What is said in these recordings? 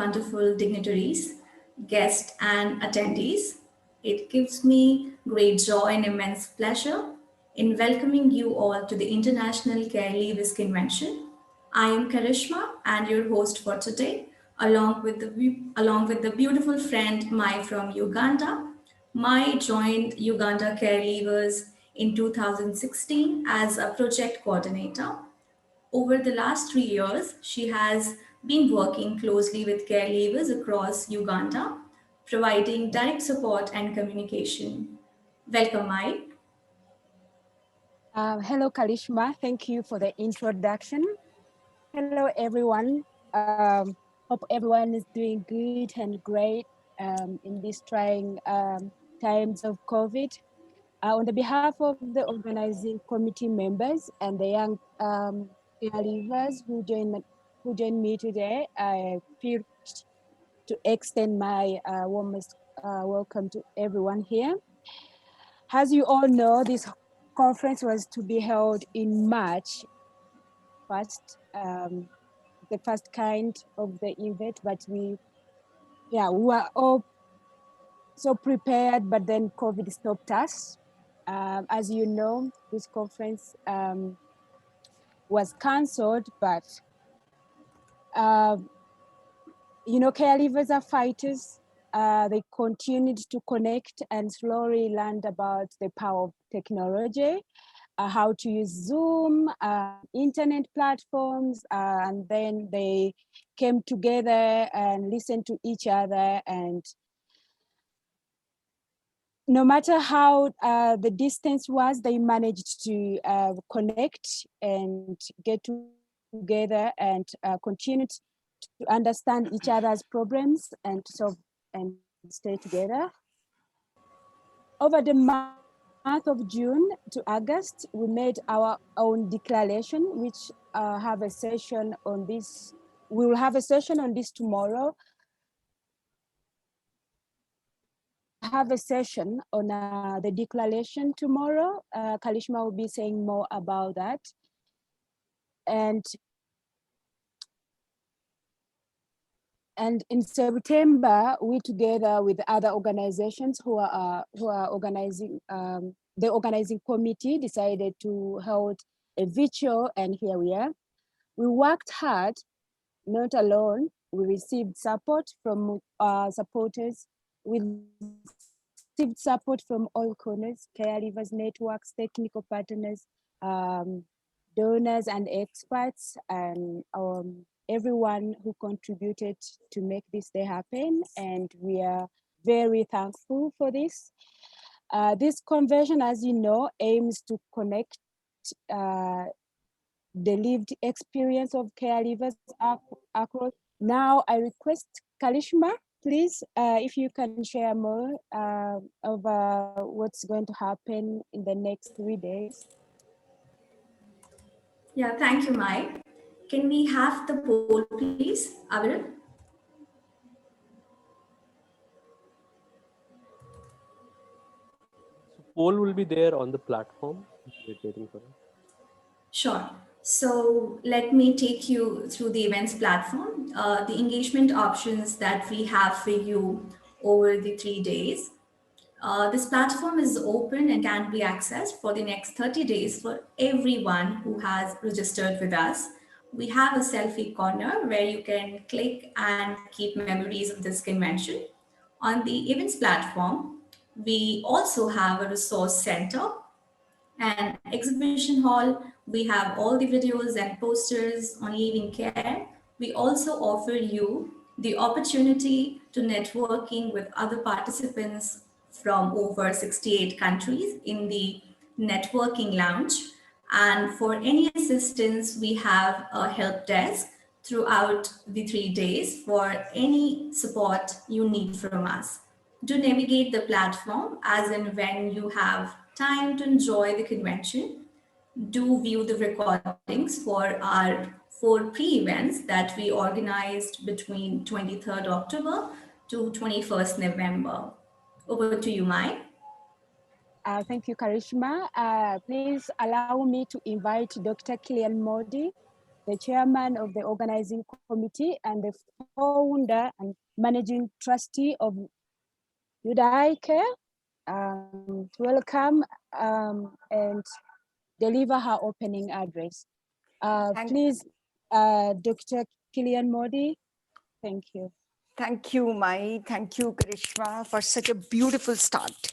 wonderful dignitaries, guests, and attendees. It gives me great joy and immense pleasure in welcoming you all to the International Care Leavers Convention. I am Karishma and your host for today, along with the beautiful friend Mai from Uganda. Mai joined Uganda Care Leavers in 2016 as a project coordinator. Over the last 3 years, she has been working closely with caregivers across Uganda, providing direct support and communication. Welcome, Mai. Hello, Karishma. Thank you for the introduction. Hello, everyone. Hope everyone is doing good and great in these trying times of COVID. On the behalf of the organizing committee members and the young caregivers who join me today, I feel to extend my warmest welcome to everyone here. As you all know, this conference was to be held in March, the first kind of the event, but we were all so prepared, but then COVID stopped us. As you know, this conference was canceled, but caregivers are fighters. They continued to connect and slowly learned about the power of technology, how to use Zoom, internet platforms, and then they came together and listened to each other. And no matter how the distance was, they managed to connect and get together and continue to understand each other's problems and solve and stay together. Over the month of June to August, we made our own declaration, which have a session on this. We will have a session on this tomorrow. Have a session on the declaration tomorrow. Karishma will be saying more about that. And in September, we together with other organizations who are organizing, the organizing committee decided to hold a virtual, and here we are. We worked hard, not alone. We received support from supporters. We received support from all corners, caregivers, networks, technical partners, donors and experts, and everyone who contributed to make this day happen. And we are very thankful for this. This convention, as you know, aims to connect the lived experience of caregivers across. Now I request Karishma, please, if you can share more of what's going to happen in the next 3 days. Yeah, thank you, Mai. Can we have the poll, please, Aviral? Poll will be there on the platform. We're waiting for it. Sure. So let me take you through the events platform, the engagement options that we have for you over the 3 days. This platform is open and can be accessed for the next 30 days for everyone who has registered with us. We have a selfie corner where you can click and keep memories of this convention. On the events platform, we also have a resource center and exhibition hall. We have all the videos and posters on leaving care. We also offer you the opportunity to networking with other participants from over 68 countries in the networking lounge. And for any assistance, we have a help desk throughout the 3 days for any support you need from us. Do navigate the platform as and when you have time to enjoy the convention. Do view the recordings for our 4 pre-events that we organized between 23rd October to 21st November. Over to you, Mai. Thank you, Karishma. Please allow me to invite Dr. Kilian Modi, the chairman of the organizing committee and the founder and managing trustee of Udai Care, to welcome and deliver her opening address. Please, Dr. Kilian Modi, thank you. Thank you, Mai. Thank you, Karishma, for such a beautiful start.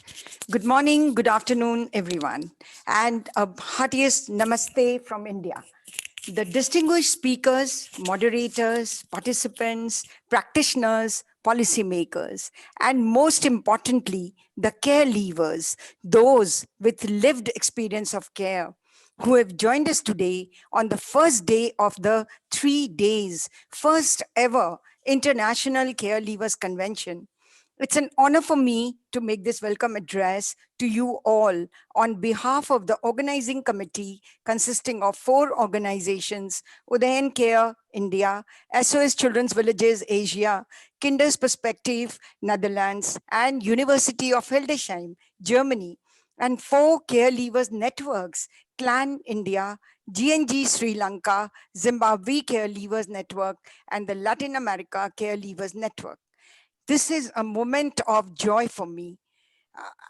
Good morning, good afternoon, everyone, and a heartiest namaste from India. The distinguished speakers, moderators, participants, practitioners, policymakers, and most importantly, the care leavers, those with lived experience of care, who have joined us today on the first day of the 3 days, first ever International Care Leavers Convention. It's an honor for me to make this welcome address to you all on behalf of the organizing committee consisting of 4 organizations: Udayan Care, India; SOS Children's Villages, Asia; Kinder's Perspective, Netherlands; and University of Hildesheim, Germany; and 4 care leavers networks: Clan India, GNG Sri Lanka, Zimbabwe Care Leavers Network, and the Latin America Care Leavers Network. This is a moment of joy for me.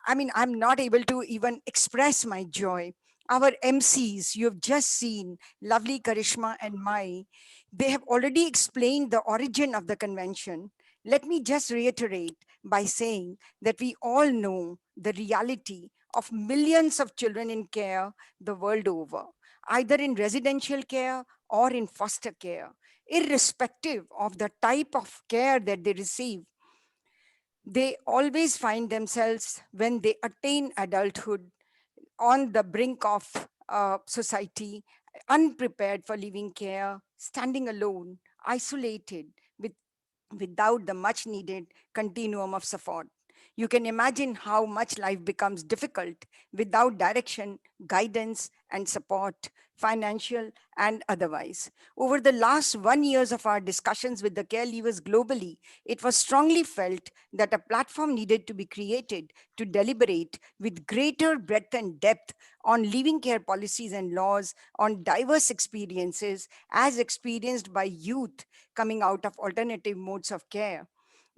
I'm not able to even express my joy. Our MCs, you have just seen, lovely Karishma and Mai, they have already explained the origin of the convention. Let me just reiterate by saying that we all know the reality of millions of children in care the world over, either in residential care or in foster care, irrespective of the type of care that they receive. They always find themselves, when they attain adulthood, on the brink of society, unprepared for living care, standing alone, isolated, without the much needed continuum of support. You can imagine how much life becomes difficult without direction, guidance, and support, financial and otherwise. Over the last 1 year of our discussions with the care leavers globally, it was strongly felt that a platform needed to be created to deliberate with greater breadth and depth on living care policies and laws, on diverse experiences as experienced by youth coming out of alternative modes of care,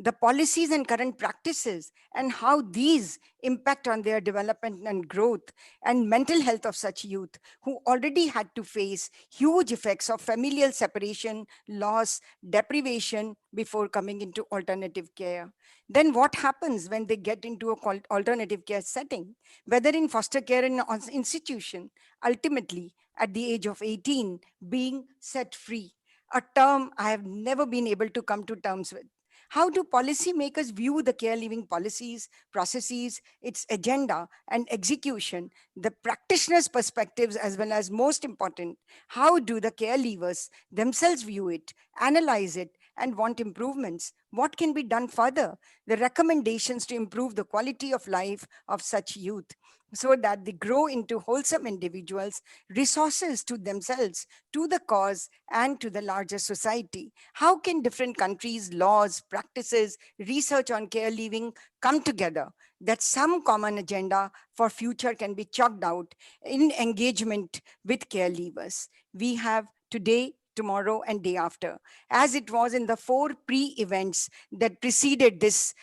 the policies and current practices, and how these impact on their development and growth and mental health of such youth who already had to face huge effects of familial separation, loss, deprivation before coming into alternative care. Then what happens when they get into a alternative care setting, whether in foster care in an institution, ultimately at the age of 18 being set free, a term I have never been able to come to terms with. How do policymakers view the care living policies, processes, its agenda and execution, the practitioners' perspectives, as well as, most important, how do the care leavers themselves view it, analyze it, and want improvements? What can be done further? The recommendations to improve the quality of life of such youth so that they grow into wholesome individuals, resources to themselves, to the cause, and to the larger society. How can different countries, laws, practices, research on care leaving come together that some common agenda for future can be chalked out in engagement with care leavers? We have today, tomorrow, and day after, as it was in the 4 pre-events that preceded this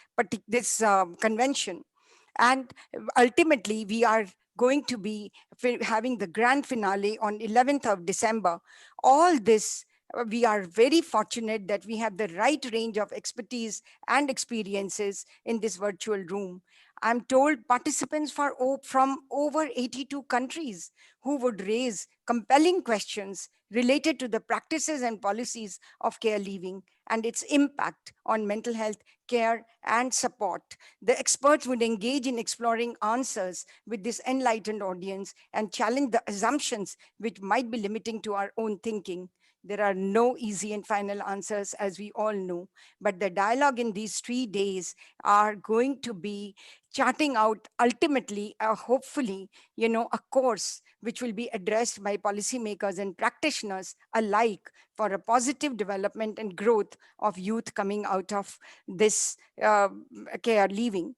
convention. And ultimately, we are going to be having the grand finale on 11th of December. All this, we are very fortunate that we have the right range of expertise and experiences in this virtual room. I'm told participants from over 82 countries who would raise compelling questions related to the practices and policies of care leaving and its impact on mental health, care, and support. The experts would engage in exploring answers with this enlightened audience and challenge the assumptions which might be limiting to our own thinking. There are no easy and final answers, as we all know, but the dialogue in these 3 days are going to be charting out ultimately, hopefully, a course which will be addressed by policymakers and practitioners alike for a positive development and growth of youth coming out of this care leaving.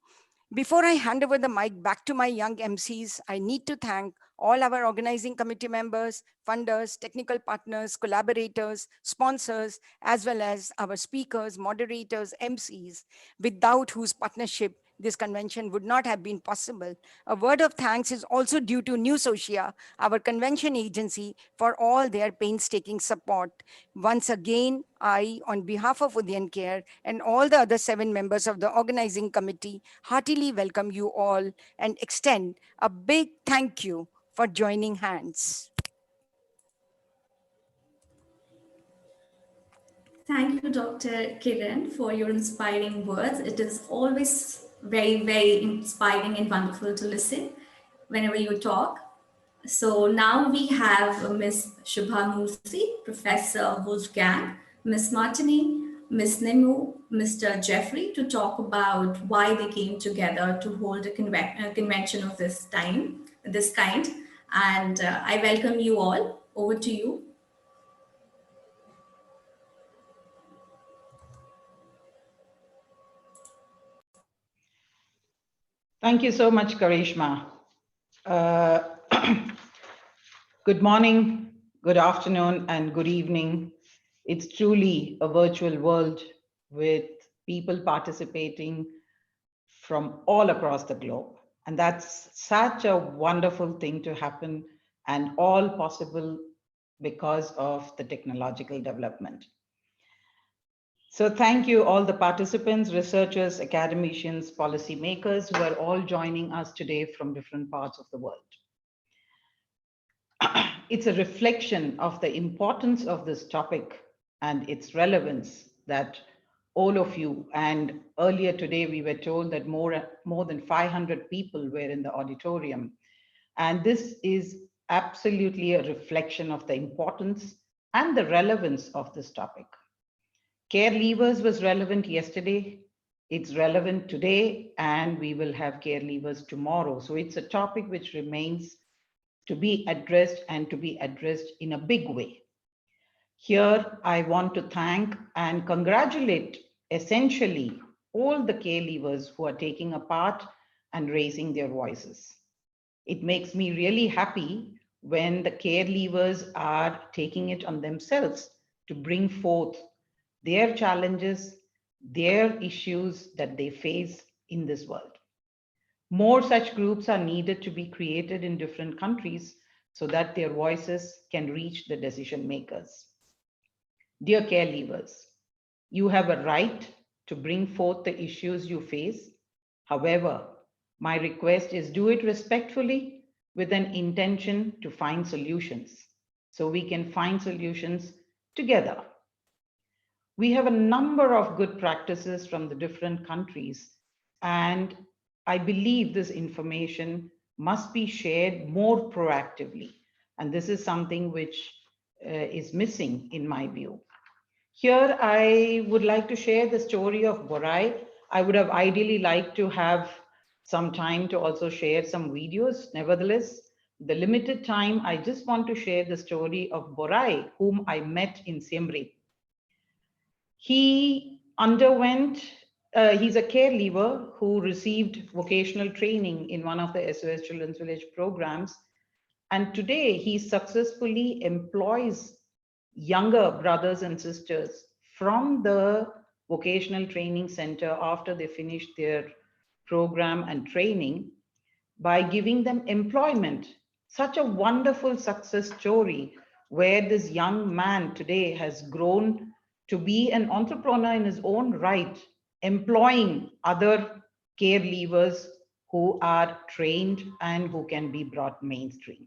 Before I hand over the mic back to my young MCs, I need to thank all our organizing committee members, funders, technical partners, collaborators, sponsors, as well as our speakers, moderators, MCs, without whose partnership this convention would not have been possible. A word of thanks is also due to New Socia, our convention agency, for all their painstaking support. Once again, I, on behalf of Udayan Care and all the other 7 members of the organizing committee, heartily welcome you all and extend a big thank you for joining hands. Thank you, Dr. Kiran, for your inspiring words. It is always very, very inspiring and wonderful to listen whenever you talk. So now we have Ms. Shubha Mursi, Professor Wolfgang, Ms. Martini, Ms. Nimu, Mr. Jeffrey to talk about why they came together to hold a convention of this kind. And I welcome you all. Over to you. Thank you so much, Karishma. Uh, good morning, good afternoon, and good evening. It's truly a virtual world with people participating from all across the globe. And that's such a wonderful thing to happen, and all possible because of the technological development. So thank you all the participants, researchers, academicians, policymakers who are all joining us today from different parts of the world. It's a reflection of the importance of this topic and its relevance that all of you, and earlier today we were told that more than 500 people were in the auditorium. And this is absolutely a reflection of the importance and the relevance of this topic. Care levers was relevant yesterday, it's relevant today, and we will have care levers tomorrow. So it's a topic which remains to be addressed and to be addressed in a big way. Here, I want to thank and congratulate essentially all the care levers who are taking a part and raising their voices. It makes me really happy when the care levers are taking it on themselves to bring forth their challenges, their issues that they face in this world. More such groups are needed to be created in different countries so that their voices can reach the decision makers. Dear care levers, you have a right to bring forth the issues you face. However, my request is do it respectfully with an intention to find solutions so we can find solutions together. We have a number of good practices from the different countries, and I believe this information must be shared more proactively. And this is something which is missing in my view. Here, I would like to share the story of Borai. I would have ideally liked to have some time to also share some videos. Nevertheless, the limited time, I just want to share the story of Borai, whom I met in Siem Reap. He underwent, he's a care leaver who received vocational training in one of the SOS Children's Village programs. And today he successfully employs younger brothers and sisters from the vocational training center after they finished their program and training by giving them employment. Such a wonderful success story where this young man today has grown to be an entrepreneur in his own right, employing other care levers who are trained and who can be brought mainstream.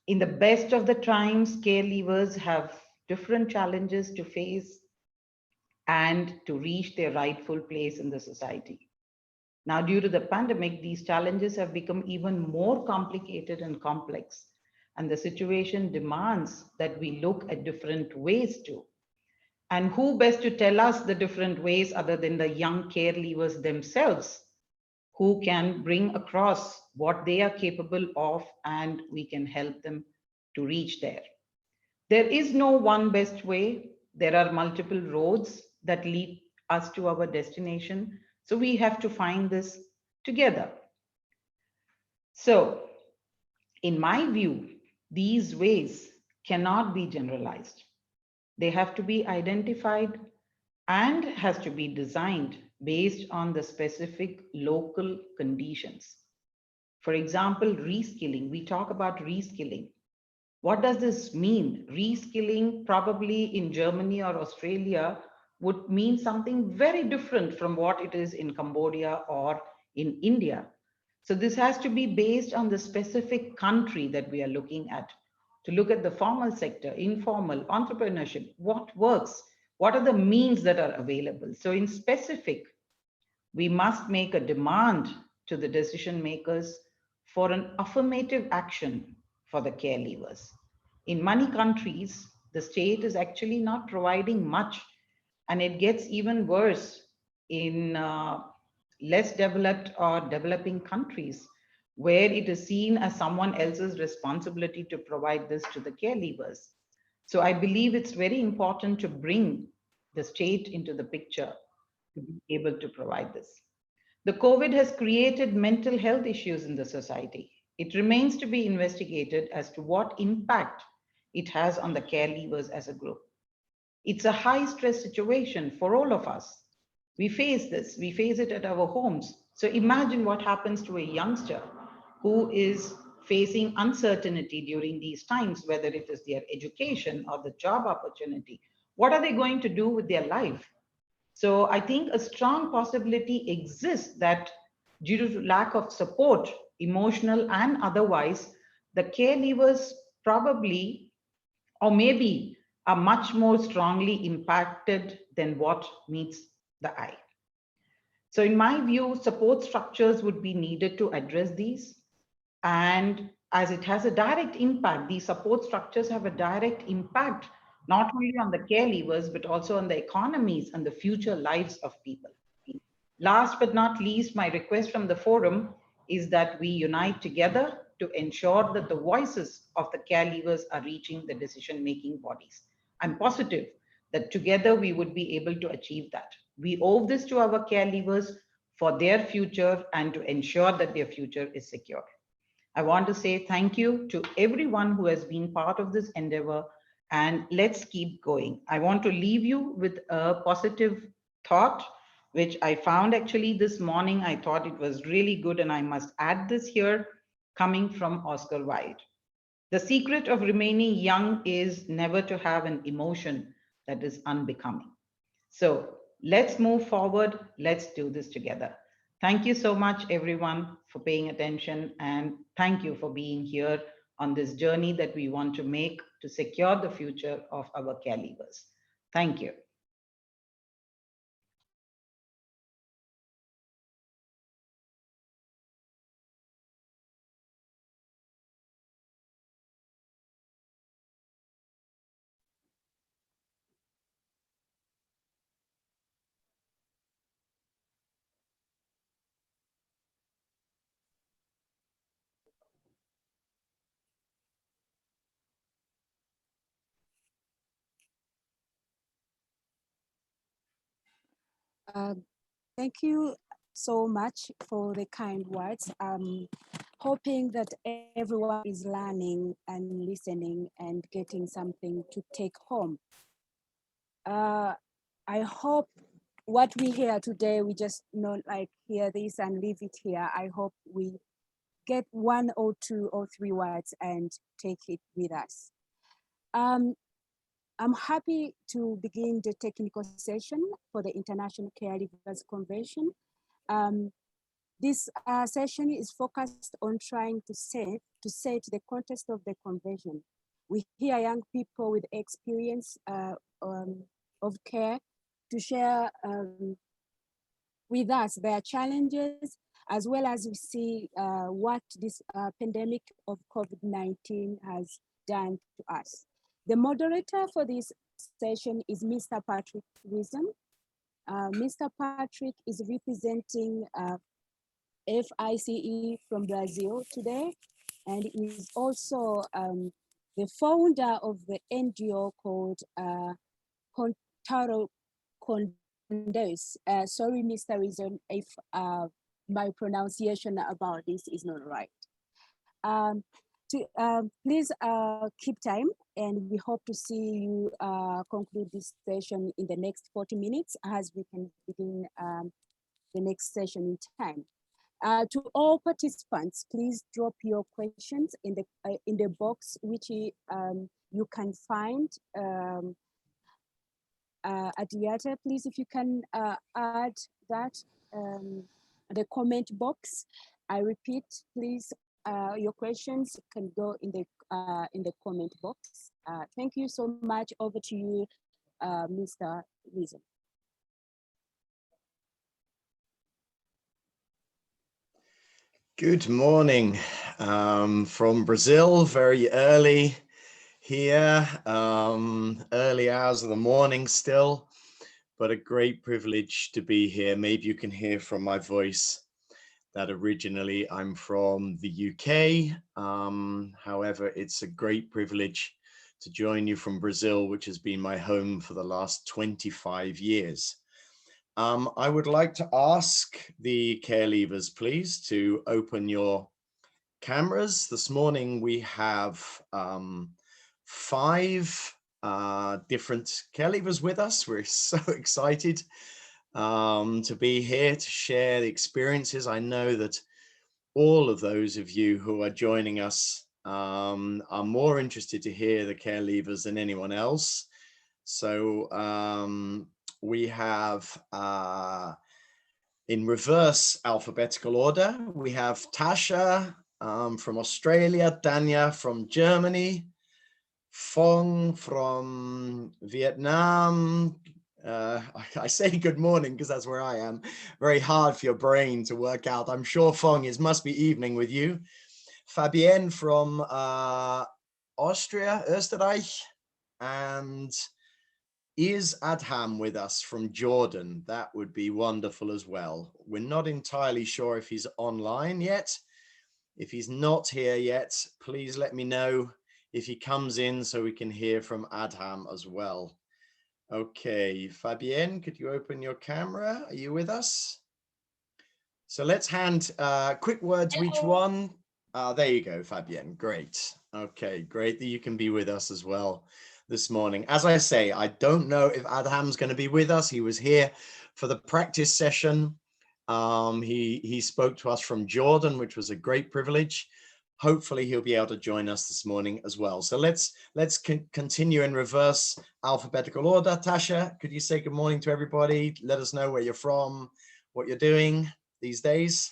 In the best of the times, care levers have different challenges to face and to reach their rightful place in the society. Now, due to the pandemic, these challenges have become even more complicated and complex, and the situation demands that we look at different ways too. And who best to tell us the different ways other than the young care levers themselves, who can bring across what they are capable of, and we can help them to reach there. There is no one best way. There are multiple roads that lead us to our destination. So we have to find this together. So In my view, these ways cannot be generalized. They have to be identified and has to be designed based on the specific local conditions. For example, reskilling. We talk about reskilling. What does this mean? Reskilling probably in Germany or Australia would mean something very different from what it is in Cambodia or in India. So this has to be based on the specific country that we are looking at. To look at the formal sector, informal, entrepreneurship, what works? What are the means that are available? So in specific, we must make a demand to the decision makers for an affirmative action for the care levers. In many countries, the state is actually not providing much, and it gets even worse in less developed or developing countries where it is seen as someone else's responsibility to provide this to the care levers. So I believe it's very important to bring the state into the picture to be able to provide this. The COVID has created mental health issues in the society. It remains to be investigated as to what impact it has on the care levers as a group. It's a high stress situation for all of us. We face this, we face it at our homes. So imagine what happens to a youngster who is facing uncertainty during these times, whether it is their education or the job opportunity. What are they going to do with their life? So I think a strong possibility exists that due to lack of support, emotional and otherwise, the care levers probably or maybe are much more strongly impacted than what meets the eye. So in my view, support structures would be needed to address these. And as it has a direct impact, these support structures have a direct impact, not only on the care levers, but also on the economies and the future lives of people. Last but not least, my request from the forum is that we unite together to ensure that the voices of the care levers are reaching the decision-making bodies. I'm positive that together we would be able to achieve that. We owe this to our care levers for their future and to ensure that their future is secure. I want to say thank you to everyone who has been part of this endeavor, and let's keep going. I want to leave you with a positive thought, which I found actually this morning. I thought it was really good, and I must add this here, coming from Oscar Wilde. The secret of remaining young is never to have an emotion that is unbecoming. So let's move forward. Let's do this together. Thank you so much, everyone, for paying attention. And thank you for being here on this journey that we want to make to secure the future of our care levers. Thank you. Uh, Thank you so much for the kind words. Hoping that everyone is learning and listening and getting something to take home. I hope what we hear today, we just not like hear this and leave it here. I hope we get one or two or three words and take it with us. I'm happy to begin the technical session for the International Caregivers Convention. This session is focused on trying to set the context of the convention. We hear young people with experience of care to share with us their challenges, as well as we see what this pandemic of COVID-19 has done to us. The moderator for this session is Mr. Patrick Wisdom. Mr. Patrick is representing FICE from Brazil today, and is also the founder of the NGO called Contaro Condes. Sorry, Mr. Reason, if my pronunciation about this is not right. Please keep time, and we hope to see you conclude this session in the next 40 minutes as we can begin the next session in time. To all participants, please drop your questions in the box which you can find at the other. Please, if you can add that the comment box. I repeat, please, your questions can go in the comment box. Thank you so much. Over to you, Mr. Reason. Good morning from Brazil, very early here, early hours of the morning still, but a great privilege to be here. Maybe you can hear from my voice that originally I'm from the UK. However, it's a great privilege to join you from Brazil, which has been my home for the last 25 years. I would like to ask the care leavers, please, to open your cameras. This morning we have 5 different care leavers with us. We're so excited to be here to share the experiences. I know that all of those of you who are joining us are more interested to hear the care leavers than anyone else. So we have in reverse alphabetical order, we have Tasha from Australia, Danya from Germany, Fong from Vietnam. I say good morning because that's where I am. Very hard for your brain to work out. I'm sure Fong, it must be evening with you. Fabienne from Austria, Österreich, and is Adham with us from Jordan? That would be wonderful as well. We're not entirely sure if he's online yet. If he's not here yet, please let me know if he comes in so we can hear from Adham as well. Okay, Fabienne, could you open your camera? Are you with us? So let's hand quick word to each one. There you go, Fabienne. Great. Okay, great that you can be with us as well this morning. As I say, I don't know if Adham's going to be with us. He was here for the practice session. He spoke to us from Jordan, which was a great privilege. Hopefully he'll be able to join us this morning as well. So let's continue in reverse alphabetical order. Tasha, could you say good morning to everybody? Let us know where you're from, what you're doing these days.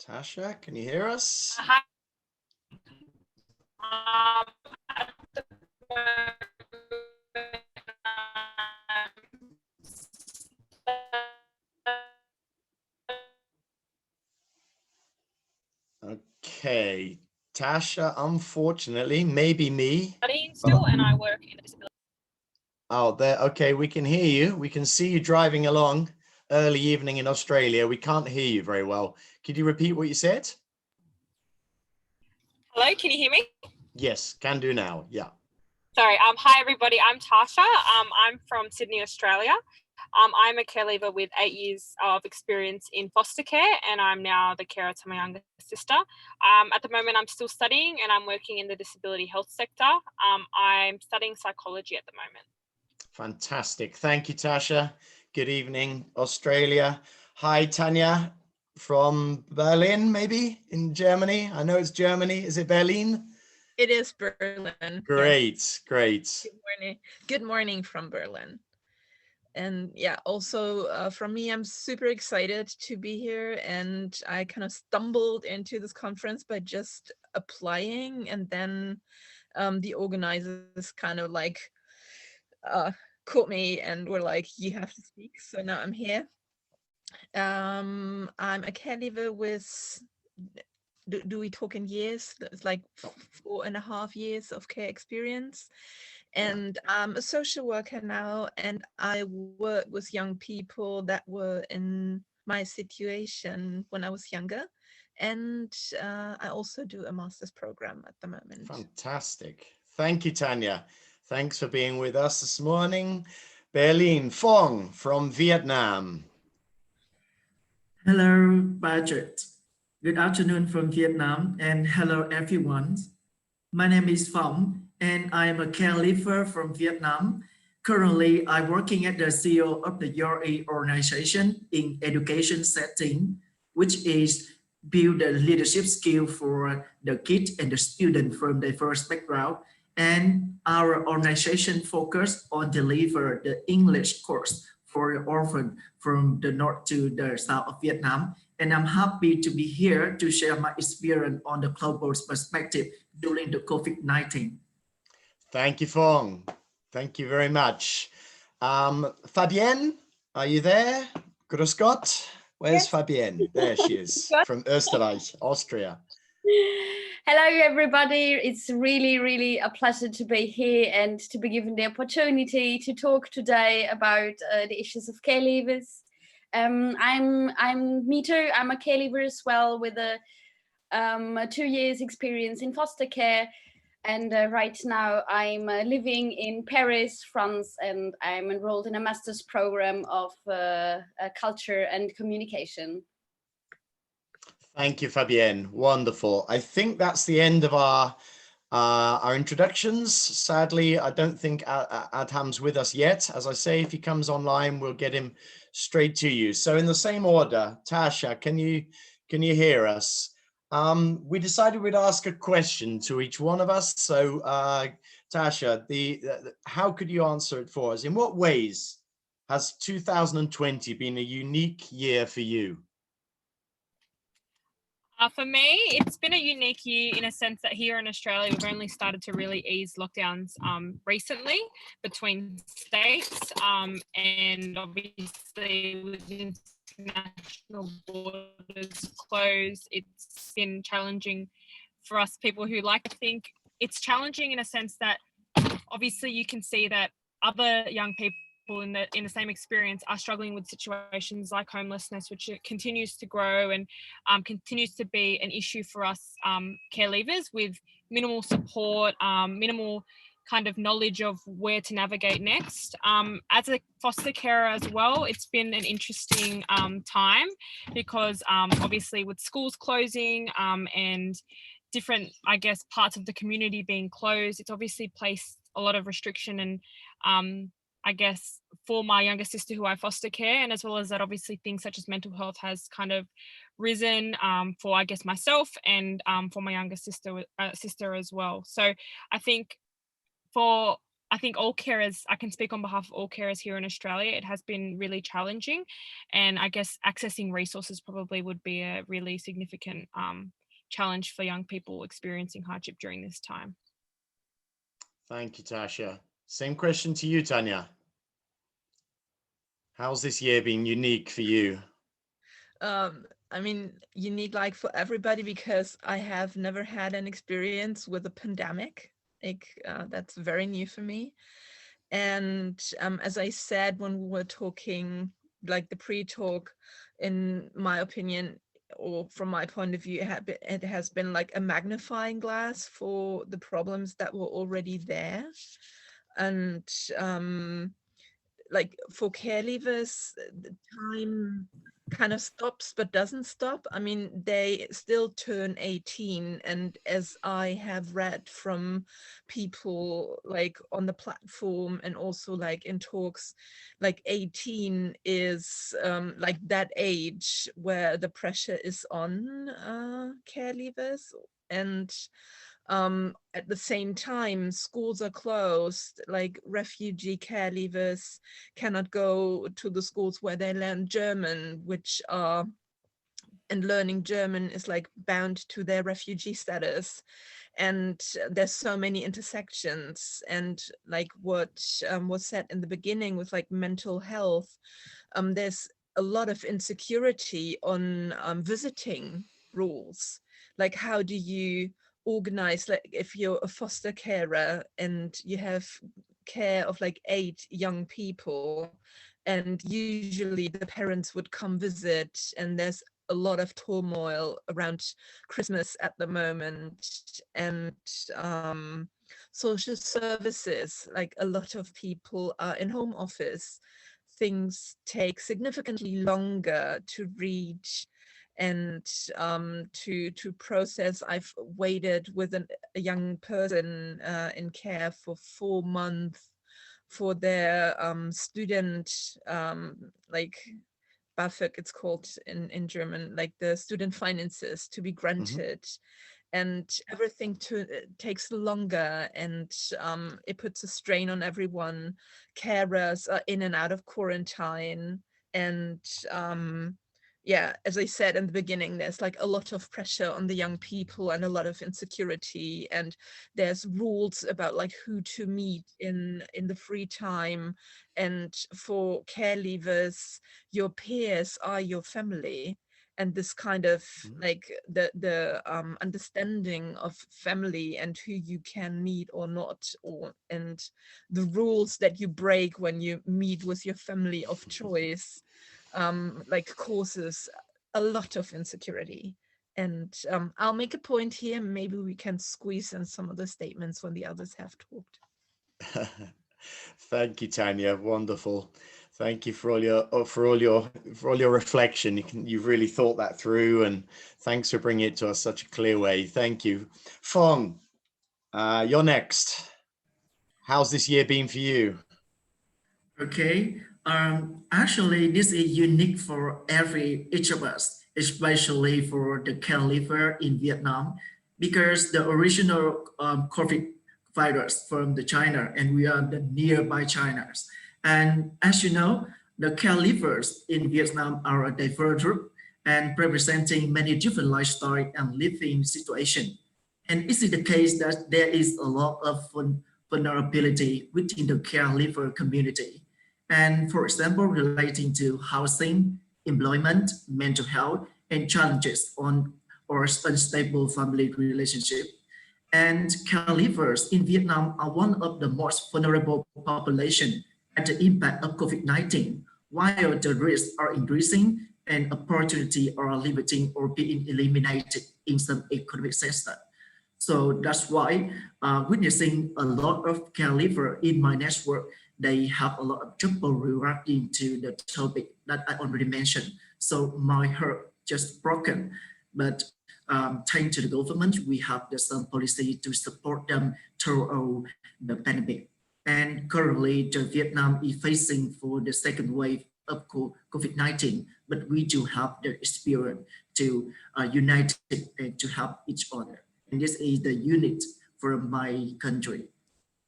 Tasha, can you hear us? Hi. Okay, Tasha, unfortunately, maybe me. Studying still, and I work in the disability. Oh, there. Okay, we can hear you. We can see you driving along early evening in Australia. We can't hear you very well. Could you repeat what you said? Hello, can you hear me? Yes, can do now. Yeah. Sorry. Hi everybody. I'm Tasha. I'm from Sydney, Australia. I'm a care leaver with 8 years of experience in foster care, and I'm now the carer to my younger sister. At the moment, I'm still studying, and I'm working in the disability health sector. I'm studying psychology at the moment. Fantastic. Thank you, Tasha. Good evening, Australia. Hi, Tanya from Berlin, maybe in Germany. I know it's Germany. Is it Berlin? It is Berlin. Great, yes. Great. Good morning. Good morning from Berlin. And yeah, also from me, I'm super excited to be here. And I kind of stumbled into this conference by just applying, and then the organizers kind of like caught me and were like, you have to speak. So now I'm here. I'm a care leaver with, do we talk in years? It's like 4.5 years of care experience. And I'm a social worker now, and I work with young people that were in my situation when I was younger. And I also do a master's program at the moment. Fantastic. Thank you, Tanya. Thanks for being with us this morning. Berlin, Phong from Vietnam. Hello, Patrick. Good afternoon from Vietnam, and hello, everyone. My name is Phong, and I am a caregiver from Vietnam. Currently, I'm working as the CEO of the URE organization in education setting, which is build the leadership skill for the kids and the students from diverse background. And our organization focus on deliver the English course for the orphan from the north to the south of Vietnam. And I'm happy to be here to share my experience on the global perspective during the COVID-19. Thank you, Phong. Thank you very much. Fabienne, are you there? Grüß Gott. Where's Fabienne? There she is, from Österreich, Austria. Hello, everybody. It's really a pleasure to be here and to be given the opportunity to talk today about the issues of care leavers. I'm me too. I'm a care leaver as well with a 2 years experience in foster care. And right now I'm living in Paris, France, and I'm enrolled in a master's program of culture and communication. Thank you, Fabienne. Wonderful. I think that's the end of our introductions. Sadly, I don't think Adham's with us yet. As I say, if he comes online, we'll get him straight to you. So in the same order, Tasha, can you hear us? We decided we'd ask a question to each one of us. So Tasha, how could you answer it for us? In what ways has 2020 been a unique year for you? For me, it's been a unique year in a sense that here in Australia, we've only started to really ease lockdowns recently between states, and obviously with international borders closed, it's been challenging for us people who like to think. It's challenging in a sense that obviously you can see that other young people in the same experience are struggling with situations like homelessness, which continues to grow and continues to be an issue for us care leavers with minimal support, minimal kind of knowledge of where to navigate next. As a foster carer as well, it's been an interesting time because obviously with schools closing and different, I guess, parts of the community being closed, it's obviously placed a lot of restriction and I guess for my younger sister who I foster care, and as well as that, obviously things such as mental health has kind of risen for, I guess, myself and for my younger sister as well. So I think all carers, I can speak on behalf of all carers here in Australia, it has been really challenging, and I guess accessing resources probably would be a really significant challenge for young people experiencing hardship during this time. Thank you, Tasha. Same question to you, Tanya. How's this year been unique for you? I mean, unique like for everybody, because I have never had an experience with a pandemic. That's very new for me. And as I said, when we were talking, like the pre-talk, in my opinion, or from my point of view, it has been like a magnifying glass for the problems that were already there. And like for care leavers, the time kind of stops but doesn't stop. I mean, they still turn 18, and as I have read from people like on the platform and also like in talks, like 18 is like that age where the pressure is on care leavers. And at the same time, schools are closed, like refugee care leavers cannot go to the schools where they learn German, and learning German is like bound to their refugee status. And there's so many intersections, and like what was said in the beginning with like mental health, there's a lot of insecurity on visiting rules. Like, how do you organize, like if you're a foster carer and you have care of like 8 young people, and usually the parents would come visit, and there's a lot of turmoil around Christmas at the moment, and social services, like a lot of people are in home office, things take significantly longer to reach and to process. I've waited with a young person in care for 4 months for their student, like BAföG, it's called in German, like the student finances to be granted. And everything takes longer, and it puts a strain on everyone. Carers are in and out of quarantine, and yeah, as I said in the beginning, there's like a lot of pressure on the young people and a lot of insecurity, and there's rules about like who to meet in the free time. And for care leavers, your peers are your family, and this kind of like the understanding of family and who you can meet or not, and the rules that you break when you meet with your family of choice, like causes a lot of insecurity. And I'll make a point here, maybe we can squeeze in some of the statements when the others have talked. Thank you, Tanya. Wonderful. Thank you for all your reflection. You've really thought that through, and thanks for bringing it to us such a clear way. Thank you. Phong, you're next. How's this year been for you? Okay. Actually, this is unique for each of us, especially for the caliber in Vietnam, because the original COVID virus from the China, and we are the nearby Chinas. And as you know, the calibers in Vietnam are a diverse group and representing many different lifestyle and living situations. And is it the case that there is a lot of vulnerability within the caregiver community? And for example, relating to housing, employment, mental health, and challenges on or unstable family relationship. And caregivers in Vietnam are one of the most vulnerable population at the impact of COVID-19, while the risks are increasing and opportunity are limiting or being eliminated in some economic sector. So that's why witnessing a lot of caregiver in my network, they have a lot of trouble reacting to the topic that I already mentioned. So my heart just broken. But thanks to the government, we have some policy to support them through the pandemic. And currently, Vietnam is facing for the second wave of COVID-19, but we do have the experience to unite and to help each other. And this is the unit for my country.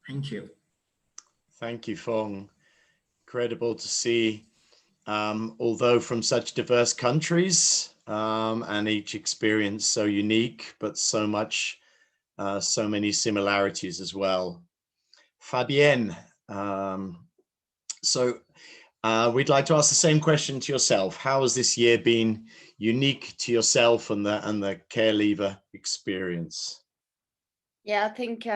Thank you. Thank you, Phong. Incredible to see, although from such diverse countries and each experience so unique, but so many similarities as well. Fabienne, we'd like to ask the same question to yourself. How has this year been unique to yourself and the care leaver experience? Yeah, I think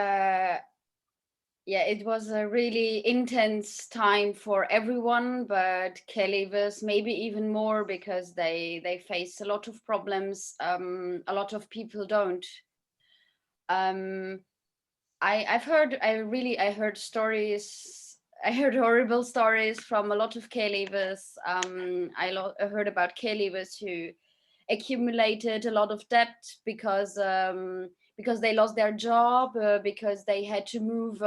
it was a really intense time for everyone, but care leavers maybe even more because they face a lot of problems. A lot of people don't. I heard stories. I heard horrible stories from a lot of care leavers. I heard about care leavers who accumulated a lot of debt because they lost their job, because they had to move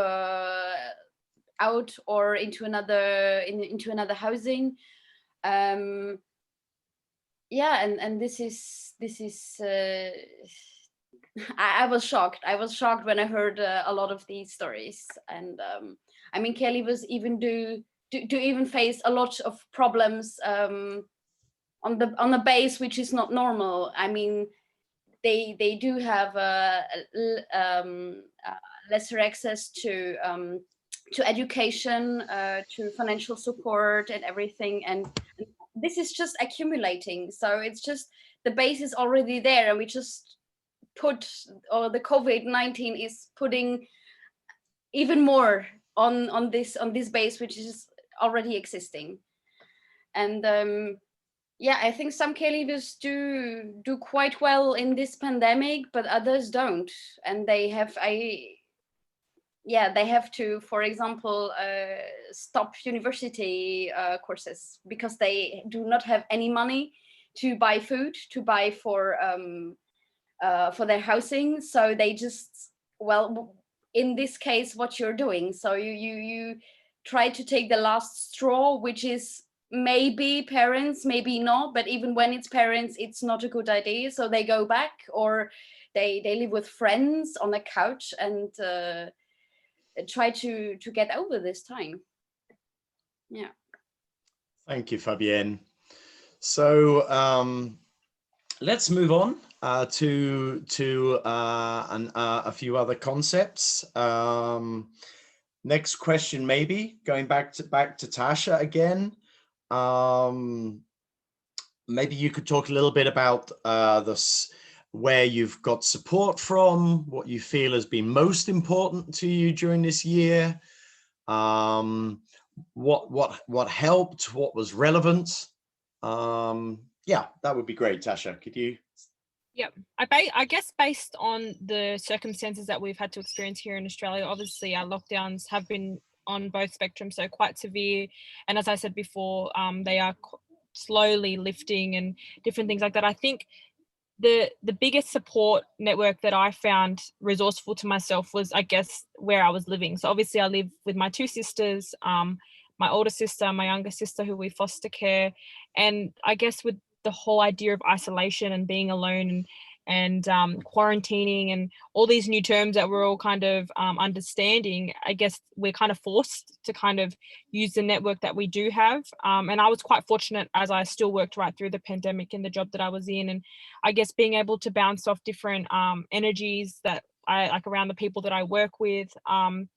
out or into another housing. And this is. I was shocked. I was shocked when I heard a lot of these stories, and I mean, care leavers even do even face a lot of problems on the base, which is not normal. I mean, they do have lesser access to education, to financial support, and everything, and this is just accumulating. So it's just the base is already there, and we just the COVID-19 is putting even more on this base, which is already existing. And yeah, I think some care leavers do quite well in this pandemic, but others don't, and they have they have to, for example, stop university courses because they do not have any money to buy food, to buy for their housing. So they just, well, in this case, what you're doing. So you try to take the last straw, which is maybe parents, maybe not, but even when it's parents, it's not a good idea. So they go back, or they live with friends on a couch and try to get over this time. Yeah. Thank you, Fabienne. So let's move on to a few other concepts. Next question, maybe going back to Tasha again. Maybe you could talk a little bit about this, where you've got support from, what you feel has been most important to you during this year, what helped, what was relevant. Yeah, that would be great. Tasha, could you? Yeah, I guess based on the circumstances that we've had to experience here in Australia, obviously our lockdowns have been on both spectrums, so quite severe. And as I said before, they are slowly lifting and different things like that. I think the biggest support network that I found resourceful to myself was, I guess, where I was living. So obviously I live with my two sisters, my older sister, my younger sister, who we foster care. And I guess with the whole idea of isolation and being alone and quarantining and all these new terms that we're all kind of understanding, I guess we're kind of forced to kind of use the network that we do have. And I was quite fortunate, as I still worked right through the pandemic in the job that I was in. And I guess being able to bounce off different energies that I like around the people that I work with. And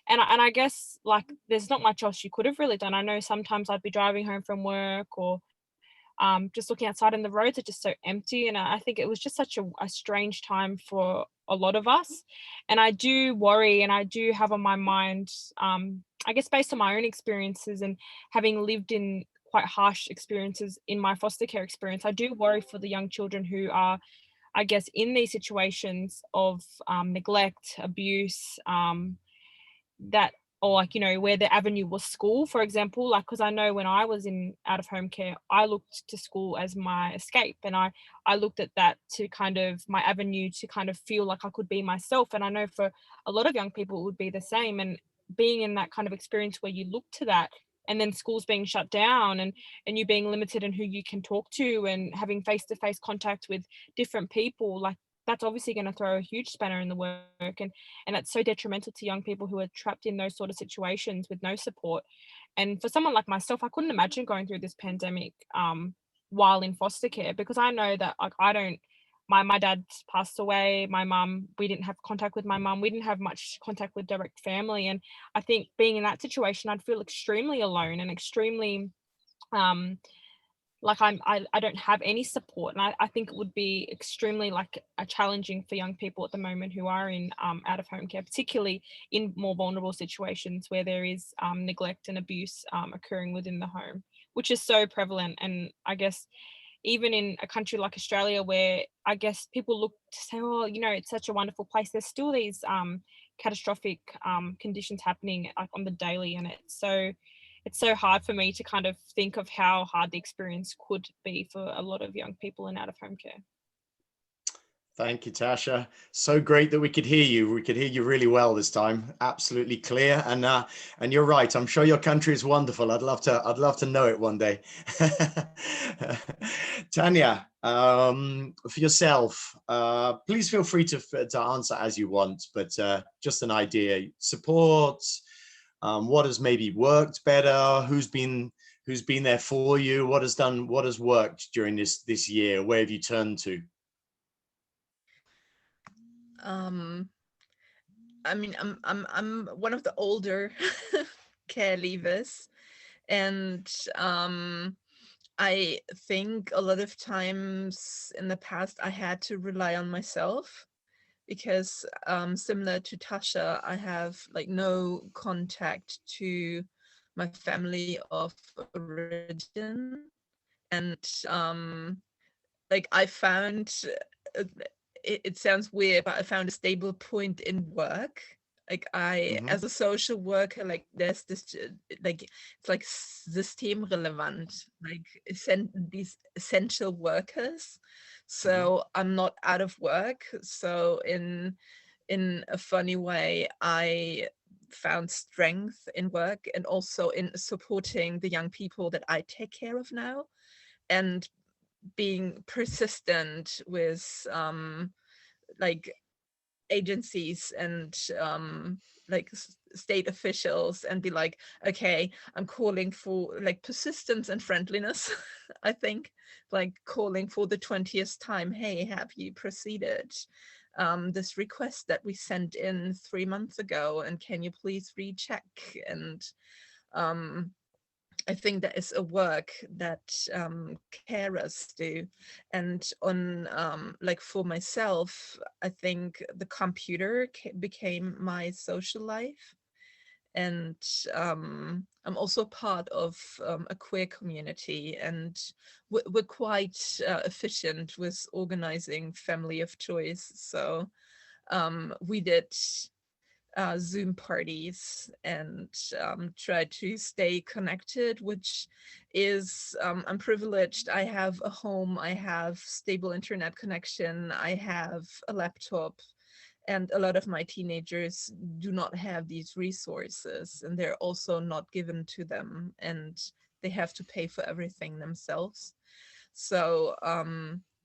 I guess like there's not much else you could have really done. I know sometimes I'd be driving home from work or just looking outside and the roads are just so empty. And I think it was just such a strange time for a lot of us. And I do worry, and I do have on my mind, I guess based on my own experiences and having lived in quite harsh experiences in my foster care experience, I do worry for the young children who are, I guess, in these situations of neglect, abuse, that, or like, you know, where the avenue was school, for example, like, because I know when I was in out of home care, I looked to school as my escape, and I looked at that to kind of my avenue to kind of feel like I could be myself. And I know for a lot of young people it would be the same, and being in that kind of experience where you look to that, and then schools being shut down and you being limited in who you can talk to and having face-to-face contact with different people, like that's obviously going to throw a huge spanner in the work. And it's so detrimental to young people who are trapped in those sort of situations with no support. And for someone like myself, I couldn't imagine going through this pandemic while in foster care, because I know that like I don't, my dad passed away, my mum, we didn't have contact with my mum, we didn't have much contact with direct family. And I think being in that situation, I'd feel extremely alone and extremely like I don't have any support. And I think it would be extremely like challenging for young people at the moment who are in out of home care, particularly in more vulnerable situations where there is neglect and abuse occurring within the home, which is so prevalent. And I guess even in a country like Australia, where I guess people look to say, oh, you know, it's such a wonderful place, there's still these catastrophic conditions happening like on the daily. And it's so hard for me to kind of think of how hard the experience could be for a lot of young people in out of home care. Thank you, Tasha. So great that we could hear you. We could hear you really well this time. Absolutely clear. And you're right. I'm sure your country is wonderful. I'd love to know it one day. Tanya, for yourself, please feel free to answer as you want, but just an idea, support, what has maybe worked better, who's been there for you, what has worked during this year, where have you turned to? I mean, I'm one of the older care leavers, and I think a lot of times in the past I had to rely on myself, because similar to Tasha, I have like no contact to my family of origin, And like I found, it sounds weird, but I found a stable point in work. Like as a social worker, like there's this, like, it's like systemrelevant, like these essential workers. So I'm not out of work. So in a funny way, I found strength in work and also in supporting the young people that I take care of now, and being persistent with like agencies and like state officials, and be like, okay, I'm calling for like persistence and friendliness. I think, like calling for the 20th time, hey, have you proceeded this request that we sent in 3 months ago, and can you please recheck? And I think that is a work that carers do. And on like for myself, I think the computer became my social life. And I'm also part of a queer community, and we're quite efficient with organizing family of choice. So we did Zoom parties and try to stay connected, which is, I'm privileged. I have a home, I have stable internet connection, I have a laptop, and a lot of my teenagers do not have these resources, and they're also not given to them, and they have to pay for everything themselves. So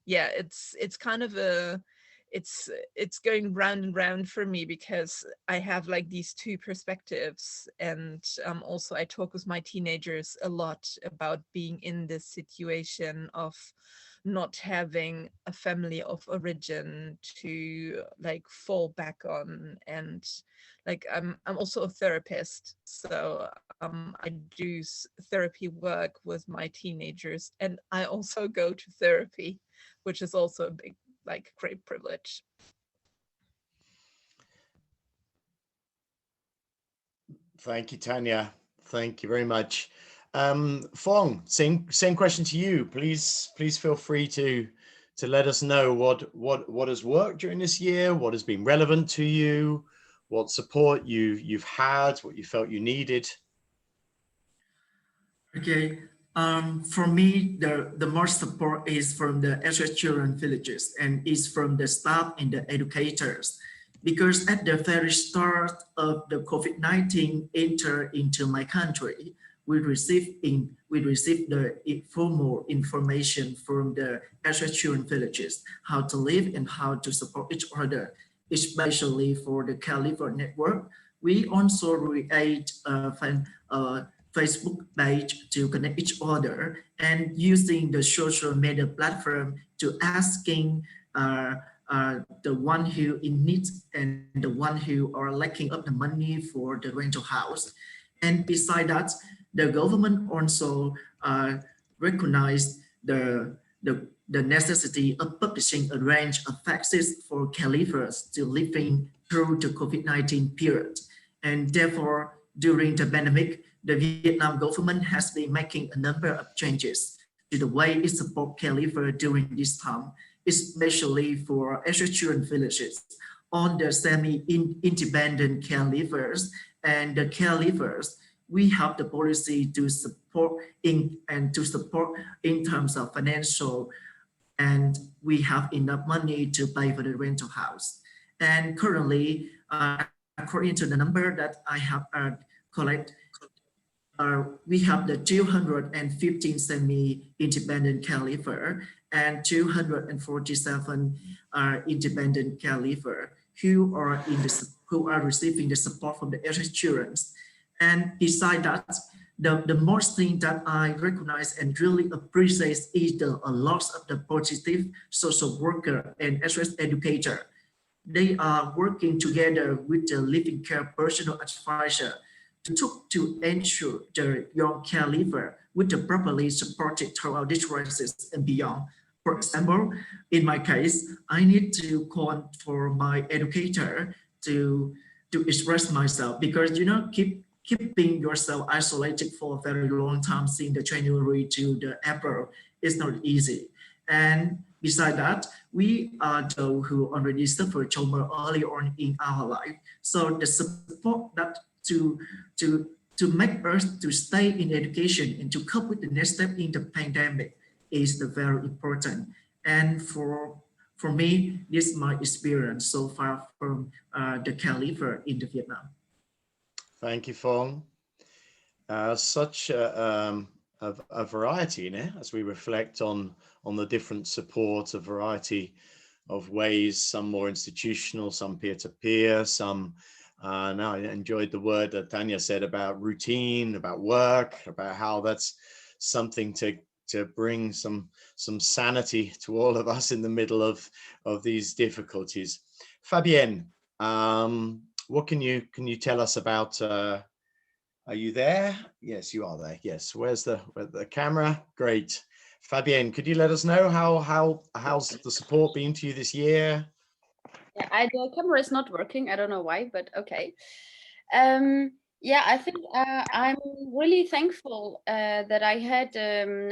yeah, it's kind of a, it's going round and round for me, because I have like these two perspectives. And also I talk with my teenagers a lot about being in this situation of not having a family of origin to like fall back on. And like I'm also a therapist, so I do therapy work with my teenagers, and I also go to therapy, which is also a big, like, great privilege. Thank you, Tanya. Thank you very much. Fong, same question to you. Please feel free to let us know what has worked during this year, what has been relevant to you, what support you've had, what you felt you needed. Okay. For me, the most support is from the SOS Children villages, and is from the staff and the educators. Because at the very start of the COVID-19 entered into my country, we received the informal information from the SOS Children villages, how to live and how to support each other, especially for the Caliber network. We also create Facebook page to connect each other, and using the social media platform to asking the one who in need and the one who are lacking up the money for the rental house. And beside that, the government also recognized the necessity of publishing a range of vaccines for caregivers to living through the COVID-19 period. And therefore, during the pandemic, the Vietnam government has been making a number of changes to the way it supports caregivers during this time, especially for SOS Children villages. On the semi-independent caregivers and the caregivers, we have the policy to support in terms of financial, and we have enough money to pay for the rental house. And currently, according to the number that I have collected, we have the 215 semi-independent caregiver and 247 independent caregiver who are receiving the support from the SOS Children. And beside that, the most thing that I recognize and really appreciate is a lot of the positive social worker and SOS educator. They are working together with the living care personal advisor to ensure the young caregiver with the properly supported throughout this crisis and beyond. For example, in my case, I need to call for my educator to express myself, because keeping yourself isolated for a very long time since the January to the April It's not easy. And beside that, we are those who already suffered trauma early on in our life. So the support that to make us to stay in education and to cope with the next step in the pandemic is the very important. And for me, this is my experience so far from the Caliphate in the Vietnam. Thank you, Phong. Such a variety, you know, as we reflect on the different support, a variety of ways, some more institutional, some peer-to-peer, some now I enjoyed the word that Tanya said about routine, about work, about how that's something to bring some sanity to all of us in the middle of these difficulties. Fabienne, what can you tell us about? Are you there? Yes, you are there. Yes. Where's the camera? Great. Fabienne, could you let us know how's the support been to you this year? Yeah, the camera is not working. I don't know why, but okay. Yeah, I think I'm really thankful that I had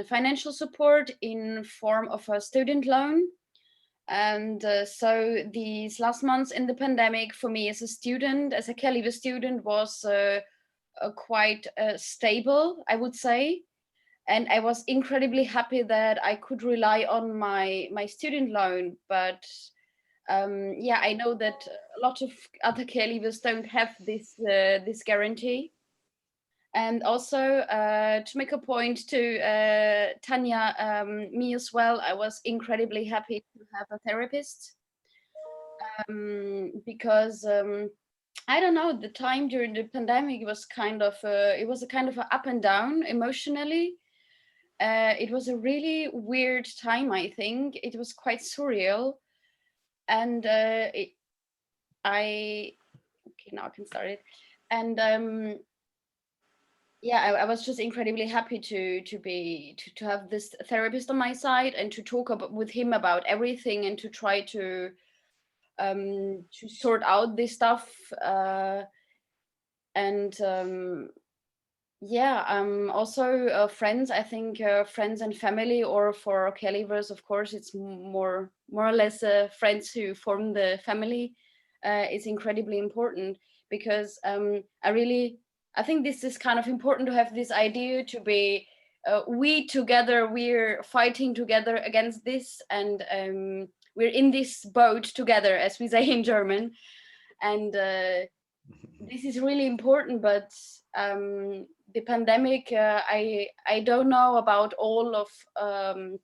financial support in form of a student loan. And so these last months in the pandemic for me as a student, as a Caliphate student, was quite stable, I would say. And I was incredibly happy that I could rely on my student loan. But yeah, I know that a lot of other Caliphates don't have this guarantee. And also to make a point to Tanya, me as well, I was incredibly happy to have a therapist because I don't know, the time during the pandemic was kind of it was a kind of an up and down emotionally. It was a really weird time, I think. It was quite surreal. And okay, now I can start it. And yeah, I was just incredibly happy to have this therapist on my side and to talk with him about everything and to try to sort out this stuff. Yeah, also friends. I think friends and family, or for Caliphates, of course, it's more or less friends who form the family. Is incredibly important because I think this is kind of important to have this idea to be we together, we're fighting together against this, and we're in this boat together, as we say in German. And this is really important, but the pandemic, I don't know about all of the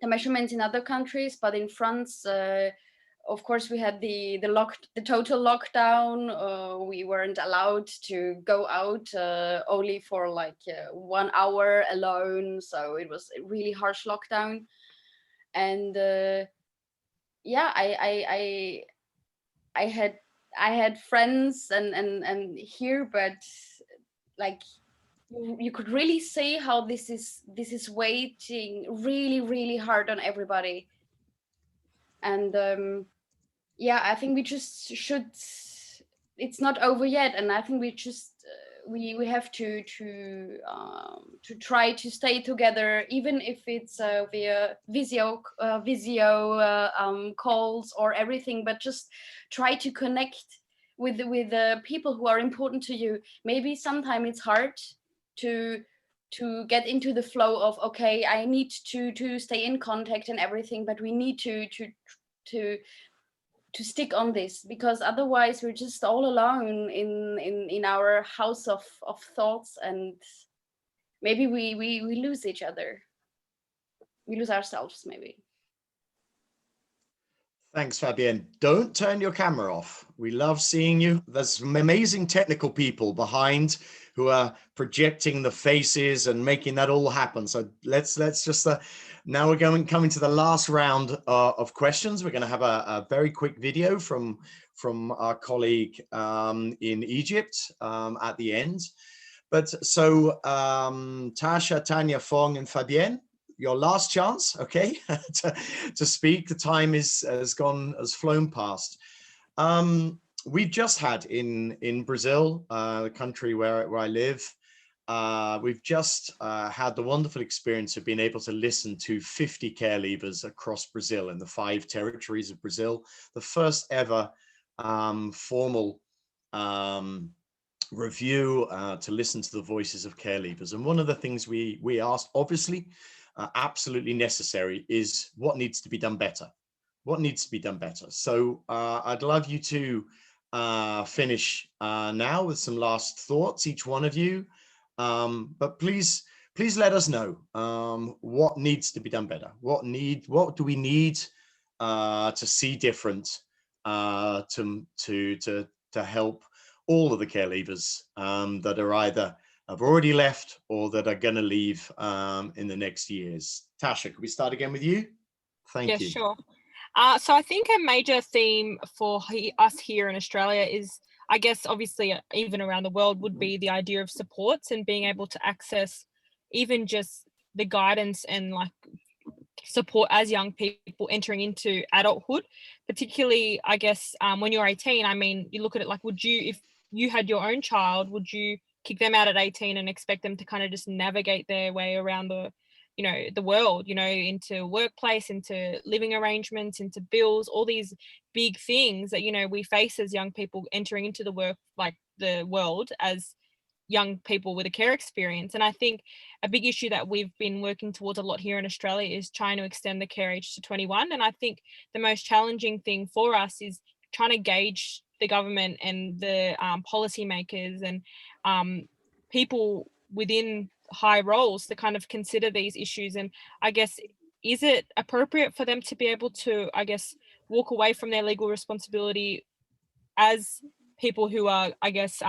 measurements in other countries, but in France, of course, we had the total lockdown. We weren't allowed to go out only for like 1 hour alone. So it was a really harsh lockdown. And yeah, I had friends and here, but like you could really see how this is weighing really hard on everybody. And yeah, I think we just should, it's not over yet, and I think we just we have to try to stay together, even if it's via visio calls or everything, but just try to connect with the people who are important to you. Maybe sometimes it's hard to get into the flow of, okay, I need to stay in contact and everything, but we need to stick on this, because otherwise we're just all alone in our house of thoughts, and maybe we lose each other, we lose ourselves maybe. Thanks, Fabienne. Don't turn your camera off. We love seeing you. There's some amazing technical people behind who are projecting the faces and making that all happen. So let's just now we're coming to the last round of questions. We're going to have a very quick video from our colleague in Egypt at the end. But so Tasha, Tanya, Phong, and Fabienne, your last chance, okay, to speak. The time has flown past. We've just had in Brazil, the country where I live, we've just had the wonderful experience of being able to listen to 50 care leavers across Brazil in the 5 territories of Brazil, the first ever formal review to listen to the voices of care leavers. And one of the things we asked, obviously, absolutely necessary, is what needs to be done better. What needs to be done better? So I'd love you to finish now with some last thoughts, each one of you. But please let us know what needs to be done better. What do we need to see different to help all of the care leavers that are either have already left or that are going to leave in the next years. Tasha, can we start again with you? Thank you. Yeah, sure. So I think a major theme for us here in Australia is, I guess, obviously even around the world, would be the idea of supports and being able to access even just the guidance and like support as young people entering into adulthood, particularly, I guess, when you're 18. I mean, you look at it like, would you, if you had your own child, would you kick them out at 18 and expect them to kind of just navigate their way around the world, into workplace, into living arrangements, into bills, all these big things that, we face as young people entering into the world as young people with a care experience. And I think a big issue that we've been working towards a lot here in Australia is trying to extend the care age to 21. And I think the most challenging thing for us is trying to gauge the government and the policymakers and people within high roles to kind of consider these issues. And I guess, is it appropriate for them to be able to, I guess, walk away from their legal responsibility as people who are, I guess,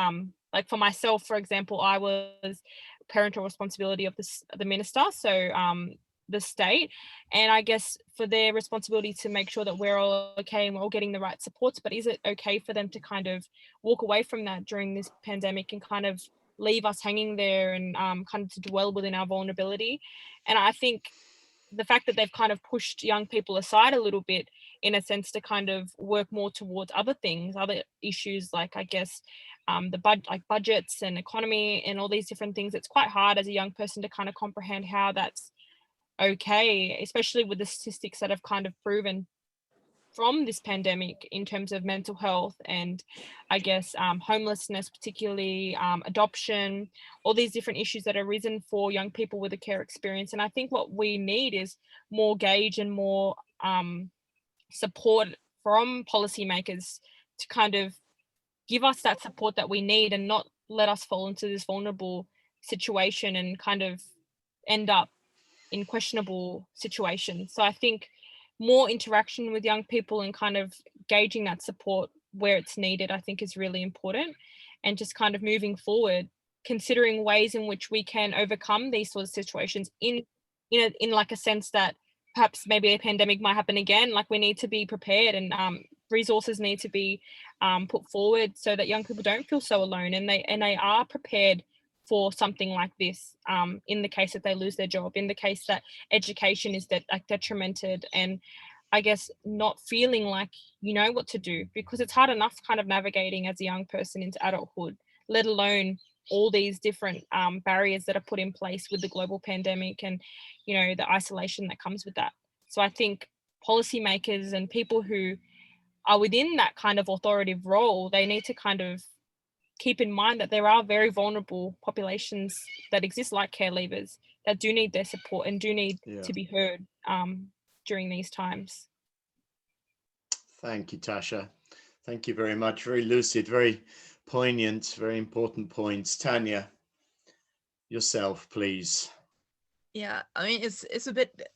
like for myself, for example, I was parental responsibility of the minister, so the state, and I guess for their responsibility to make sure that we're all okay and we're all getting the right supports. But is it okay for them to kind of walk away from that during this pandemic and kind of leave us hanging there and kind of to dwell within our vulnerability? And I think the fact that they've kind of pushed young people aside a little bit, in a sense, to kind of work more towards other things, other issues, like, I guess, like budgets and economy and all these different things. It's quite hard as a young person to kind of comprehend how that's okay, especially with the statistics that have kind of proven from this pandemic in terms of mental health and, I guess, homelessness, particularly adoption, all these different issues that are risen for young people with a care experience. And I think what we need is more gauge and more support from policymakers to kind of give us that support that we need and not let us fall into this vulnerable situation and kind of end up in questionable situations. So I think more interaction with young people and kind of gauging that support where it's needed, I think, is really important. And just kind of moving forward, considering ways in which we can overcome these sort of situations in like a sense that perhaps maybe a pandemic might happen again. Like, we need to be prepared, and resources need to be put forward so that young people don't feel so alone, and they are prepared for something like this, in the case that they lose their job, in the case that education is detrimented, and I guess not feeling like you know what to do, because it's hard enough kind of navigating as a young person into adulthood, let alone all these different barriers that are put in place with the global pandemic and, the isolation that comes with that. So I think policymakers and people who are within that kind of authoritative role, they need to kind of keep in mind that there are very vulnerable populations that exist, like care leavers, that do need their support and do need to be heard during these times. Thank you, Tasha. Thank you very much. Very lucid, very poignant, very important points. Tanya, yourself, please. Yeah, I mean, it's a bit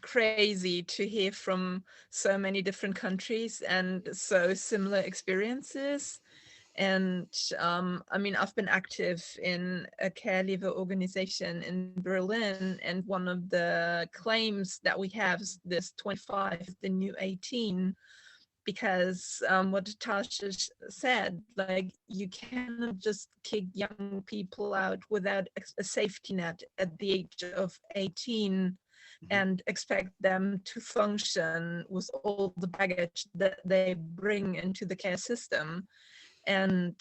crazy to hear from so many different countries and so similar experiences. And I mean, I've been active in a care leaver organization in Berlin, and one of the claims that we have is this 25, the new 18, because what Tasha said, like, you cannot just kick young people out without a safety net at the age of 18 and expect them to function with all the baggage that they bring into the care system. And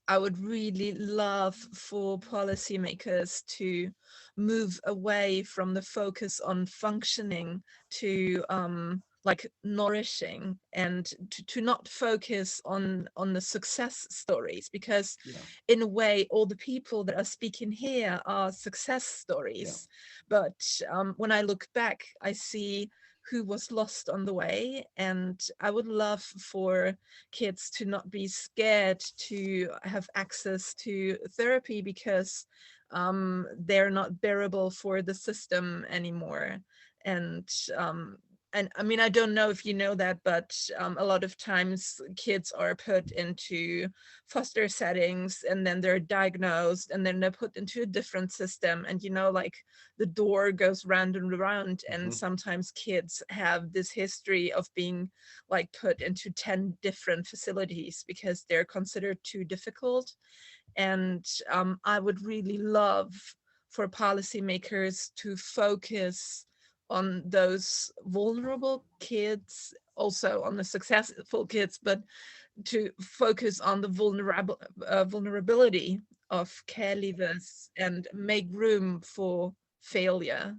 I would really love for policymakers to move away from the focus on functioning to like nourishing, and to not focus on the success stories, because in a way all the people that are speaking here are success stories. But when I look back, I see who was lost on the way, and I would love for kids to not be scared to have access to therapy because they're not bearable for the system anymore. And I mean, I don't know if you know that, but a lot of times kids are put into foster settings, and then they're diagnosed, and then they're put into a different system. And, you know, like the door goes round and round. And sometimes kids have this history of being like put into 10 different facilities because they're considered too difficult. And I would really love for policymakers to focus on those vulnerable kids, also on the successful kids, but to focus on the vulnerability of care leavers and make room for failure.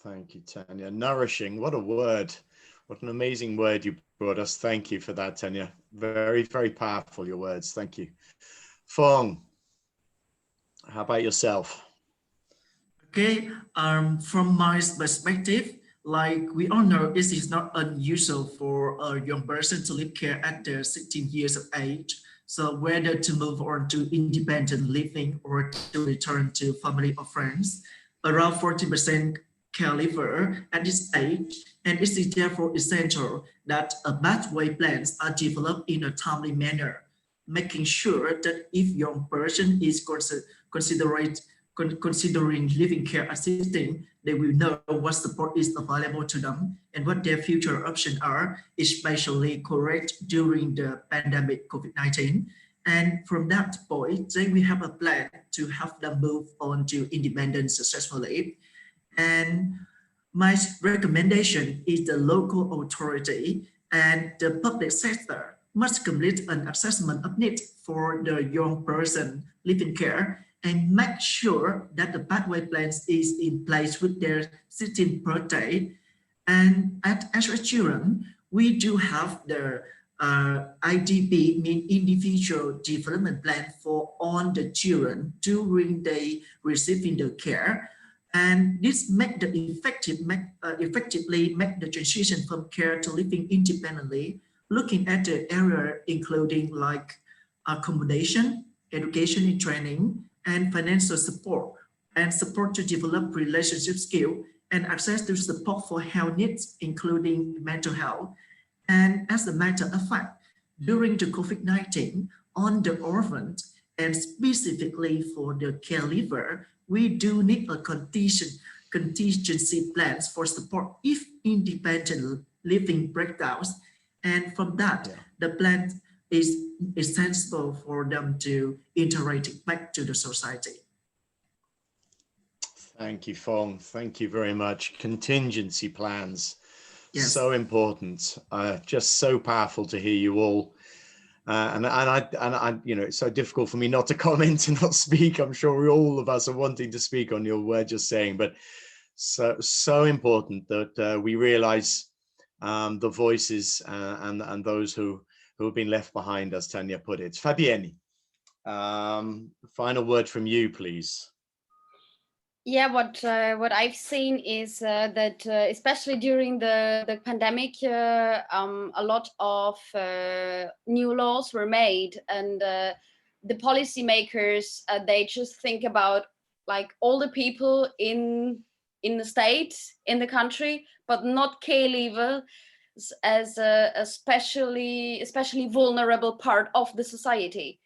Thank you, Tanya. Nourishing, what a word. What an amazing word you brought us. Thank you for that, Tanya. Very, very powerful, your words. Thank you. Fong, how about yourself? Okay, from my perspective, like we all know, it is not unusual for a young person to leave care at their 16 years of age. So whether to move on to independent living or to return to family or friends, around 40% caregiver at this age, and it is therefore essential that a pathway plans are developed in a timely manner, making sure that if young person is considering living care assisting, they will know what support is available to them and what their future options are, especially correct during the pandemic COVID-19. And from that point, then we have a plan to help them move on to independence successfully. And my recommendation is the local authority and the public sector must complete an assessment of need for the young person living care and make sure that the pathway plans is in place with their 16th birthday. And at SOS Children, we do have the IDP, mean individual development plan for all the children during they receiving the care. And this make the effectively make the transition from care to living independently, looking at the area including like accommodation, education and training, and financial support, and support to develop relationship skill and access to support for health needs, including mental health. And as a matter of fact, during the COVID-19, on the orphan and specifically for the caregiver, we do need a contingency plans for support if independent living breakdowns. And from that, the plan is essential for them to integrate back to the society. Thank you, Fong. Thank you very much. Contingency plans, Yes. so important. Just so powerful to hear you all. And I, you know, it's so difficult for me not to comment and not speak. I'm sure all of us are wanting to speak on your word just saying, but so important that we realize the voices and those who have been left behind, as Tanya put it. Fabienne, final word from you, please. Yeah, what I've seen is that especially during the pandemic, a lot of new laws were made, and the policymakers they just think about like all the people in the state, in the country, but not care-leavers as a especially vulnerable part of the society.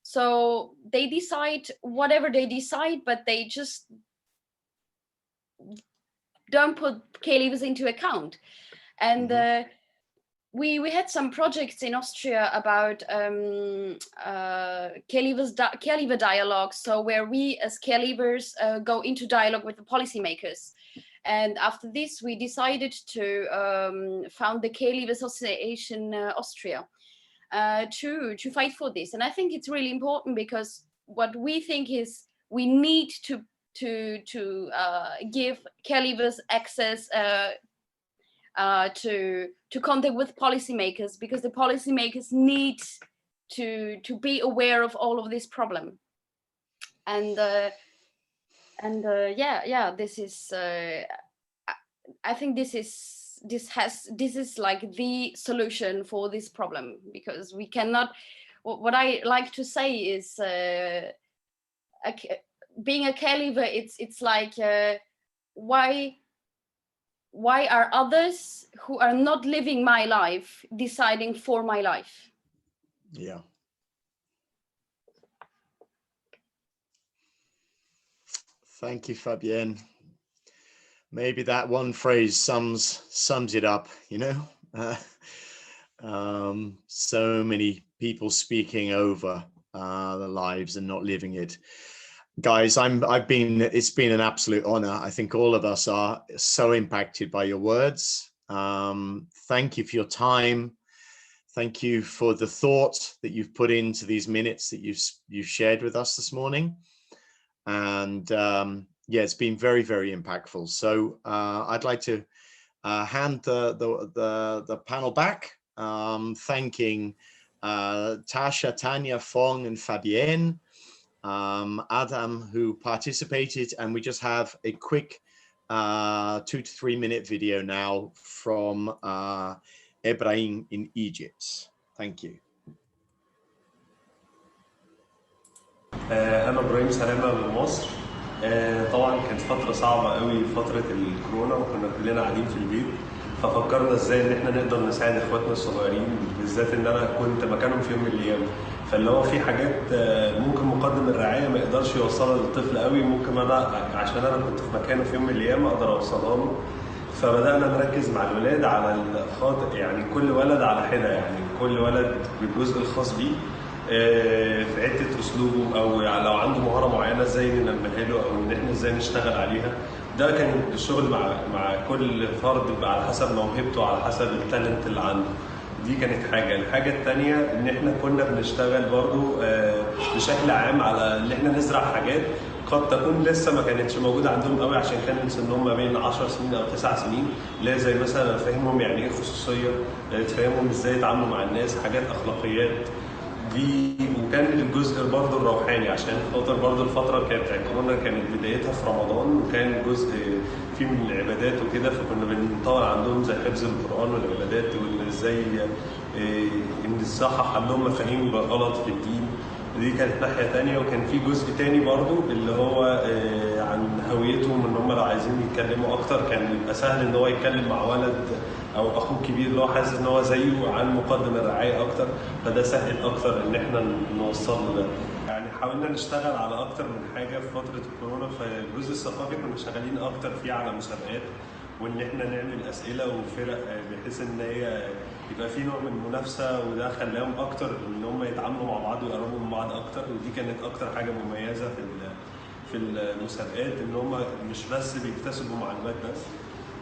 So they decide whatever they decide, but they just don't put care-leavers into account. And we had some projects in Austria about care-leaver dialogues, so where we as care-leavers go into dialogue with the policymakers. And after this, we decided to found the Care-Leaver Association Austria. to fight for this. And I think it's really important, because what we think is we need to give care leavers access to contact with policymakers, because the policymakers need to be aware of all of this problem. And this is I think this is like the solution for this problem, because we cannot, what I like to say is being a care leaver, it's like why are others who are not living my life deciding for my life? Yeah. Thank you, Fabienne. Maybe that one phrase sums it up, you know. So many people speaking over their lives and not living it. Guys, it's been an absolute honor. I think all of us are so impacted by your words. Thank you for your time. Thank you for the thought that you've put into these minutes that you've shared with us this morning. And yeah, it's been very, very impactful. So I'd like to hand the panel back, thanking Tasha, Tanya, Fong, and Fabienne, Adam, who participated, and we just have a quick 2 to 3 minute video now from Ibrahim in Egypt. Thank you. أنا إبراهيم سلامة من مصر. طبعا كانت فترة صعبة قوي، فترة الكورونا، وكنا كلنا قاعدين في البيت، ففكرنا ازاي ان احنا نقدر نساعد اخواتنا الصغيرين، بالذات ان انا كنت مكانهم في يوم من الايام. فاللي هو في حاجات ممكن مقدم الرعاية ما يقدرش يوصلها للطفل قوي، ممكن انا عشان انا كنت في مكانه في يوم من الايام اقدر اوصلها له. فبدأنا نركز مع الولاد على الخاطئ، يعني كل ولد على حدة، يعني كل ولد بالجزء الخاص بيه، في عدة اسلوبه، او لو عنده مهارة معينة ازاي ننميها له، او ان احنا ازاي نشتغل عليها. ده كان الشغل مع كل فرد على حسب موهبته، على حسب التالنت اللي عنده. دي كانت حاجة. الحاجة التانية ان احنا كنا بنشتغل برضو بشكل عام على ان احنا نزرع حاجات قد تكون لسه ما كانتش موجودة عندهم قوي، عشان كان سنهم ما بين 10 سنين او 9 سنين، اللي هي زي مثلا تفهمهم يعني ايه خصوصية، تفهمهم ازاي يتعاملوا مع الناس، حاجات اخلاقيات دي. وكان الجزء برضه الروحاني، عشان خاطر برضه الفتره كانت الكورونا كانت بدايتها في رمضان، وكان جزء فيه من العبادات وكده، فكنا بنطور عندهم زي حفظ القران والعبادات، وان ازاي ان نصحح عندهم مفاهيم غلط في الدين. دي كانت ناحيه ثانيه. وكان في جزء ثاني برضه اللي هو عن هويتهم، ان هم لو عايزين يتكلموا اكتر كان يبقى سهل ان هو يتكلم مع ولد او اخوه كبير اللي هو حاسس ان هو زيه عن مقدم الرعايه اكتر، فده سهل اكتر ان احنا نوصل له ده. يعني حاولنا نشتغل على اكتر من حاجه في فتره الكورونا. فالجزء الثقافي كنا شغالين اكتر فيه على مسابقات، وان احنا نعمل اسئله وفرق بحيث ان هي يبقى في نوع من المنافسه، وده خلاهم اكتر ان هم يتعاملوا مع بعض ويقربوا من بعض اكتر. ودي كانت اكتر حاجه مميزه في المسابقات، ان هم مش بس بيكتسبوا معلومات بس.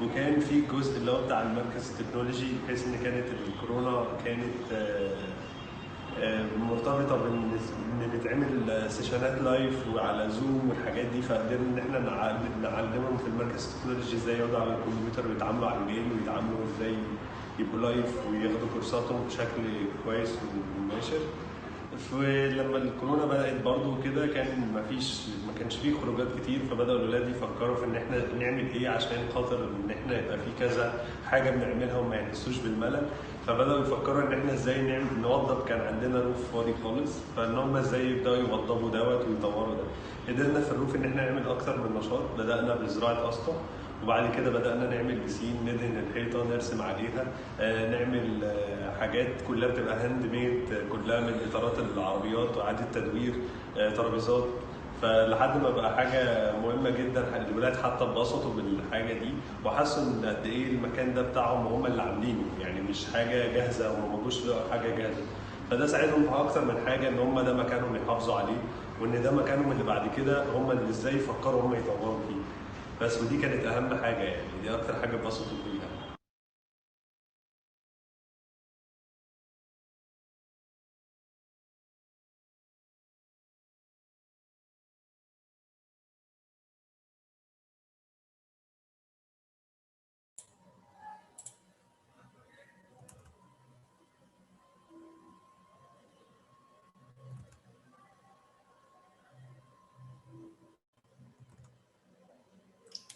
وكان في جزء اللي هو بتاع المركز التكنولوجي، بحيث ان كانت الكورونا كانت مرتبطه بان بتعمل سيشنات لايف وعلى زوم والحاجات دي، فقدرنا ان احنا نعلمهم في المركز التكنولوجي ازاي يقعدوا على الكمبيوتر ويتعاملوا على الميل، ويتعاملوا ازاي يبقوا لايف وياخدوا كورساتهم بشكل كويس ومباشر. فلما الكورونا بدات برضو كده ما كانش فيه خروجات كتير، فبداوا الاولاد يفكروا في ان احنا نعمل ايه عشان خاطر ان احنا يبقى في كذا حاجه بنعملها وما يحسوش بالملل. فبداوا يفكروا ان احنا ازاي نوضب. كان عندنا روف فاضي خالص، فان هم ازاي يبداوا يوضبوا دوت ويطوروا ده. قدرنا في الروف ان احنا نعمل اكتر من نشاط. بدانا بزراعه اسطح، وبعد كده بدأنا نعمل بسين، ندهن الحيطة، نرسم عليها، نعمل حاجات كلها بتبقى هاند ميد، كلها من إطارات العربيات وإعادة تدوير، ترابيزات. فلحد ما بقى حاجة مهمة جدا. الولاد حتى اتبسطوا بالحاجة دي، وحسوا ان قد ايه المكان ده بتاعهم وهم اللي عاملينه، يعني مش حاجة جاهزة وما جوش لقوا حاجة جاهزة. فده ساعدهم في أكتر من حاجة، ان هم ده مكانهم يحافظوا عليه، وان ده مكانهم اللي بعد كده هم اللي ازاي يفكروا هم يطوروا فيه. بس ودي كانت اهم حاجه، يعني دي اكتر حاجه اتبسطوا بيها.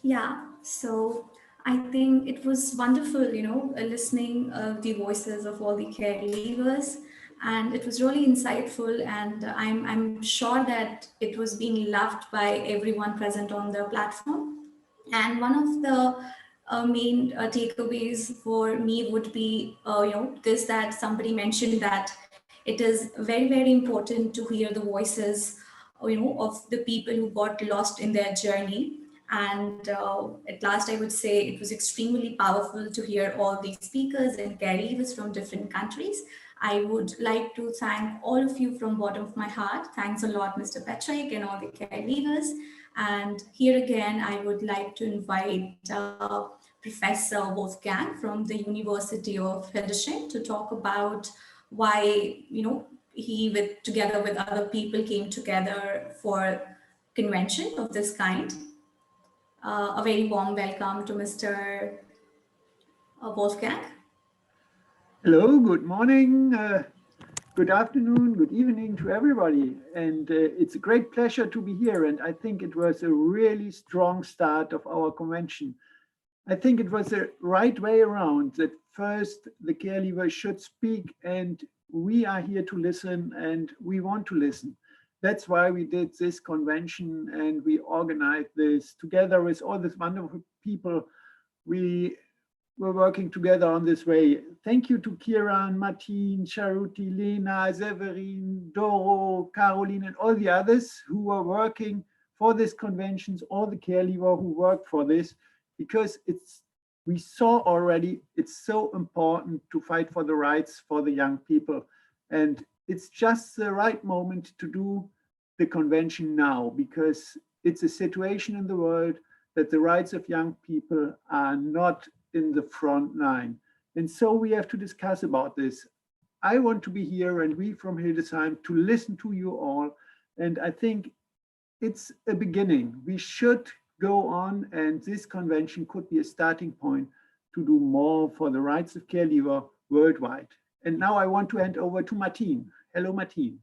Yeah, so I think it was wonderful, listening the voices of all the caregivers, and it was really insightful. And I'm sure that it was being loved by everyone present on the platform. And one of the main takeaways for me would be, this, that somebody mentioned that it is very, very important to hear the voices, of the people who got lost in their journey. And at last, I would say it was extremely powerful to hear all these speakers and caregivers from different countries. I would like to thank all of you from bottom of my heart. Thanks a lot, Mr. Patrick and all the caregivers. And here again, I would like to invite Professor Wolfgang from the University of Hildesheim to talk about why, he, together with other people, came together for convention of this kind. A very warm welcome to Mr. Wolfgang. Hello, good morning, good afternoon, good evening to everybody. And it's a great pleasure to be here. And I think it was a really strong start of our convention. I think it was the right way around, that first the care leaver should speak, and we are here to listen and we want to listen. That's why we did this convention and we organized this together with all these wonderful people. We were working together on this way. Thank you to Kieran, Martin, Charuti, Lena, Severin, Doro, Caroline, and all the others who were working for these conventions, all the care leaver who worked for this, because we saw already it's so important to fight for the rights for the young people. And it's just the right moment to do the convention now, because it's a situation in the world that the rights of young people are not in the front line. And so we have to discuss about this. I want to be here, and we from Hildesheim, to listen to you all. And I think it's a beginning. We should go on, and this convention could be a starting point to do more for the rights of care leaver worldwide. And now I want to hand over to Martin. Hello, Martin.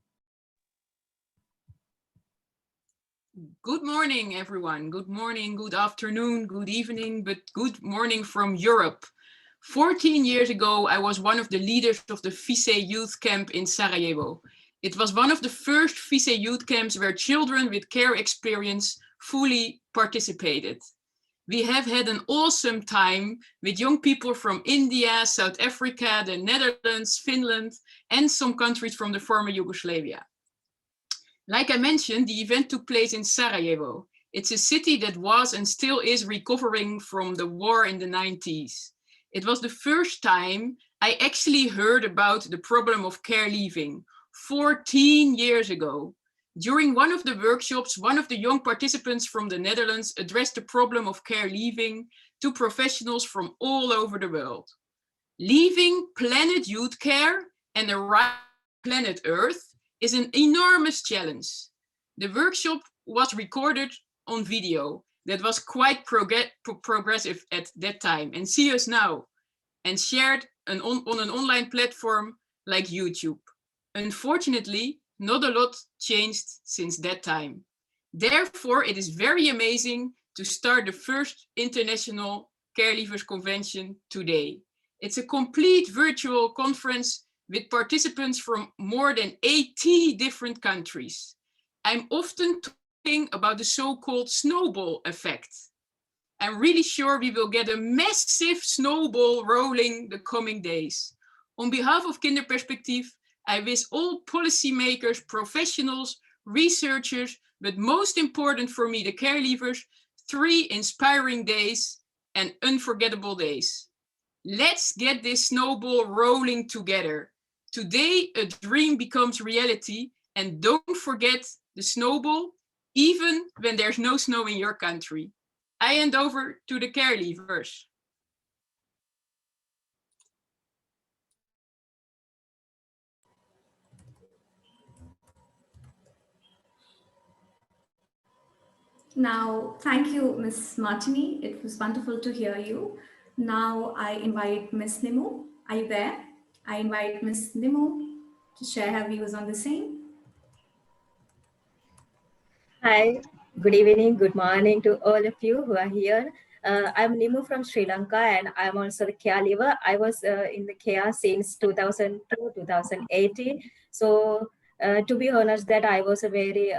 Good morning, everyone. Good morning, good afternoon, good evening, but good morning from Europe. 14 years ago, I was one of the leaders of the FISE youth camp in Sarajevo. It was one of the first FISE youth camps where children with care experience fully participated. We have had an awesome time with young people from India, South Africa, the Netherlands, Finland, and some countries from the former Yugoslavia. Like I mentioned, the event took place in Sarajevo. It's a city that was and still is recovering from the war in the 90s. It was the first time I actually heard about the problem of care leaving 14 years ago. During one of the workshops, one of the young participants from the Netherlands addressed the problem of care leaving to professionals from all over the world. Leaving planet youth care and arriving on planet Earth is an enormous challenge. The workshop was recorded on video that was quite progressive at that time, and see us now, and shared on an online platform like YouTube. Unfortunately, not a lot changed since that time. Therefore, it is very amazing to start the first International Care Leavers Convention today. It's a complete virtual conference with participants from more than 80 different countries. I'm often talking about the so-called snowball effect. I'm really sure we will get a massive snowball rolling the coming days. On behalf of Kinderperspectief, I wish all policymakers, professionals, researchers, but most important for me, the care leavers, 3 inspiring days and unforgettable days. Let's get this snowball rolling together. Today, a dream becomes reality, and don't forget the snowball, even when there's no snow in your country. I hand over to the care leavers. Now, thank you, Ms. Martini. It was wonderful to hear you. Now I invite Ms. Nimmo. Are you there? I invite Ms. Nimmo to share her views on the same. Hi, Good evening, good morning to all of you who are here. I'm Nimu from Sri Lanka and I'm also the caregiver. I was in the care since 2002, 2018. So to be honest, that I was a very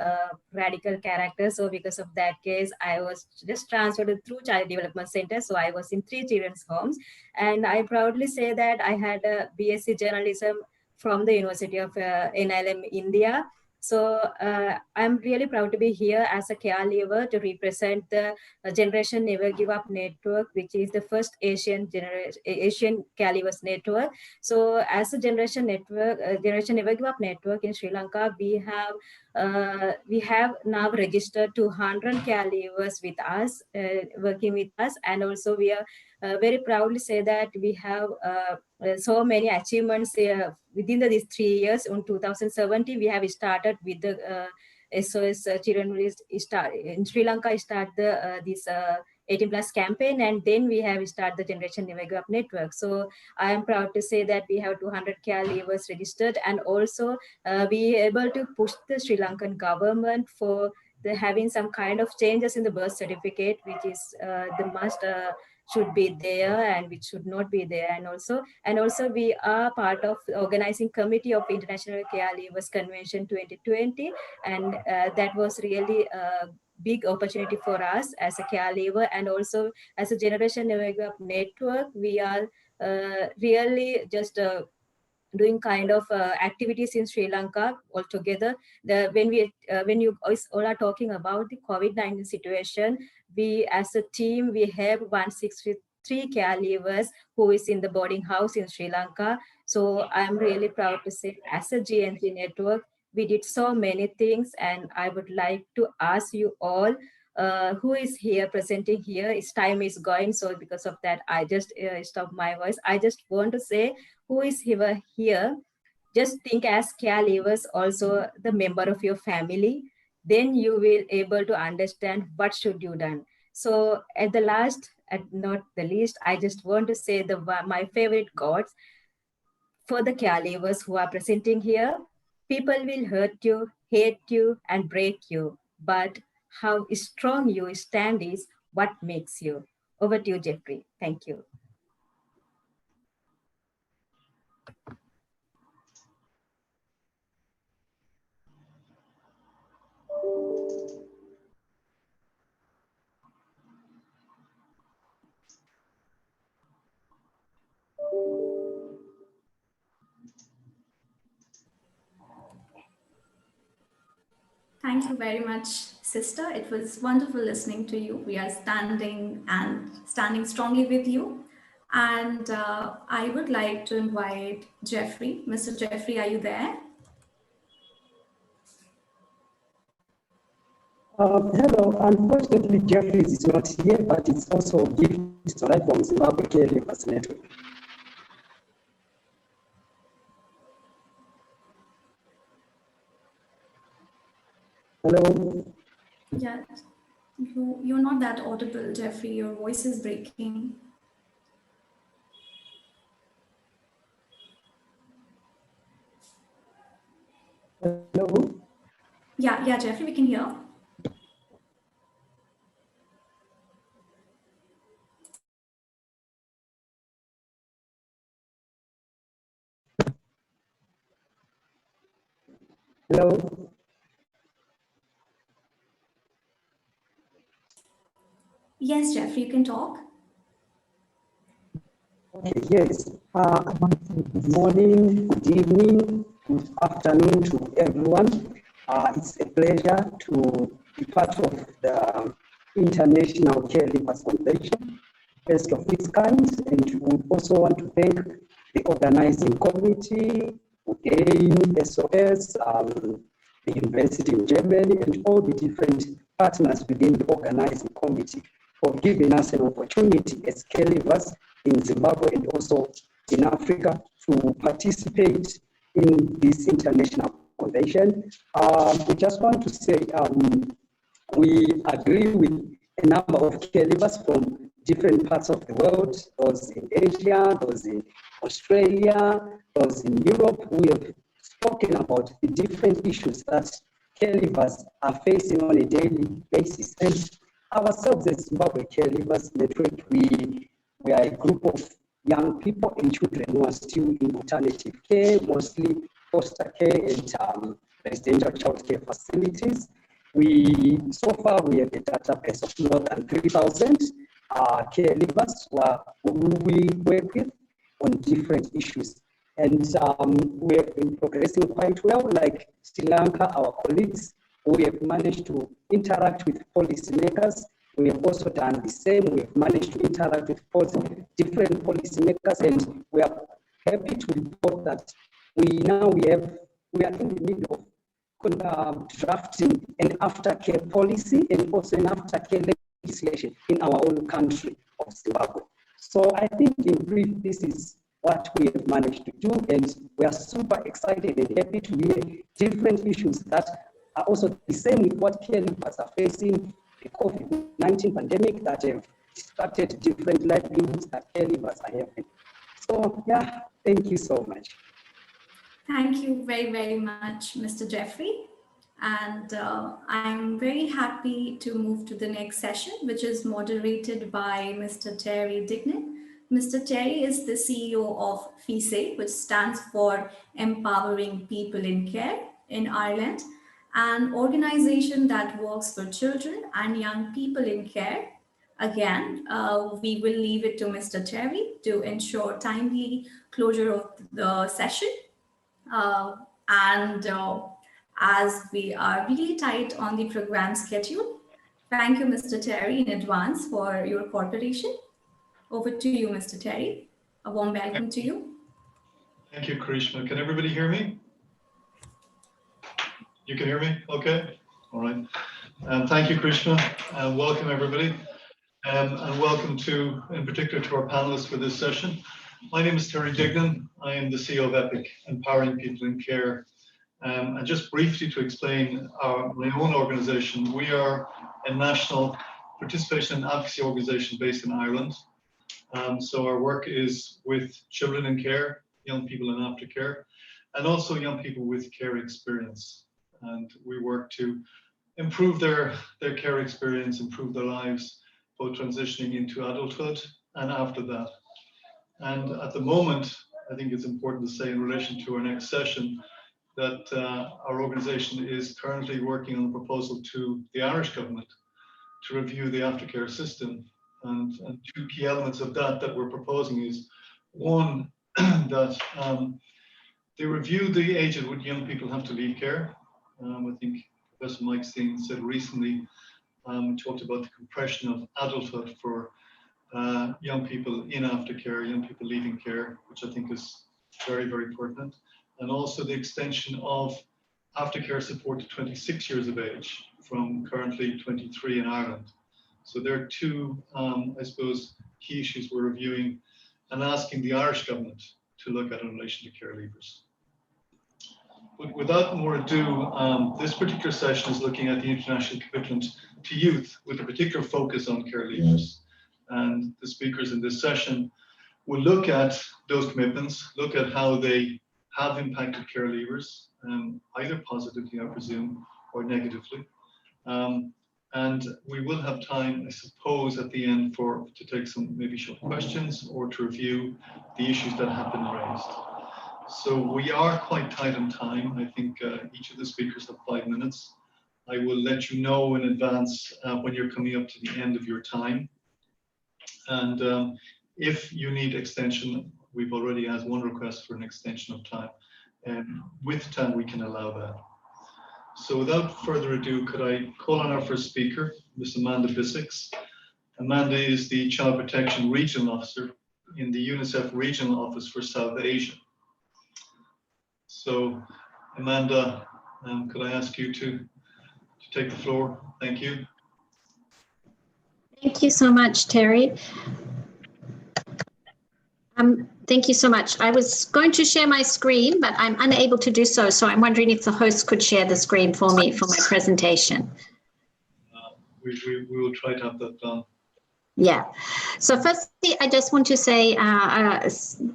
radical character. So because of that case, I was just transferred through Child Development Center. So I was in 3 children's homes. And I proudly say that I had a BSc journalism from the University of NLM, India. So I'm really proud to be here as a caregiver to represent the Generation Never Give Up Network, which is the first Asian caregivers network. So as a Generation Network, Generation Never Give Up Network in Sri Lanka, we have now registered 200 caregivers with us, working with us, and also we are very proudly say that we have so many achievements within these 3 years. In 2017, we have started with the SOS Children in Sri Lanka. Start this 18 plus campaign, and then we have started the Generation Never Give Up network. So I am proud to say that we have 200 caregivers registered, and also we are able to push the Sri Lankan government for having some kind of changes in the birth certificate, which is the must should be there and which should not be there. And also we are part of the organizing committee of International Caregivers Convention 2020, and that was really a big opportunity for us as a caregiver, and also as a Generation Never Give Up network. We are really just doing kind of activities in Sri Lanka altogether. When you all are talking about the COVID-19 situation, we as a team, we have 163 caregivers who is in the boarding house in Sri Lanka. So I'm really proud to say, as a GNG network, we did so many things, and I would like to ask you all who is here presenting here. Its time is going, so because of that, I just stop my voice. I just want to say, who is here, just think as caregivers also the member of your family, then you will able to understand what should you done. So at the last, and not the least, I just want to say my favorite quotes for the caregivers who are presenting here. People will hurt you, hate you, and break you, but how strong you stand is what makes you. Over to you, Jeffrey. Thank you. Thank you very much, sister. It was wonderful listening to you. We are standing strongly with you. And I would like to invite Jeffrey. Mr. Jeffrey, are you there? Hello, unfortunately Jeffrey is not here, but it's also Gift Live from Zimbabwe Caregivers Network. Hello. Yeah, you're not that audible, Jeffrey. Your voice is breaking. Hello. Yeah, Jeffrey, we can hear. Hello. Yes, Jeffrey, you can talk. Okay, yes. Good morning, good evening, good afternoon to everyone. It's a pleasure to be part of the International Caregivers Convention, first of its kind, and we also want to thank the organizing committee, again, SOS, the university in Germany, and all the different partners within the organizing committee for giving us an opportunity as caregivers in Zimbabwe and also in Africa to participate in this international convention. We just want to say we agree with a number of caregivers from different parts of the world, those in Asia, those in Australia, those in Europe. We have spoken about the different issues that caregivers are facing on a daily basis. And ourselves as Zimbabwe Caregivers Network, we are a group of young people and children who are still in alternative care, mostly foster care and residential childcare facilities. So far, we have a database of more than 3,000 caregivers who we work with on different issues. And we have been progressing quite well, like Sri Lanka, our colleagues. We have managed to interact with policymakers. We have also done the same. We have managed to interact with different policymakers, and we are happy to report that we are in the middle of drafting an aftercare policy and also an aftercare legislation in our own country of Zimbabwe. So I think in brief, this is what we have managed to do, and we are super excited and happy to hear different issues that are also the same with what caregivers are facing, the COVID-19 pandemic that have disrupted different livelihoods that caregivers are having. So yeah, thank you so much. Thank you very, very much, Mr. Jeffrey. And I'm very happy to move to the next session, which is moderated by Mr. Terry Dignan. Mr. Terry is the CEO of FISE, which stands for Empowering People in Care in Ireland, an organization that works for children and young people in care. Again, we will leave it to Mr. Terry to ensure timely closure of the session. As we are really tight on the program schedule, thank you, Mr. Terry, in advance for your cooperation. Over to you, Mr. Terry. A warm welcome to you. Thank you, Karishma. Can everybody hear me? You can hear me? Okay. All right. Thank you, Karishma. Welcome, everybody. And welcome in particular to our panelists for this session. My name is Terry Dignan. I am the CEO of EPIC, Empowering People in Care. And just briefly to explain my own organization, we are a national participation and advocacy organization based in Ireland. So our work is with children in care, young people in aftercare, and also young people with care experience. And we work to improve their care experience, improve their lives, both transitioning into adulthood and after that. And at the moment, I think it's important to say in relation to our next session that our organization is currently working on a proposal to the Irish government to review the aftercare system. And two key elements of that we're proposing is, one, that they review the age at which young people have to leave care. I think Professor Mike Stein said recently, talked about the compression of adulthood for young people in aftercare, young people leaving care, which I think is very, very pertinent. And also the extension of aftercare support to 26 years of age from currently 23 in Ireland. So there are two, I suppose, key issues we're reviewing and asking the Irish government to look at in relation to care leavers. But without more ado, this particular session is looking at the international commitment to youth with a particular focus on care leavers. And the speakers in this session will look at those commitments, look at how they have impacted care leavers, either positively, I presume, or negatively. And we will have time, I suppose, at the end to take some maybe short questions or to review the issues that have been raised. So we are quite tight on time. I think each of the speakers have 5 minutes. I will let you know in advance when you're coming up to the end of your time. And if you need extension, we've already asked one request for an extension of time. And with time, we can allow that. So without further ado, could I call on our first speaker, Ms. Amanda Bissix. Amanda is the Child Protection Regional Officer in the UNICEF Regional Office for South Asia. So Amanda, could I ask you to take the floor? Thank you. Thank you so much, Terry. Thank you so much. I was going to share my screen, but I'm unable to do so. So I'm wondering if the host could share the screen for me for my presentation. We will try to have that done. Yeah. So firstly, I just want to say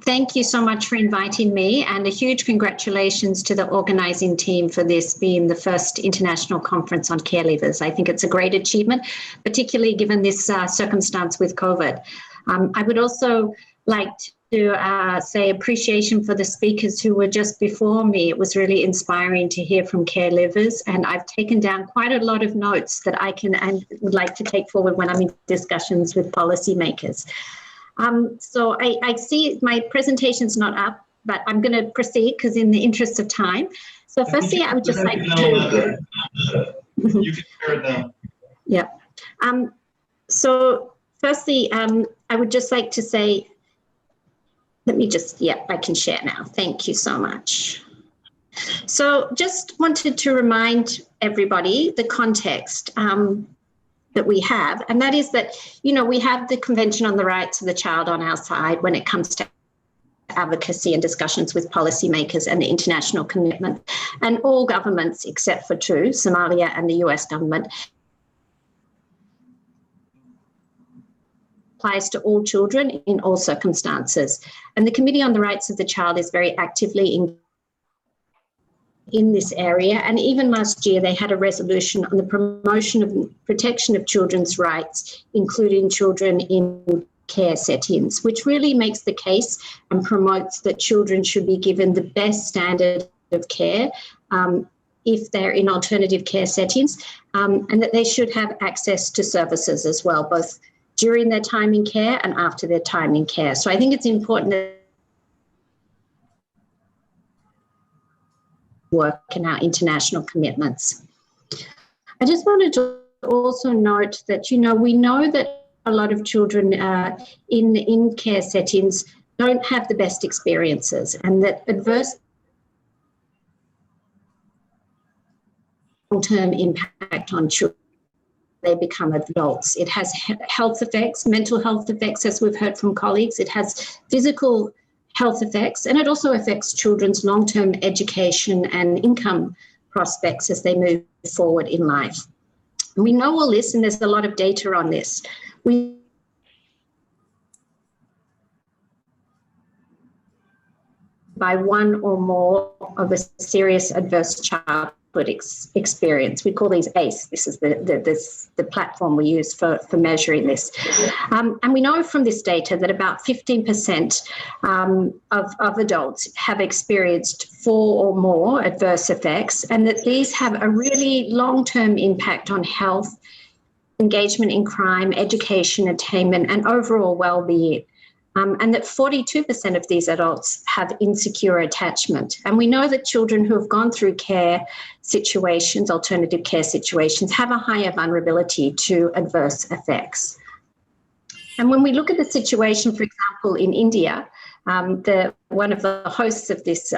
thank you so much for inviting me, and a huge congratulations to the organising team for this being the first international conference on care leavers. I think it's a great achievement, particularly given this circumstance with COVID. I would also like to say appreciation for the speakers who were just before me. It was really inspiring to hear from care leavers, and I've taken down quite a lot of notes that I can and would like to take forward when I'm in discussions with policymakers. So I see my presentation's not up, but I'm going to proceed because in the interest of time. So firstly, I would just like to... You can share it now. Yeah. So firstly, I would just like to say, let me just, yeah, I can share now. Thank you so much. So just wanted to remind everybody the context that we have, and that is that, you know, we have the Convention on the Rights of the Child on our side when it comes to advocacy and discussions with policymakers and the international commitment. And all governments, except for two, Somalia and the US government, applies to all children in all circumstances. And the Committee on the Rights of the Child is very actively in this area. And even last year, they had a resolution on the promotion of protection of children's rights, including children in care settings, which really makes the case and promotes that children should be given the best standard of care if they're in alternative care settings, and that they should have access to services as well, both during their time in care and after their time in care. So I think it's important that work in our international commitments. I just wanted to also note that, you know, we know that a lot of children in care settings don't have the best experiences, and that adverse long-term impact on children they become adults. It has health effects, mental health effects, as we've heard from colleagues. It has physical health effects, and it also affects children's long-term education and income prospects as they move forward in life. And we know all this, and there's a lot of data on this. By one or more of a serious adverse childhood experience. We call these ACE. This is the platform we use for measuring this. And we know from this data that about 15% of adults have experienced 4 or more adverse effects, and that these have a really long-term impact on health, engagement in crime, education, attainment, and overall well-being. And that 42% of these adults have insecure attachment. And we know that children who have gone through care situations, alternative care situations, have a higher vulnerability to adverse effects. And when we look at the situation, for example, in India, one of the hosts of this,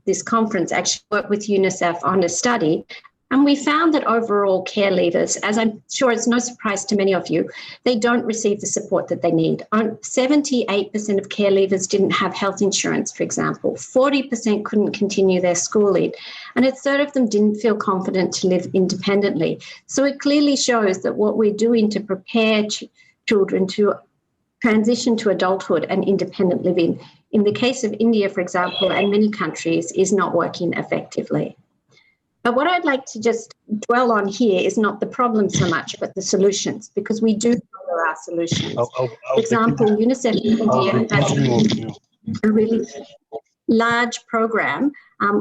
this conference actually worked with UNICEF on a study. And we found that overall care leavers, as I'm sure it's no surprise to many of you, they don't receive the support that they need. 78% of care leavers didn't have health insurance, for example. 40% couldn't continue their schooling. And a third of them didn't feel confident to live independently. So it clearly shows that what we're doing to prepare children to transition to adulthood and independent living, in the case of India, for example, and many countries, is not working effectively. But what I'd like to just dwell on here is not the problem so much, but the solutions, because we do know there are solutions. For example, UNICEF in India has a really large program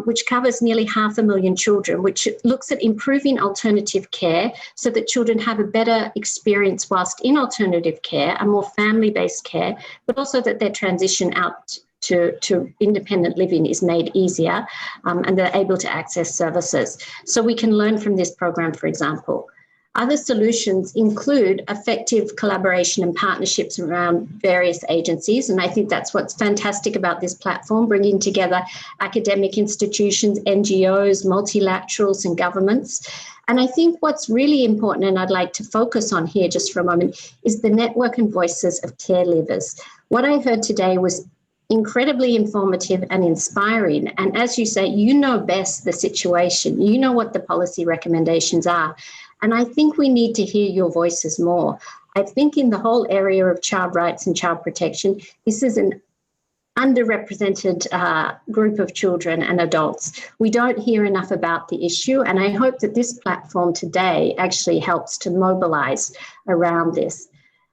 which covers nearly 500,000 children, which looks at improving alternative care so that children have a better experience whilst in alternative care, a more family-based care, but also that their transition out to independent living is made easier, and they're able to access services. So we can learn from this program, for example. Other solutions include effective collaboration and partnerships around various agencies, and I think that's what's fantastic about this platform, bringing together academic institutions, NGOs, multilaterals, and governments. And I think what's really important, and I'd like to focus on here just for a moment, is the network and voices of care leavers. What I heard today was incredibly informative and inspiring. And as you say, you know best the situation, you know what the policy recommendations are. And I think we need to hear your voices more. I think in the whole area of child rights and child protection, this is an underrepresented group of children and adults. We don't hear enough about the issue, and I hope that this platform today actually helps to mobilize around this.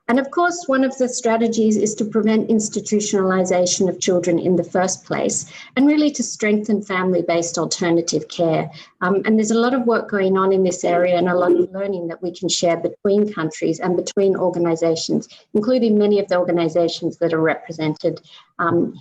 And of course, one of the strategies is to prevent institutionalization of children in the first place, and really to strengthen family-based alternative care. And there's a lot of work going on in this area and a lot of learning that we can share between countries and between organizations, including many of the organizations that are represented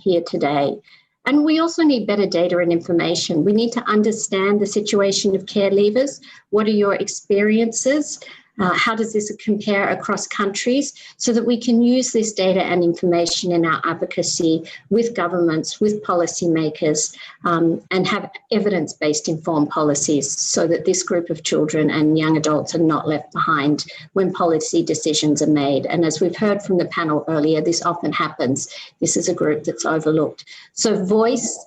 here today. And we also need better data and information. We need to understand the situation of care leavers. What are your experiences? How does this compare across countries, so that we can use this data and information in our advocacy with governments, with policymakers, and have evidence-based informed policies so that this group of children and young adults are not left behind when policy decisions are made. And as we've heard from the panel earlier, this often happens. This is a group that's overlooked. So voice,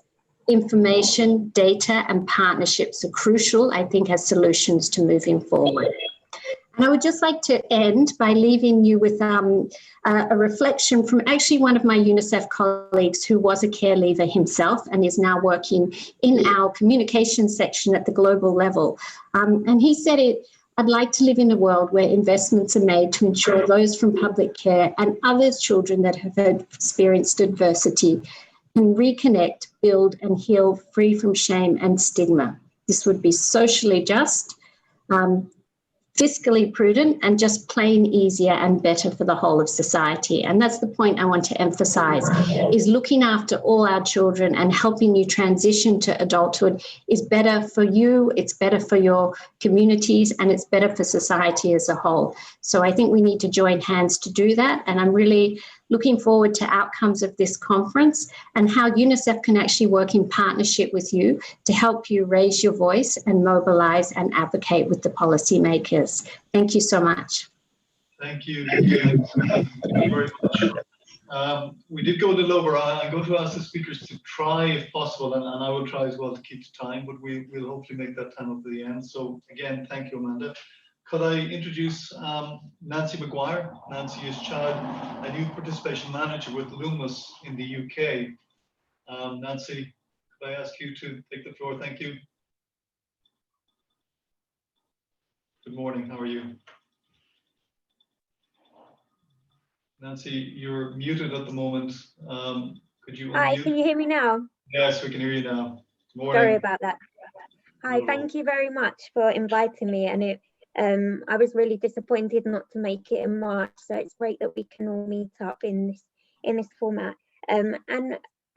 information, data, and partnerships are crucial, I think, as solutions to moving forward. And I would just like to end by leaving you with a reflection from actually one of my UNICEF colleagues who was a care leaver himself and is now working in our communications section at the global level. And he said I'd like to live in a world where investments are made to ensure those from public care and other children that have experienced adversity can reconnect, build and heal free from shame and stigma. This would be socially just, fiscally prudent, and just plain easier and better for the whole of society. And that's the point I want to emphasize, is looking after all our children and helping you transition to adulthood is better for you, it's better for your communities, and it's better for society as a whole. So I think we need to join hands to do that. And I'm really looking forward to outcomes of this conference and how UNICEF can actually work in partnership with you to help you raise your voice and mobilize and advocate with the policymakers. Thank you so much. Thank you. Thank you very much. We did go a little over. I'm going to ask the speakers to try, if possible, and I will try as well to keep the time, but we'll hopefully make that time up to the end. So again, thank you, Amanda. Could I introduce Nancy Mcguire? Nancy is Child and Youth Participation Manager with Loomis in the UK. Nancy, could I ask you to take the floor? Thank you. Good morning, how are you? Nancy, you're muted at the moment. Could you unmute? Hi, can you hear me now? Yes, we can hear you now. Good morning. Sorry about that. Hi, thank you very much for inviting me. And I was really disappointed not to make it in March, so it's great that we can all meet up in this format. And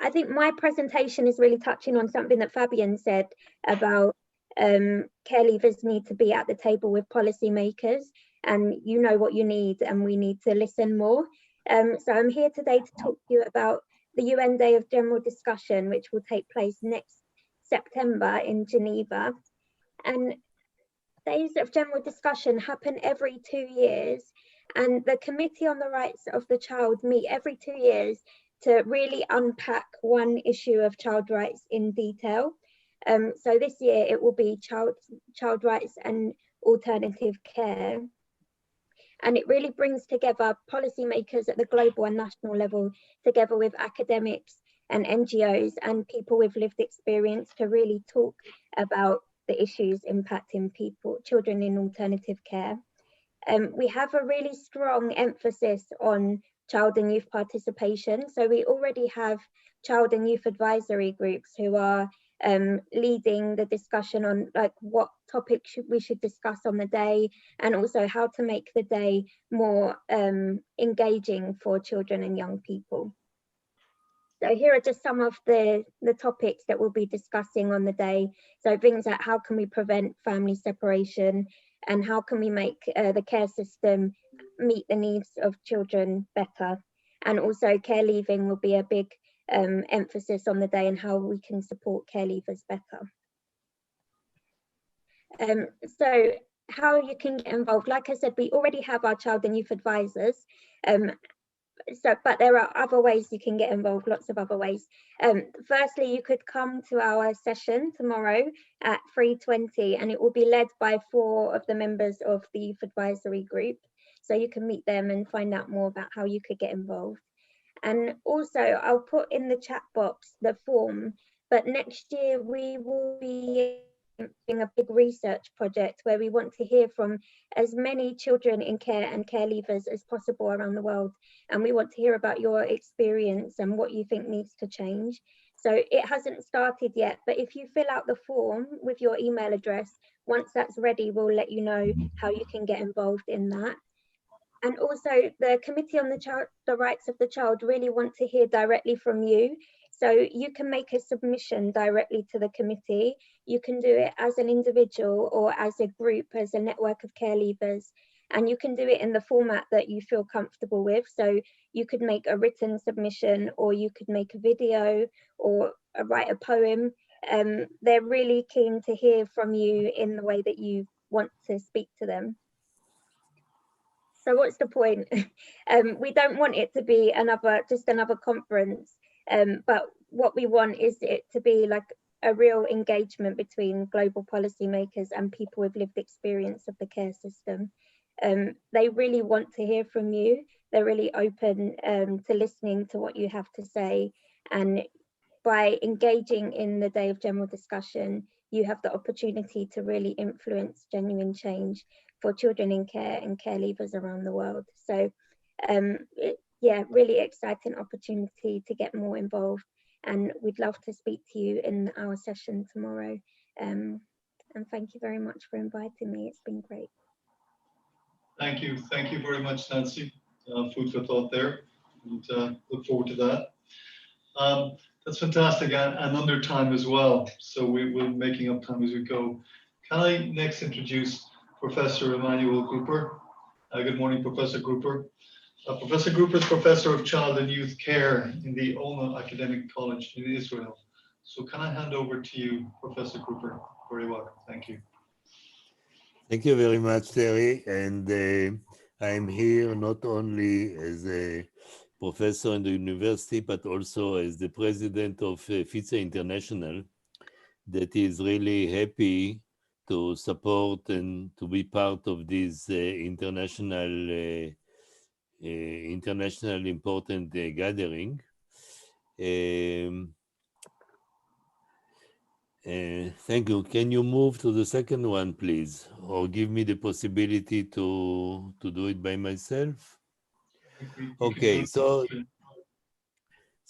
I think my presentation is really touching on something that Fabian said about care leavers need to be at the table with policymakers, and you know what you need, and we need to listen more. So I'm here today to talk to you about the UN Day of General Discussion, which will take place next September in Geneva. And Days of General Discussion happen every 2 years, and the Committee on the Rights of the Child meet every 2 years to really unpack one issue of child rights in detail. So this year it will be child rights and alternative care. And it really brings together policymakers at the global and national level, together with academics and NGOs and people with lived experience, to really talk about the issues impacting children in alternative care. We have a really strong emphasis on child and youth participation. So we already have child and youth advisory groups who are leading the discussion on what topics we should discuss on the day, and also how to make the day more engaging for children and young people. So here are just some of the topics that we'll be discussing on the day. So things like how can we prevent family separation, and how can we make the care system meet the needs of children better. And also care leaving will be a big emphasis on the day, and how we can support care leavers better. So how you can get involved. Like I said, we already have our child and youth advisors. but there are other ways you can get involved, lots of other ways. Firstly, you could come to our session tomorrow at 3:20, and it will be led by 4 of the members of the Youth Advisory Group. So you can meet them and find out more about how you could get involved. And also, I'll put in the chat box the form, but next year we will be doing a big research project where we want to hear from as many children in care and care leavers as possible around the world. And we want to hear about your experience and what you think needs to change. So it hasn't started yet, but if you fill out the form with your email address, once that's ready, we'll let you know how you can get involved in that. And also the Committee on the Rights of the Child really want to hear directly from you. So you can make a submission directly to the committee. You can do it as an individual or as a group, as a network of care leavers. And you can do it in the format that you feel comfortable with. So you could make a written submission, or you could make a video, or write a poem. They're really keen to hear from you in the way that you want to speak to them. So what's the point? We don't want it to be just another conference, but what we want is it to be like a real engagement between global policymakers and people with lived experience of the care system. They really want to hear from you. They're really open to listening to what you have to say. And by engaging in the day of general discussion, you have the opportunity to really influence genuine change for children in care and care leavers around the world. So yeah, really exciting opportunity to get more involved, and we'd love to speak to you in our session tomorrow. And thank you very much for inviting me. It's been great. Thank you very much, Nancy. Food for thought there, and look forward to that. That's fantastic, and under time as well, so we're making up time as we go. Can I next introduce Professor Emmanuel Gruber? Good morning, Professor Gruber. Professor Gruber is Professor of Child and Youth Care in the Ulma Academic College in Israel. So can I hand over to you, Professor Gruber? Very welcome, thank you. Thank you very much, Terry. And I'm here not only as a professor in the university, but also as the president of FICE International, that is really happy to support and to be part of this international important gathering. Thank you. Can you move to the second one, please? Or give me the possibility to do it by myself? Okay, so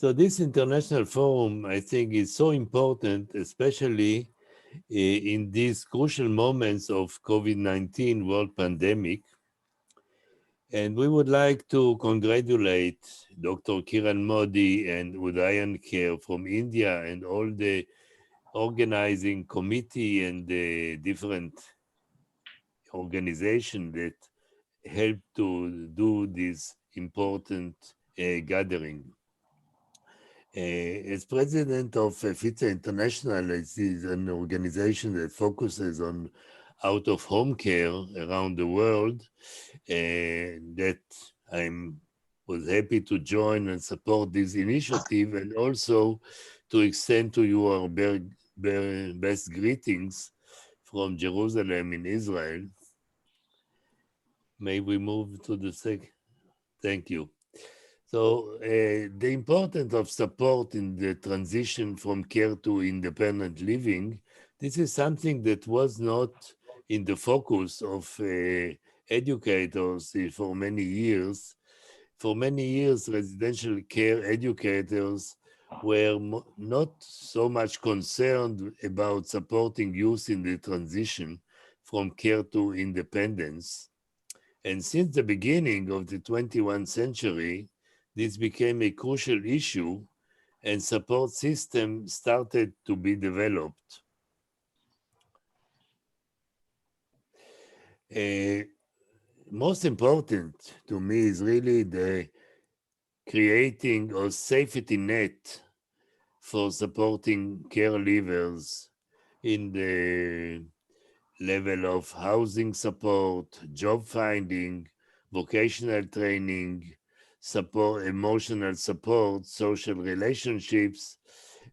this international forum, I think, is so important, especially in these crucial moments of COVID-19 world pandemic. And we would like to congratulate Dr. Kiran Modi and Udayan Kher from India and all the organizing committee and the different organizations that help to do this important gathering. As president of FICE International, it is an organization that focuses on out-of-home care around the world, that was happy to join and support this initiative, and also to extend to you our best greetings from Jerusalem in Israel. May we move to the second? Thank you. So the importance of support in the transition from care to independent living, this is something that was not in the focus of educators for many years. For many years, residential care educators were not so much concerned about supporting youth in the transition from care to independence. And since the beginning of the 21st century, this became a crucial issue, and support systems started to be developed. Most important to me is really the creating a safety net for supporting care leavers in the level of housing support, job finding, vocational training, support, emotional support, social relationships,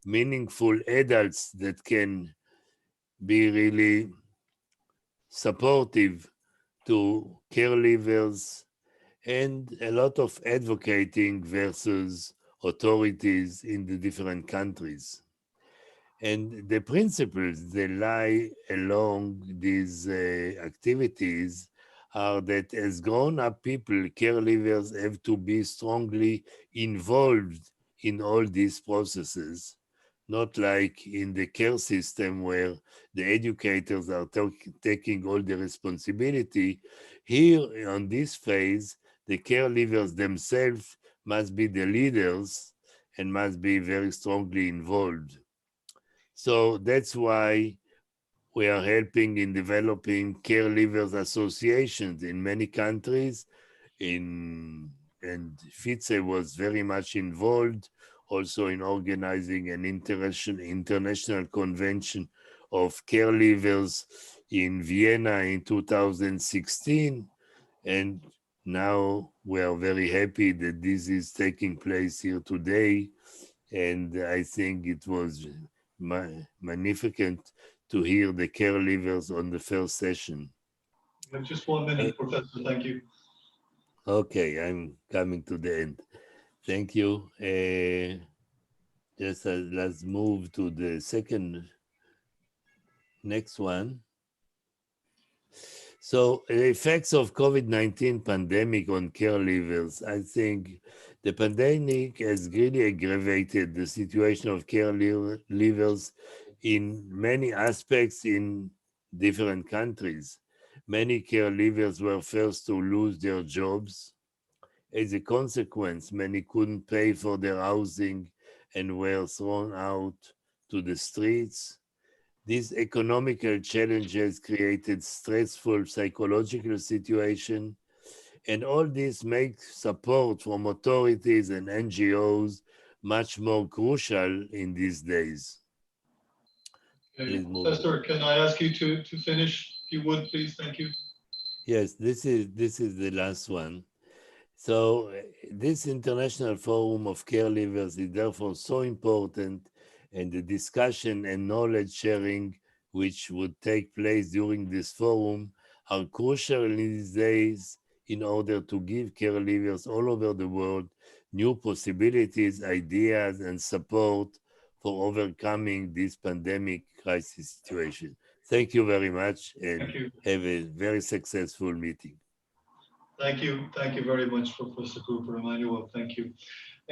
meaningful adults that can be really supportive to caregivers, and a lot of advocating versus authorities in the different countries. And the principles that lie along these activities are that as grown-up people, caregivers have to be strongly involved in all these processes, not like in the care system where the educators are taking all the responsibility. Here on this phase, the caregivers themselves must be the leaders and must be very strongly involved. So that's why we are helping in developing caregivers associations in many countries. And FITSE was very much involved also in organizing an international convention of caregivers in Vienna in 2016. And now we are very happy that this is taking place here today. And I think it was magnificent to hear the caregivers on the first session. Just 1 minute, Professor, thank you. Okay, I'm coming to the end. Thank you. Just let's move to the next one. So the effects of COVID-19 pandemic on caregivers, I think the pandemic has really aggravated the situation of caregivers in many aspects in different countries. Many caregivers were forced to lose their jobs. As a consequence, many couldn't pay for their housing and were thrown out to the streets. These economical challenges created stressful psychological situation, and all this makes support from authorities and NGOs much more crucial in these days. Okay. Professor, can I ask you to finish, if you would, please? Thank you. Yes, this is the last one. So this International Forum of Caregivers is therefore so important, and the discussion and knowledge sharing which would take place during this forum are crucial in these days in order to give caregivers all over the world new possibilities, ideas, and support for overcoming this pandemic crisis situation. Thank you very much, and have a very successful meeting. Thank you very much, Professor Cooper, Emmanuel, thank you.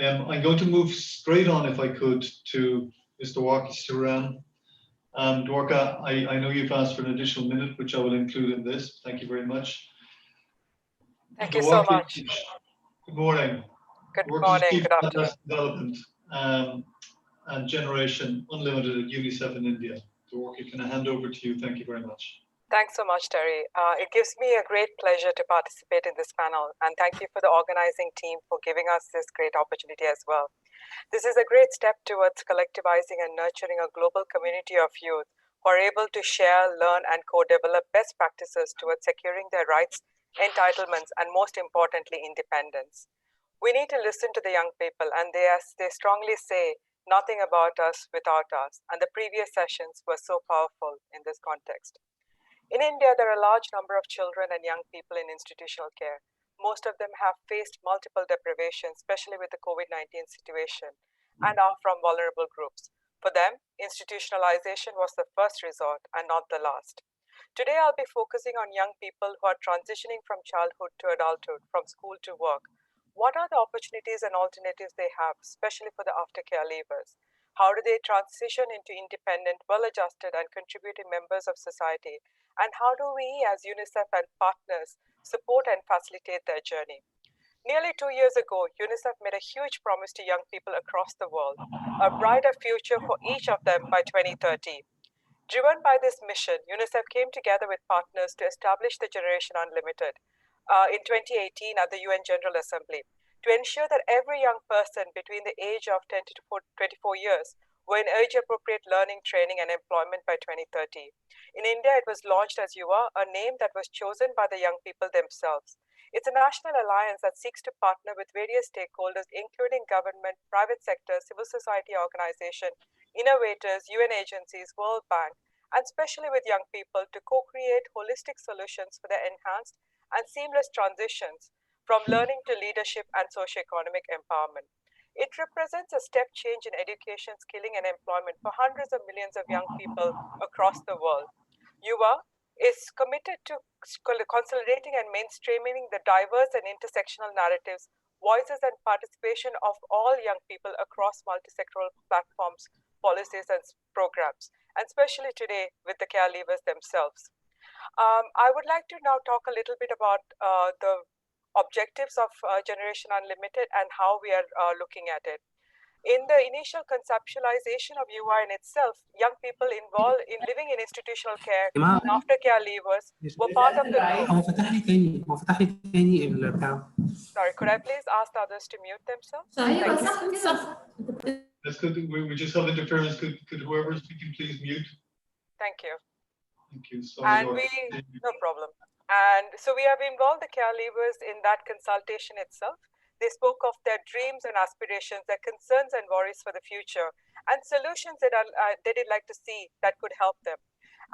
I'm going to move straight on, if I could, to Mr. Dwarka Suran. Dwarka, I know you've asked for an additional minute, which I will include in this. Thank you very much. Thank you so much. Good morning. Good morning, good afternoon. Development and Generation Unlimited at UNICEF in India. Dwarka, can I hand over to you? Thank you very much. Thanks so much, Terry. It gives me a great pleasure to participate in this panel, and thank you for the organizing team for giving us this great opportunity as well. This is a great step towards collectivizing and nurturing a global community of youth who are able to share, learn, and co-develop best practices towards securing their rights, entitlements, and most importantly, independence. We need to listen to the young people, and they strongly say, nothing about us without us, and the previous sessions were so powerful in this context. In India, there are a large number of children and young people in institutional care. Most of them have faced multiple deprivations, especially with the COVID-19 situation, and are from vulnerable groups. For them, institutionalization was the first resort and not the last. Today, I'll be focusing on young people who are transitioning from childhood to adulthood, from school to work. What are the opportunities and alternatives they have, especially for the aftercare leavers? How do they transition into independent, well-adjusted, and contributing members of society? And how do we, as UNICEF and partners, support and facilitate their journey? Nearly 2 years ago, UNICEF made a huge promise to young people across the world, a brighter future for each of them by 2030. Driven by this mission, UNICEF came together with partners to establish the Generation Unlimited in 2018 at the UN General Assembly to ensure that every young person between the age of 10 to 24 years were in age-appropriate learning, training, and employment by 2030. In India, it was launched as Yuva, a name that was chosen by the young people themselves. It's a national alliance that seeks to partner with various stakeholders, including government, private sector, civil society organization, innovators, UN agencies, World Bank, and especially with young people to co-create holistic solutions for their enhanced and seamless transitions from learning to leadership and socioeconomic empowerment. It represents a step change in education, skilling, and employment for hundreds of millions of young people across the world. Yuva is committed to consolidating and mainstreaming the diverse and intersectional narratives, voices, and participation of all young people across multi-sectoral platforms, policies, and programs, and especially today with the care leavers themselves. I would like to now talk a little bit about the objectives of Generation Unlimited and how we are looking at it. In the initial conceptualization of UI in itself, young people involved in living in institutional care and aftercare leavers were part of the group. Sorry, could I please ask the others to mute themselves? That's good. We just have interference. Could whoever is speaking please mute? Thank you. Thank you. Sorry, no problem. And so we have involved the care leavers in that consultation itself. They spoke of their dreams and aspirations, their concerns and worries for the future, and solutions that they'd like to see that could help them.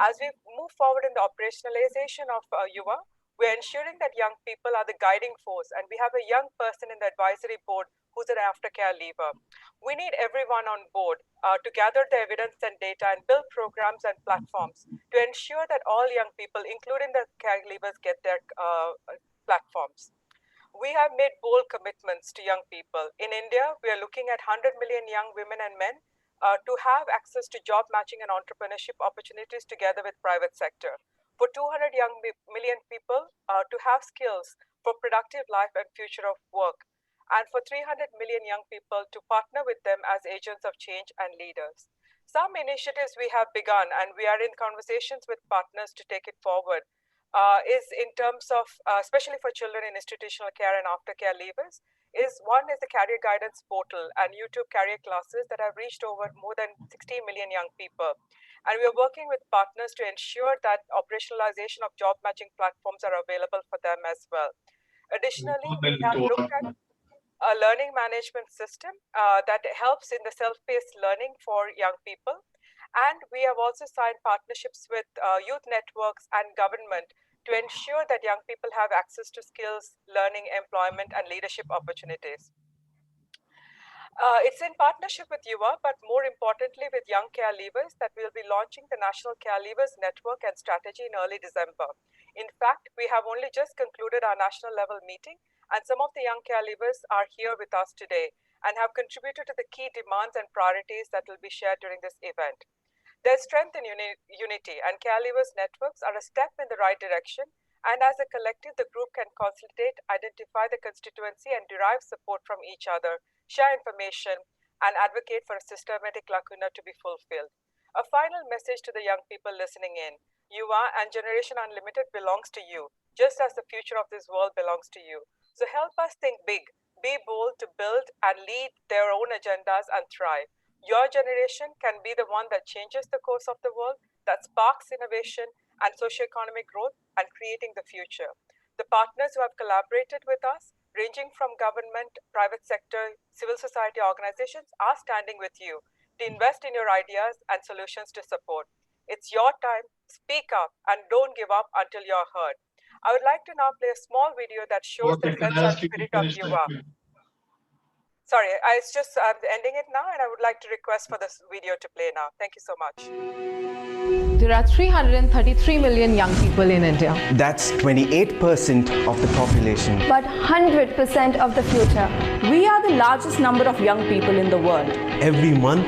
As we move forward in the operationalization of Yuva, we're ensuring that young people are the guiding force, and we have a young person in the advisory board who's an aftercare leaver. We need everyone on board to gather the evidence and data and build programs and platforms to ensure that all young people, including the care leavers, get their platforms. We have made bold commitments to young people. In India, we are looking at 100 million young women and men to have access to job matching and entrepreneurship opportunities together with private sector. For 200 million people to have skills for productive life and future of work. And for 300 million young people to partner with them as agents of change and leaders. Some initiatives we have begun, and we are in conversations with partners to take it forward, is in terms of, especially for children in institutional care and aftercare leavers, one is the career guidance portal and YouTube career classes that have reached over more than 60 million young people. And we are working with partners to ensure that operationalization of job matching platforms are available for them as well. Additionally, we have looked at a learning management system that helps in the self-paced learning for young people. And we have also signed partnerships with youth networks and government to ensure that young people have access to skills, learning, employment, and leadership opportunities. It's in partnership with Yuva, but more importantly with young care leavers, that we'll be launching the National Care Leavers Network and Strategy in early December. In fact, we have only just concluded our national level meeting, and some of the young care leavers are here with us today and have contributed to the key demands and priorities that will be shared during this event. There's strength in unity, and care leavers networks are a step in the right direction. And as a collective, the group can consolidate, identify the constituency, and derive support from each other, share information, and advocate for a systematic lacuna to be fulfilled. A final message to the young people listening in. Yuva and Generation Unlimited belongs to you, just as the future of this world belongs to you. So help us think big, be bold to build and lead their own agendas and thrive. Your generation can be the one that changes the course of the world, that sparks innovation and socioeconomic growth and creating the future. The partners who have collaborated with us, ranging from government, private sector, civil society organizations, are standing with you to invest in your ideas and solutions to support. It's your time. Speak up and don't give up until you're heard. I would like to now play a small video that shows the sense and spirit of Yuva. Sorry, I'm ending it now, and I would like to request for this video to play now. Thank you so much. There are 333 million young people in India. That's 28% of the population. But 100% of the future. We are the largest number of young people in the world. Every month,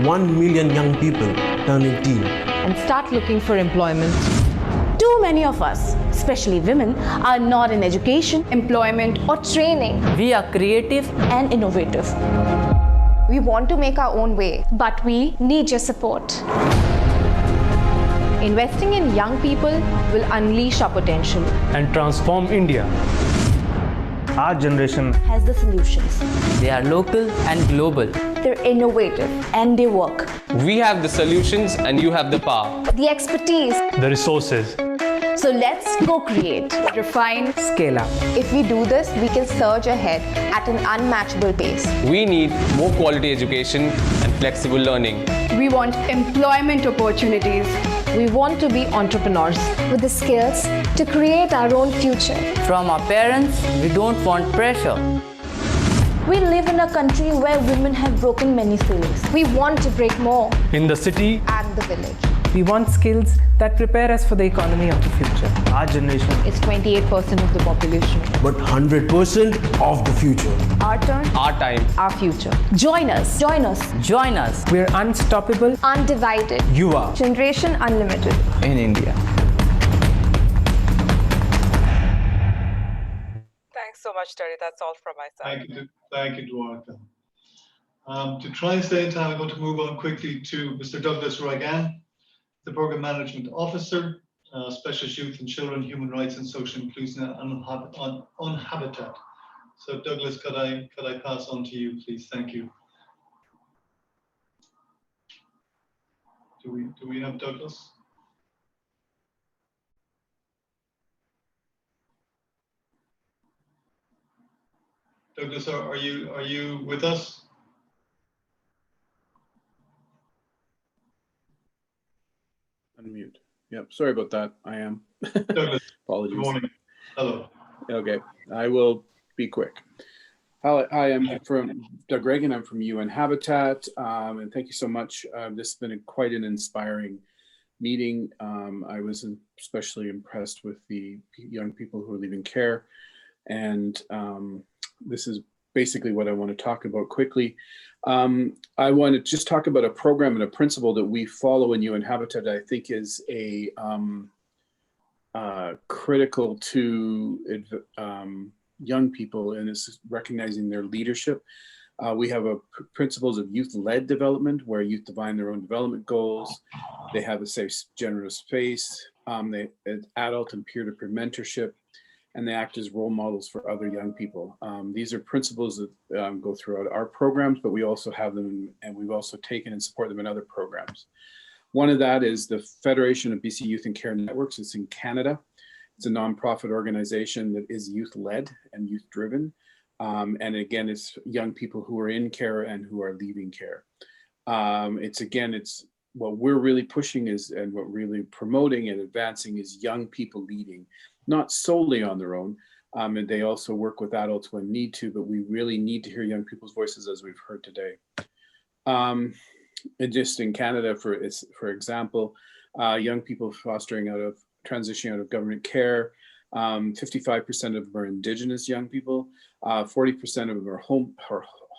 1 million young people turn 18 and start looking for employment. Too many of us, especially women, are not in education, employment, or training. We are creative and innovative. We want to make our own way, but we need your support. Investing in young people will unleash our potential and transform India. Our generation has the solutions. They are local and global. They're innovative and they work. We have the solutions and you have the power. The expertise. The resources. So let's co-create, refine, scale up. If we do this, we can surge ahead at an unmatchable pace. We need more quality education and flexible learning. We want employment opportunities. We want to be entrepreneurs with the skills to create our own future. From our parents, we don't want pressure. We live in a country where women have broken many ceilings. We want to break more. In the city and the village. We want skills that prepare us for the economy of the future. Our generation is 28% of the population. But 100% of the future. Our turn. Our time. Our future. Join us. Join us. Join us. We're unstoppable. Undivided. You are. Generation unlimited. In India. Thanks so much, Terry. That's all from my side. Thank you, Dwarka. To try and stay in time, I'm going to move on quickly to Mr. Douglas Roigan, the Program Management Officer, Specialist Youth and Children, Human Rights and Social Inclusion on Habitat. So Douglas, could I pass on to you, please? Thank you. Do we have Douglas? Douglas, are you with us? Unmute. Yep. Sorry about that. I am. Douglas, apologies. good morning. Hello. Okay. I will be quick. Hi, I'm from Doug Reagan. I'm from UN Habitat, and thank you so much. This has been quite an inspiring meeting. I was especially impressed with the young people who are leaving care, and this is basically what I want to talk about quickly. I want to just talk about a program and a principle that we follow in UN Habitat that I think is a critical to young people, and is recognizing their leadership. We have principles of youth-led development, where youth define their own development goals. They have a safe, generous space. They adult and peer-to-peer mentorship, and they act as role models for other young people. These are principles that go throughout our programs, but we also have them, and we've also taken and support them in other programs. One of that is the Federation of BC Youth and Care Networks. It's in Canada. It's a nonprofit organization that is youth-led and youth-driven. And again, it's young people who are in care and who are leaving care. It's what we're really pushing is, and what really promoting and advancing is young people leading, not solely on their own. And they also work with adults when need to, but we really need to hear young people's voices, as we've heard today. And just in Canada, for example, young people transitioning out of government care, 55% of them are Indigenous young people, 40% of them are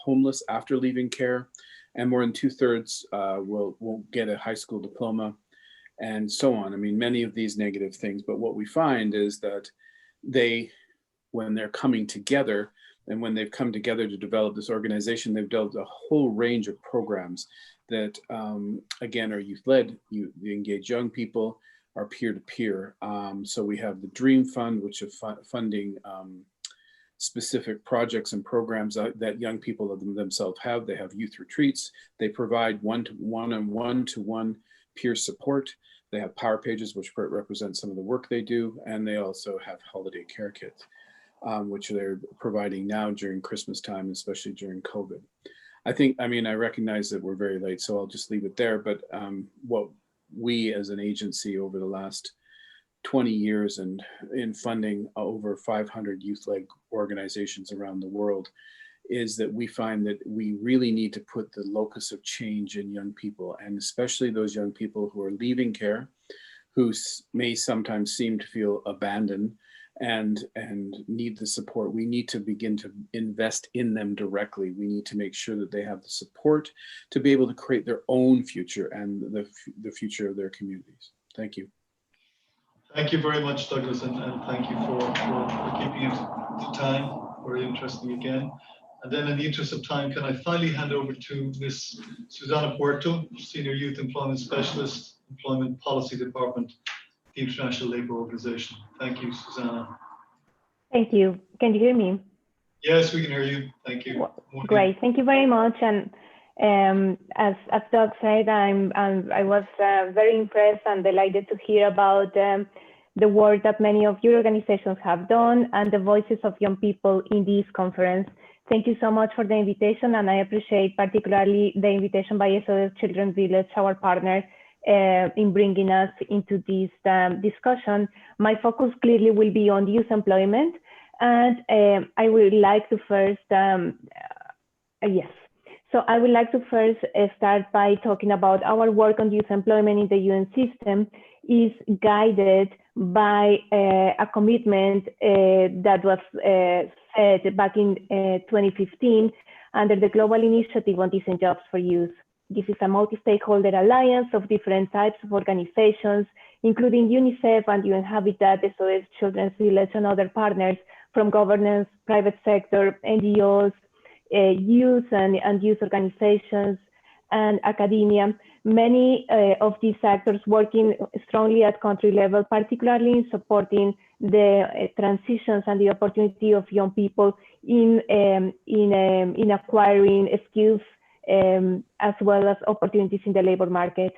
homeless after leaving care, and more than 2/3 won't get a high school diploma, and so on. I mean, many of these negative things, but what we find is that when they're coming together, and when they've come together to develop this organization, they've developed a whole range of programs that, again, are youth-led. They engage young people, are peer-to-peer. So we have the Dream Fund, which is funding specific projects and programs that young people themselves have. They have youth retreats. They provide one-to-one peer support. They have power pages, which represent some of the work they do. And they also have holiday care kits, which they're providing now during Christmas time, especially during COVID. I recognize that we're very late, so I'll just leave it there. But what we as an agency over the last 20 years and in funding over 500 youth-led organizations around the world is that we find that we really need to put the locus of change in young people, and especially those young people who are leaving care, who may sometimes seem to feel abandoned and need the support. We need to begin to invest in them directly. We need to make sure that they have the support to be able to create their own future and the future of their communities. Thank you. Thank you very much, Douglas, and thank you for keeping it to time. Very interesting again. And then in the interest of time, can I finally hand over to Ms. Susana Puerto, Senior Youth Employment Specialist, Employment Policy Department, the International Labour Organization. Thank you, Susana. Thank you. Can you hear me? Yes, we can hear you. Thank you. Great. Thank you very much. And as Doug said, I was very impressed and delighted to hear about the work that many of your organizations have done and the voices of young people in this conference. Thank you so much for the invitation, and I appreciate particularly the invitation by SOS Children's Village, our partner, in bringing us into this discussion. My focus clearly will be on youth employment, and I would like to first, So I would like to first start by talking about our work on youth employment in the UN system is guided by a commitment that was set back in 2015 under the Global Initiative on Decent Jobs for Youth. This is a multi-stakeholder alliance of different types of organizations, including UNICEF and UN Habitat, SOS Children's Village, and other partners from governance, private sector, NGOs, youth and youth organizations, and academia. Many of these actors working strongly at country level, particularly in supporting the transitions and the opportunity of young people in acquiring skills as well as opportunities in the labor market.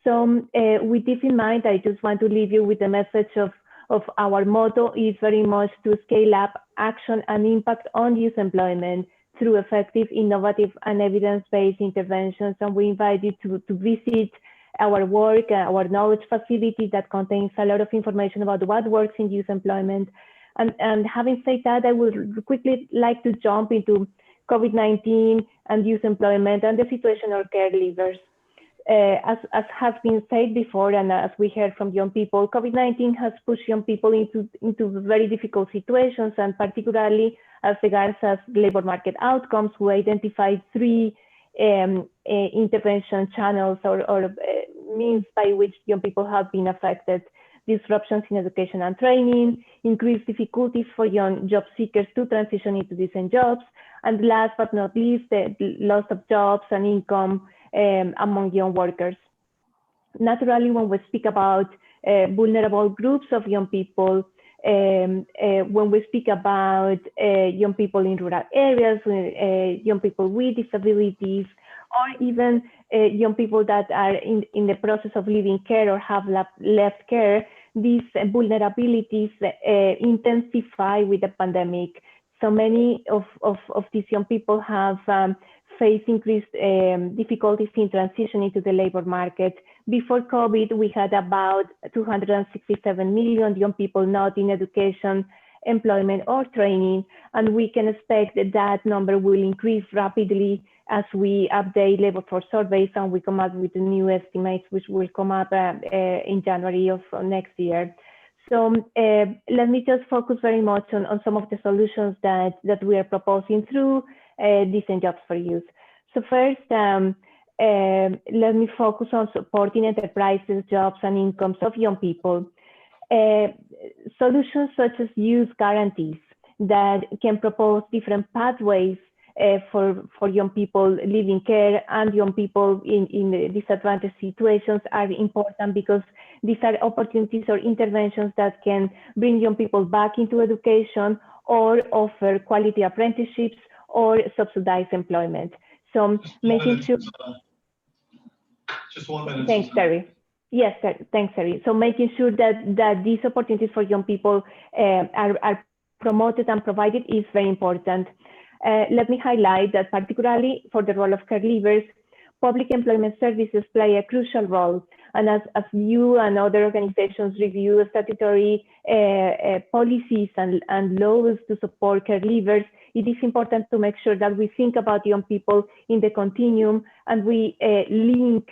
So with this in mind, I just want to leave you with the message of our motto is very much to scale up action and impact on youth employment through effective, innovative, and evidence-based interventions. And we invite you to visit our work, our knowledge facility that contains a lot of information about what works in youth employment. And having said that, I would quickly like to jump into COVID-19 and youth employment and the situation of care leavers. As has been said before, and as we heard from young people, COVID-19 has pushed young people into very difficult situations, and particularly as regards as labor market outcomes. We identified three intervention channels or means by which young people have been affected: disruptions in education and training, increased difficulties for young job seekers to transition into decent jobs, and last but not least, the loss of jobs and income among young workers. Naturally, when we speak about vulnerable groups of young people, when we speak about young people in rural areas, young people with disabilities, or even young people that are in the process of leaving care or have left care, these vulnerabilities intensify with the pandemic. So many of these young people have faced increased difficulties in transitioning to the labor market. Before COVID, we had about 267 million young people not in education, employment, or training, and we can expect that number will increase rapidly as we update labor force surveys and we come up with the new estimates, which will come up in January of next year. So let me just focus very much on some of the solutions that we are proposing through Decent Jobs for Youth. So first, let me focus on supporting enterprises, jobs, and incomes of young people. Solutions such as youth guarantees that can propose different pathways for young people leaving care and young people in disadvantaged situations are important, because these are opportunities or interventions that can bring young people back into education or offer quality apprenticeships or subsidized employment. So making sure. Just 1 minute. Thanks, Terry. Yes, thanks, Terry. So making sure that these opportunities for young people are promoted and provided is very important. Let me highlight that particularly for the role of care leavers, public employment services play a crucial role. And as you and other organizations review statutory policies and laws to support care leavers, it is important to make sure that we think about young people in the continuum, and we link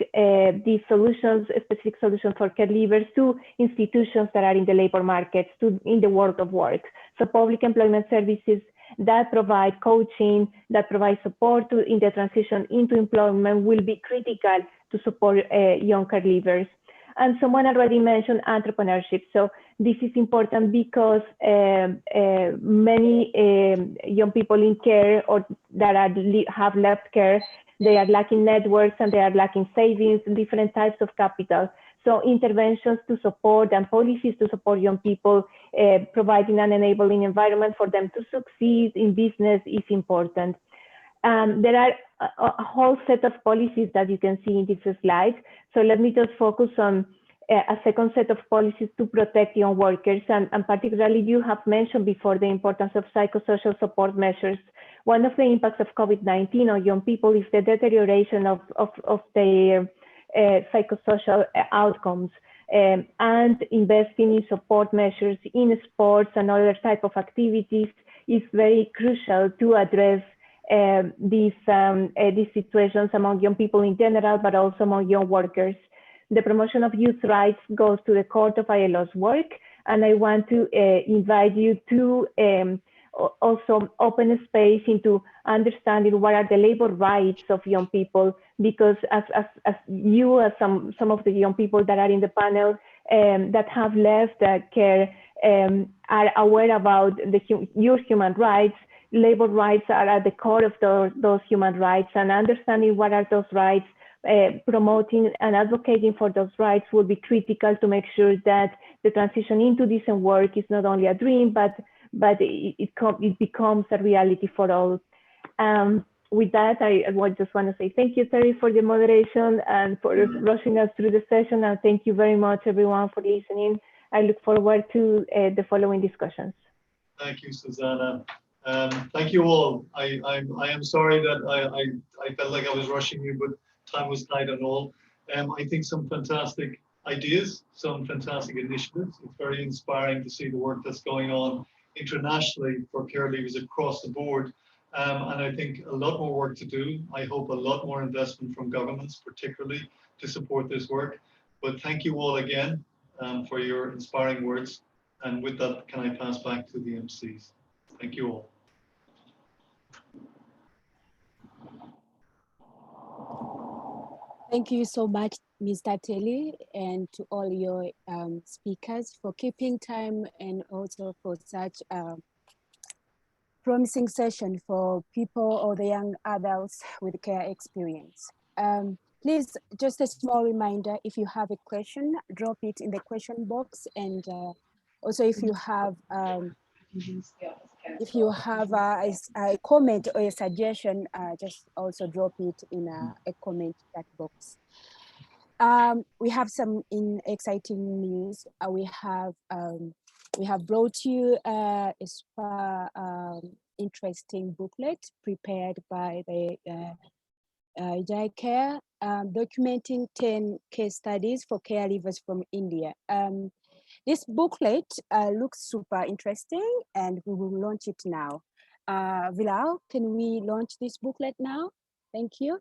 these solutions, specific solutions for care leavers, to institutions that are in the labor markets, in the world of work. So public employment services that provide coaching, that provide support in the transition into employment will be critical to support young care leavers. And someone already mentioned entrepreneurship. So this is important because many young people in care or that have left care, they are lacking networks and they are lacking savings and different types of capital. So interventions to support and policies to support young people, providing an enabling environment for them to succeed in business is important. There are a whole set of policies that you can see in this slide. So let me just focus on a second set of policies to protect young workers. And particularly, you have mentioned before the importance of psychosocial support measures. One of the impacts of COVID-19 on young people is the deterioration of their psychosocial outcomes. And investing in support measures in sports and other type of activities is very crucial to address these situations among young people in general, but also among young workers. The promotion of youth rights goes to the core of ILO's work, and I want to invite you to also open a space into understanding what are the labor rights of young people, because as some of the young people that are in the panel that have left care are aware about your human rights. Labor rights are at the core of those human rights, and understanding what are those rights, promoting and advocating for those rights will be critical to make sure that the transition into decent work is not only a dream, but it becomes a reality for all. With that, I just want to say thank you, Terry, for the moderation and for rushing us through the session. And thank you very much, everyone, for listening. I look forward to the following discussions. Thank you, Susanna. Thank you all. I am sorry that I felt like I was rushing you, but time was tight and all. I think some fantastic ideas, some fantastic initiatives. It's very inspiring to see the work that's going on internationally for care leavers across the board. And I think a lot more work to do. I hope a lot more investment from governments, particularly, to support this work. But thank you all again for your inspiring words. And with that, can I pass back to the Emcees? Thank you all. Thank you so much, Mr. Telly, and to all your speakers for keeping time and also for such a promising session for people or the young adults with care experience. Please, just a small reminder, if you have a question, drop it in the question box. And also if you have a comment or a suggestion, just also drop it in a comment chat box. We have some exciting news. We have brought you a super interesting booklet prepared by the Care, documenting 10 case studies for caregivers from India. This booklet looks super interesting, and we will launch it now. Vilal, can we launch this booklet now? Thank you.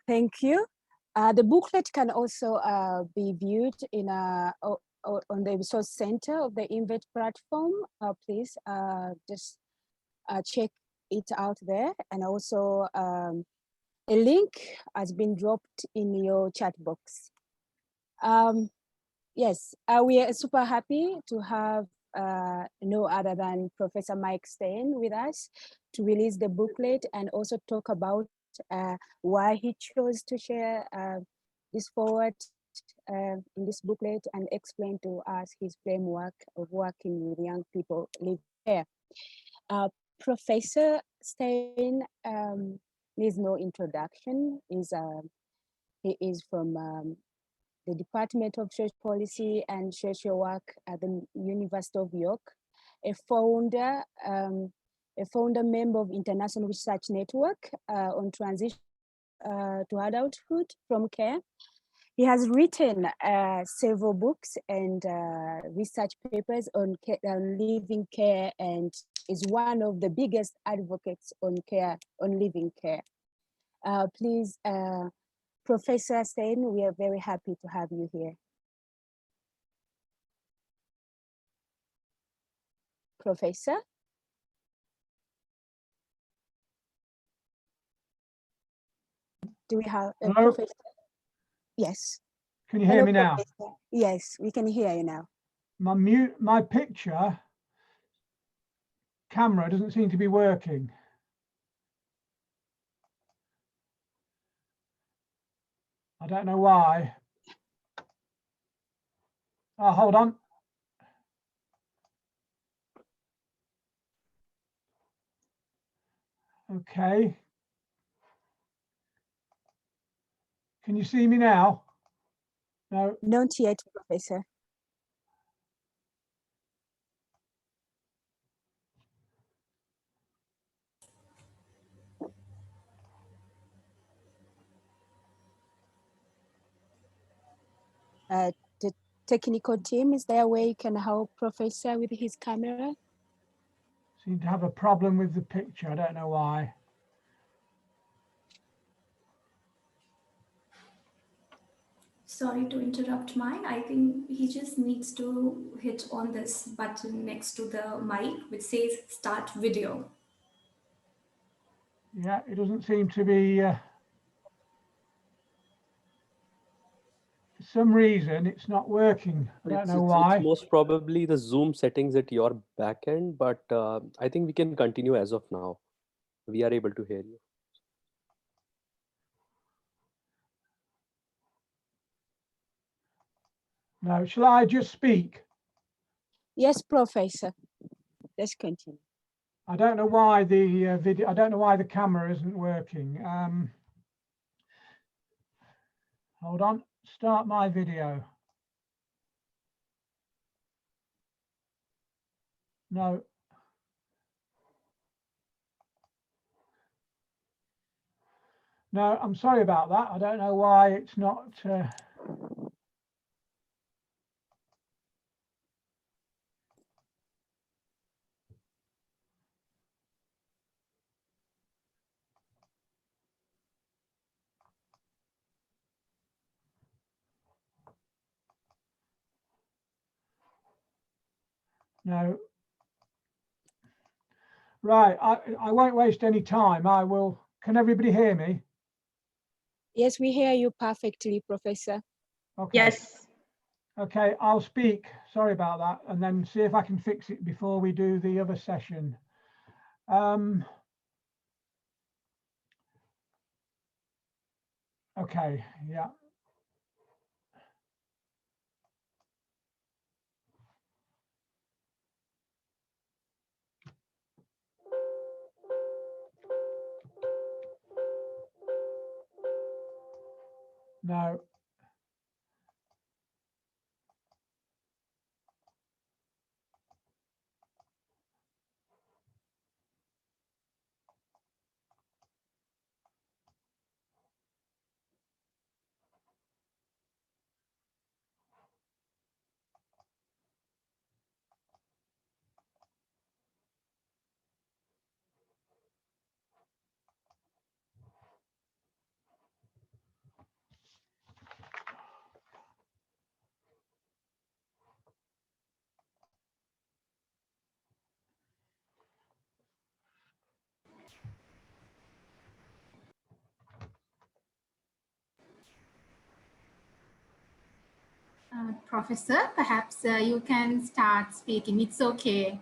Thank you. The booklet can also be viewed in on the resource center of the INVET platform. Please just check it out there. And also a link has been dropped in your chat box. Yes, we are super happy to have no other than Professor Mike Stein with us to release the booklet and also talk about why he chose to share this forward in this booklet and explain to us his framework of working with young people living here. Professor Stein needs no introduction. He is from the Department of Social Policy and Social Work at the University of York, a founder member of International Research Network on transition to adulthood from care. He has written several books and research papers on living care, and is one of the biggest advocates on living care. Please, Professor Stein, we are very happy to have you here. Professor? Do we have a Hello? Professor? Yes. Can you hear me now? Professor. Yes, we can hear you now. My picture camera doesn't seem to be working. I don't know why. Oh, hold on. Okay. Can you see me now? No. Not yet, Professor. The technical team, is there a way you can help Professor with his camera? Seem to have a problem with the picture. I don't know why. Sorry to interrupt mine. I think he just needs to hit on this button next to the mic, which says start video. Yeah, it doesn't seem to be, for some reason, it's not working. I don't know It's why. most probably the Zoom settings at your back end, but I think we can continue as of now. We are able to hear you. No, shall I just speak? Yes, Professor. Let's continue. I don't know why the video, I don't know why the camera isn't working. Hold on, start my video. No. No, I'm sorry about that. I don't know why it's not. No. Right, I won't waste any time. I will. Can everybody hear me? Yes, we hear you perfectly, Professor. Okay. Yes. Okay, I'll speak. Sorry about that, and then see if I can fix it before we do the other session. Okay, yeah. No. Professor, perhaps you can start speaking. It's okay.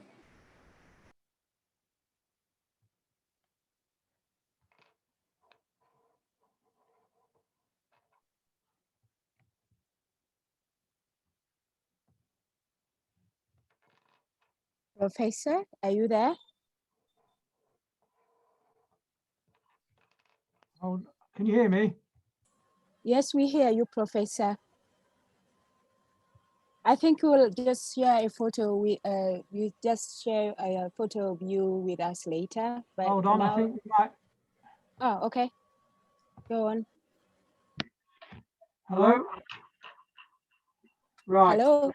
Professor, are you there? Oh, can you hear me? Yes, we hear you, Professor. I think we will just share a photo. You just share a photo of you with us later. But Hold for on, now, I think we might. Oh, okay. Go on. Hello? Right. Hello.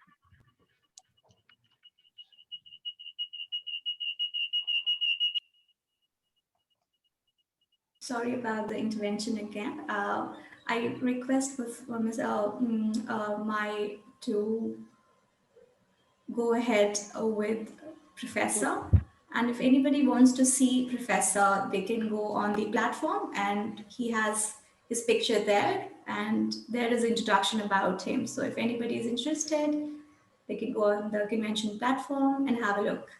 Sorry about the intervention again. I request with my to go ahead with Professor. And if anybody wants to see Professor, they can go on the platform and he has his picture there, and there is an introduction about him. So if anybody is interested, they can go on the convention platform and have a look.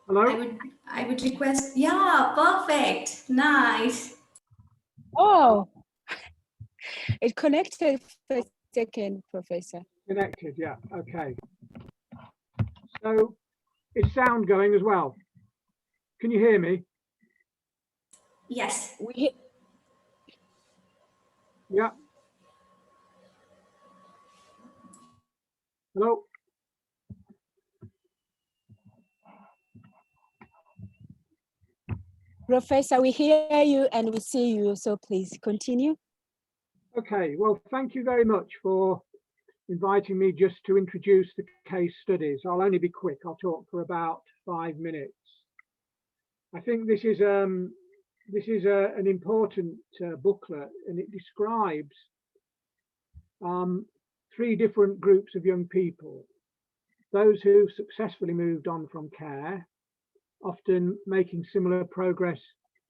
Hello? I would request, yeah, perfect, nice. Oh, it connected for a second, Professor. Connected, yeah, okay. So is sound going as well? Can you hear me? Yes. Yeah. Hello? Professor, we hear you and we see you, so please continue. Okay, well, thank you very much for inviting me just to introduce the case studies. I'll only be quick. I'll talk for about 5 minutes. I think this is an important booklet, and it describes 3 different groups of young people. Those who successfully moved on from care, often making similar progress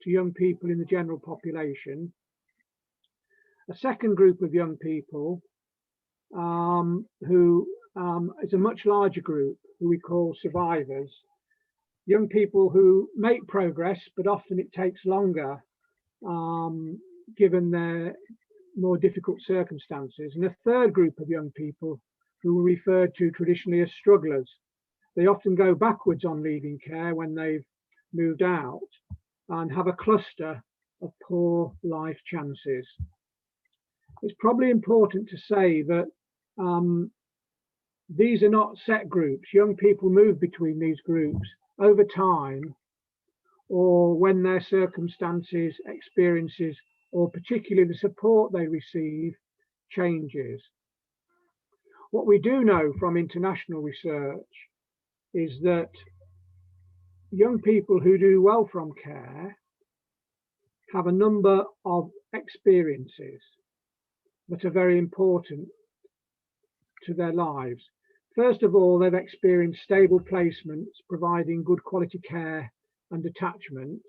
to young people in the general population. A second group of young people who is a much larger group, who we call survivors. Young people who make progress, but often it takes longer given their more difficult circumstances. And a third group of young people who were referred to traditionally as strugglers. They often go backwards on leaving care when they've moved out and have a cluster of poor life chances. It's probably important to say that these are not set groups. Young people move between these groups over time, or when their circumstances, experiences, or particularly the support they receive changes. What we do know from international research is that young people who do well from care have a number of experiences that are very important to their lives. First of all, they've experienced stable placements, providing good quality care and attachments,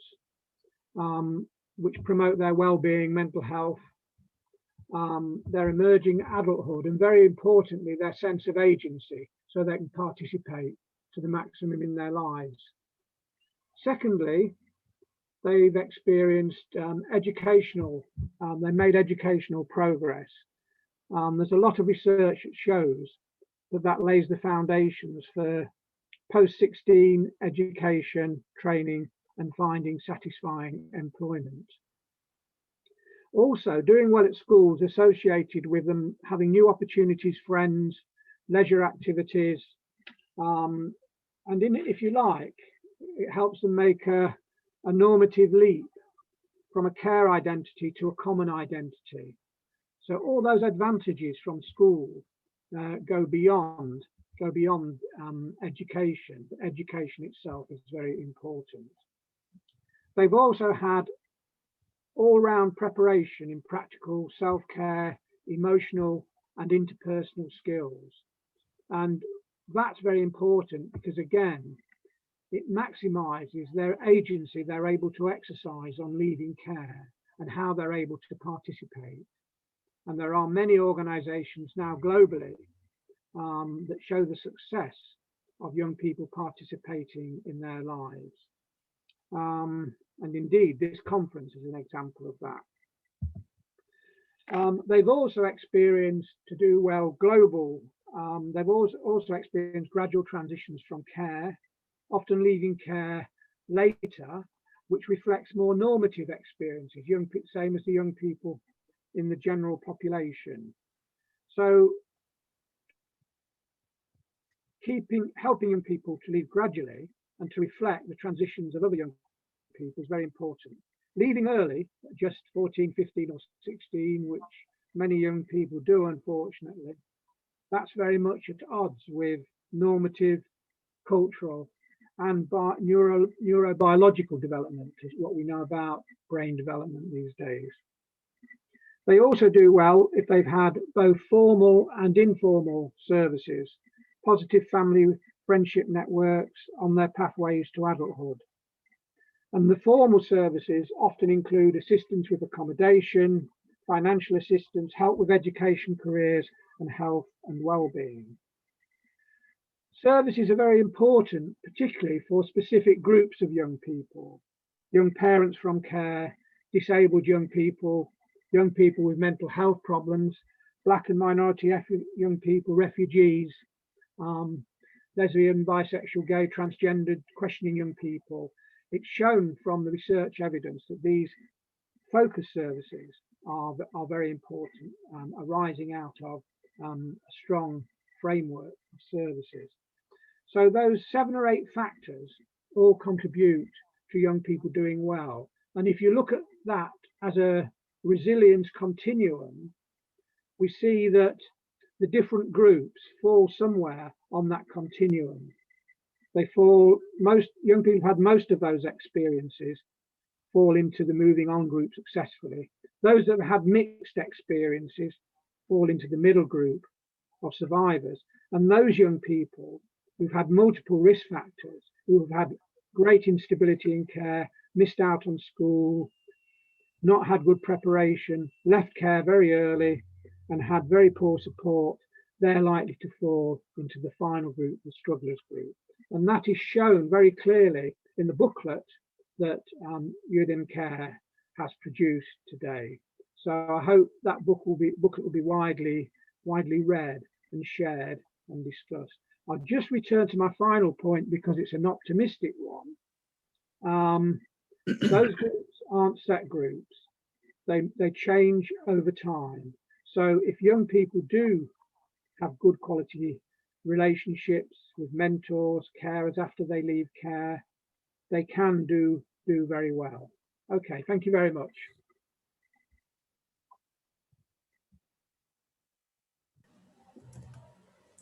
which promote their well-being, mental health, their emerging adulthood, and very importantly, their sense of agency, so they can participate to the maximum in their lives. Secondly, they've experienced they made educational progress. There's a lot of research that shows that lays the foundations for post-16 education, training, and finding satisfying employment. Also, doing well at school is associated with them having new opportunities, friends, leisure activities, and if you like, it helps them make a normative leap from a care identity to a common identity. So all those advantages from school go beyond education. Education itself is very important. They've also had all-round preparation in practical self-care, emotional and interpersonal skills. And that's very important because, again, it maximizes their agency they're able to exercise on leaving care and how they're able to participate. And there are many organizations now globally that show the success of young people participating in their lives. And indeed, this conference is an example of that. They've also experienced, to do well, global. They've also experienced gradual transitions from care, often leaving care later, which reflects more normative experiences, same as the young people in the general population. So helping young people to leave gradually and to reflect the transitions of other young people is very important. Leaving early, just 14, 15 or 16, which many young people do, unfortunately, that's very much at odds with normative, cultural and neurobiological development, is what we know about brain development these days. They also do well if they've had both formal and informal services, positive family friendship networks on their pathways to adulthood. And the formal services often include assistance with accommodation, financial assistance, help with education, careers, and health and well-being. Services are very important, particularly for specific groups of young people: young parents from care, disabled young people with mental health problems, Black and minority young people, refugees, lesbian, bisexual, gay, transgendered, questioning young people. It's shown from the research evidence that these focus services are very important, arising out of a strong framework of services. So those 7 or 8 factors all contribute to young people doing well. And if you look at that as a resilience continuum, we see that the different groups fall somewhere on that continuum. They fall, most young people who've had most of those experiences fall into the moving on group successfully. Those that have had mixed experiences fall into the middle group of survivors. And those young people who've had multiple risk factors, who've had great instability in care, missed out on school, not had good preparation, left care very early, and had very poor support, they're likely to fall into the final group, the strugglers group. And that is shown very clearly in the booklet that Youth in Care has produced today. So I hope that booklet will be widely read and shared and discussed. I'll just return to my final point because it's an optimistic one. Those groups aren't set groups. They change over time. So if young people do have good quality relationships with mentors, carers after they leave care, they can do very well. Okay, thank you very much.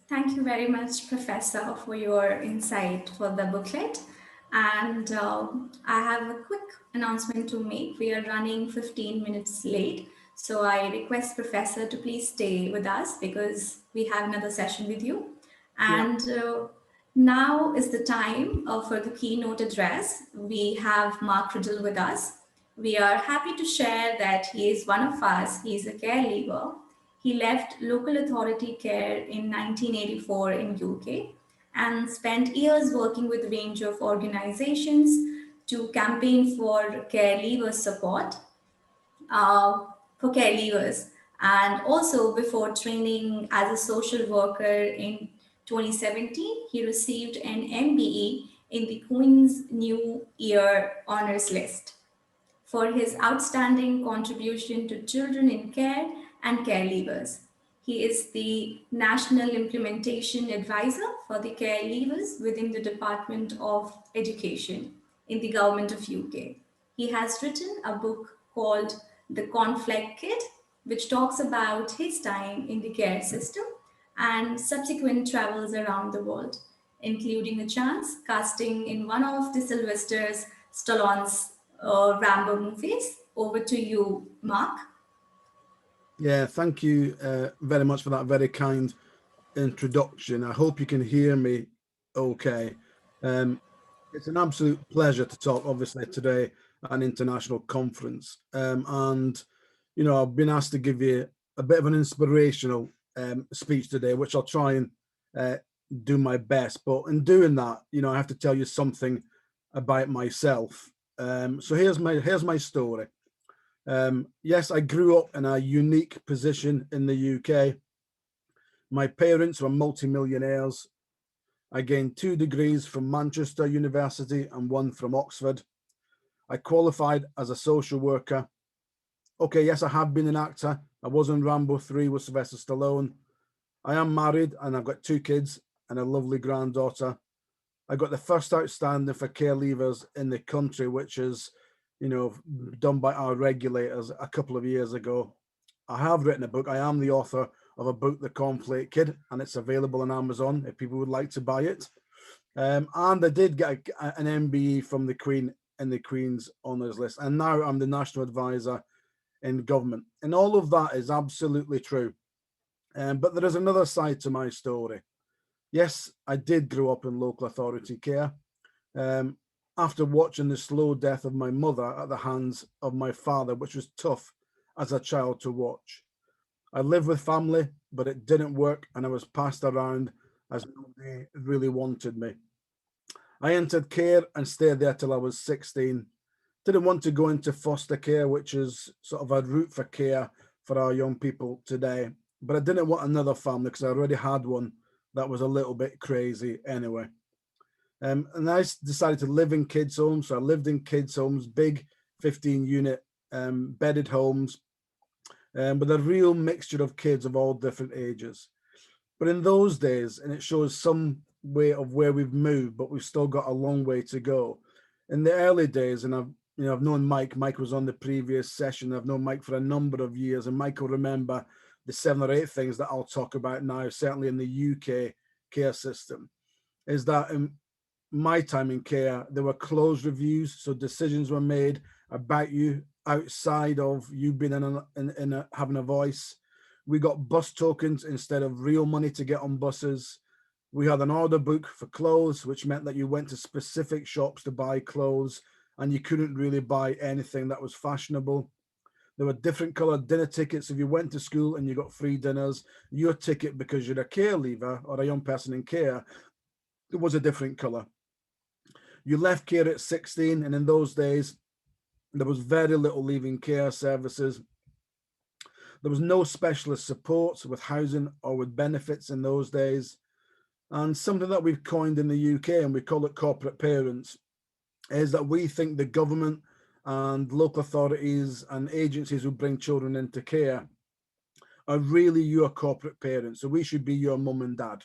Thank you very much, Professor, for your insight for the booklet. And I have a quick announcement to make. We are running 15 minutes late. So I request Professor to please stay with us because we have another session with you. And now is the time for the keynote address. We have Mark Riddle with us. We are happy to share that he is one of us. He is a care leaver. He left local authority care in 1984 in UK and spent years working with a range of organizations to campaign for care leaver support for care leavers. And also before training as a social worker in 2017, he received an MBE in the Queen's New Year Honours List for his outstanding contribution to children in care and care leavers. He is the National Implementation Advisor for the care leavers within the Department of Education in the Government of UK. He has written a book called The Conflict Kid, which talks about his time in the care system and subsequent travels around the world, including a chance casting in one of the Sylvester Stallone's Rambo movies. Over to you, Mark. Yeah, thank you very much for that very kind introduction. I hope you can hear me okay. It's an absolute pleasure to talk, obviously, today at an international conference. And, you know, I've been asked to give you a bit of an inspirational speech today, which I'll try and do my best. But in doing that, you know, I have to tell you something about myself. So here's my story. Yes, I grew up in a unique position in the UK. My parents were multimillionaires. I gained 2 degrees from Manchester University and 1 from Oxford. I qualified as a social worker. Okay, yes, I have been an actor. I was in Rambo 3 with Sylvester Stallone. I am married and I've got 2 kids and a lovely granddaughter. I got the first outstanding for care leavers in the country, which is, you know, done by our regulators a couple of years ago. I have written a book. I am the author of a book, The Conflict Kid, and it's available on Amazon if people would like to buy it. And I did get an MBE from the Queen in the Queen's Honours List, and now I'm the National Advisor in government. And all of that is absolutely true. But there is another side to my story. Yes, I did grow up in local authority care. after watching the slow death of my mother at the hands of my father, which was tough as a child to watch. I lived with family, but it didn't work, and I was passed around as nobody really wanted me. I entered care and stayed there till I was 16. Didn't want to go into foster care, which is sort of a route for care for our young people today. But I didn't want another family because I already had one that was a little bit crazy anyway. And I decided to live in kids' homes. So I lived in kids' homes, big 15-unit bedded homes, with a real mixture of kids of all different ages. But in those days, and it shows some way of where we've moved, but we've still got a long way to go. In the early days, and I've known Mike. Mike was on the previous session. I've known Mike for a number of years, and Mike will remember the 7 or 8 things that I'll talk about now, certainly in the UK care system, is that in my time in care, there were closed reviews, so decisions were made about you outside of you being having a voice. We got bus tokens instead of real money to get on buses. We had an order book for clothes, which meant that you went to specific shops to buy clothes, and you couldn't really buy anything that was fashionable. There were different colored dinner tickets. If you went to school and you got free dinners, your ticket, because you're a care leaver or a young person in care, it was a different color. You left care at 16, and in those days, there was very little leaving care services. There was no specialist support with housing or with benefits in those days. And something that we've coined in the UK, and we call it corporate parents, is that we think the government and local authorities and agencies who bring children into care are really your corporate parents. So we should be your mum and dad.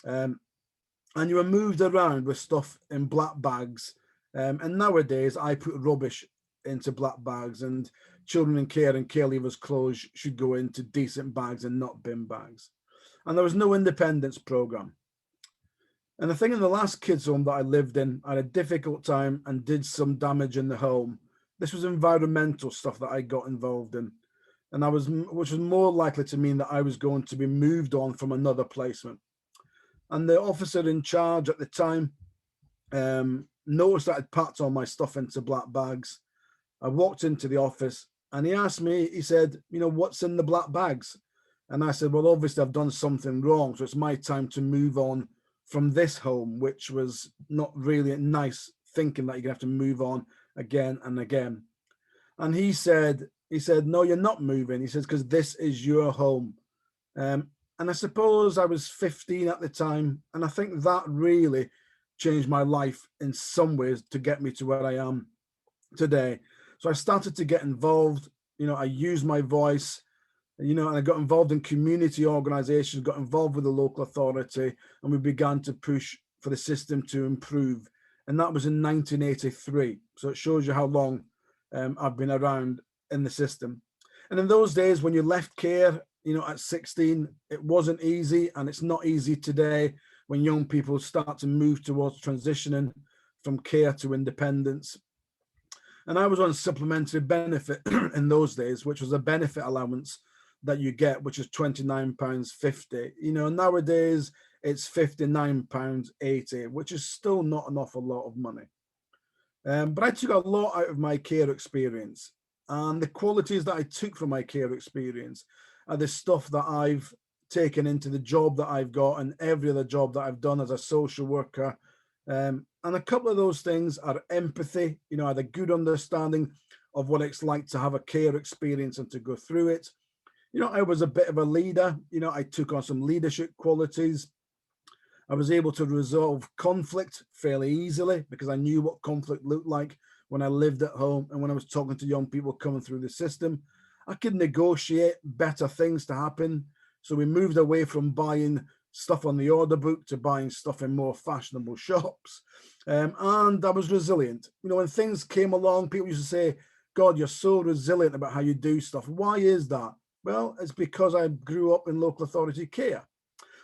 And you were moved around with stuff in black bags. And nowadays I put rubbish into black bags, and children in care and care leavers' clothes should go into decent bags and not bin bags. And there was no independence program. And the thing in the last kids' home that I lived in, I had a difficult time and did some damage in the home. This was environmental stuff that I got involved in, and which was more likely to mean that I was going to be moved on from another placement. And the officer in charge at the time noticed that I'd packed all my stuff into black bags. I walked into the office and he asked me, he said, what's in the black bags? And I said, well, obviously I've done something wrong, so it's my time to move on from this home, which was not really nice, thinking that you're gonna have to move on again and again. And he said, no, you're not moving. He says, because this is your home. And I suppose I was 15 at the time, and I think that really changed my life in some ways to get me to where I am today. So I started to get involved. I used my voice, and I got involved in community organizations, got involved with the local authority, and we began to push for the system to improve. And that was in 1983. So it shows you how long I've been around in the system. And in those days, when you left care, at 16, it wasn't easy, and it's not easy today when young people start to move towards transitioning from care to independence. And I was on supplementary benefit in those days, which was a benefit allowance that you get, which is £29.50. Nowadays it's £59.80, which is still not an awful lot of money. But I took a lot out of my care experience, and the qualities that I took from my care experience are the stuff that I've taken into the job that I've got and every other job that I've done as a social worker. And a couple of those things are empathy. I had a good understanding of what it's like to have a care experience and to go through it. I was a bit of a leader. I took on some leadership qualities. I was able to resolve conflict fairly easily because I knew what conflict looked like when I lived at home and when I was talking to young people coming through the system. I could negotiate better things to happen. So we moved away from buying stuff on the order book to buying stuff in more fashionable shops. And I was resilient. When things came along, people used to say, God, you're so resilient about how you do stuff. Why is that? Well, it's because I grew up in local authority care.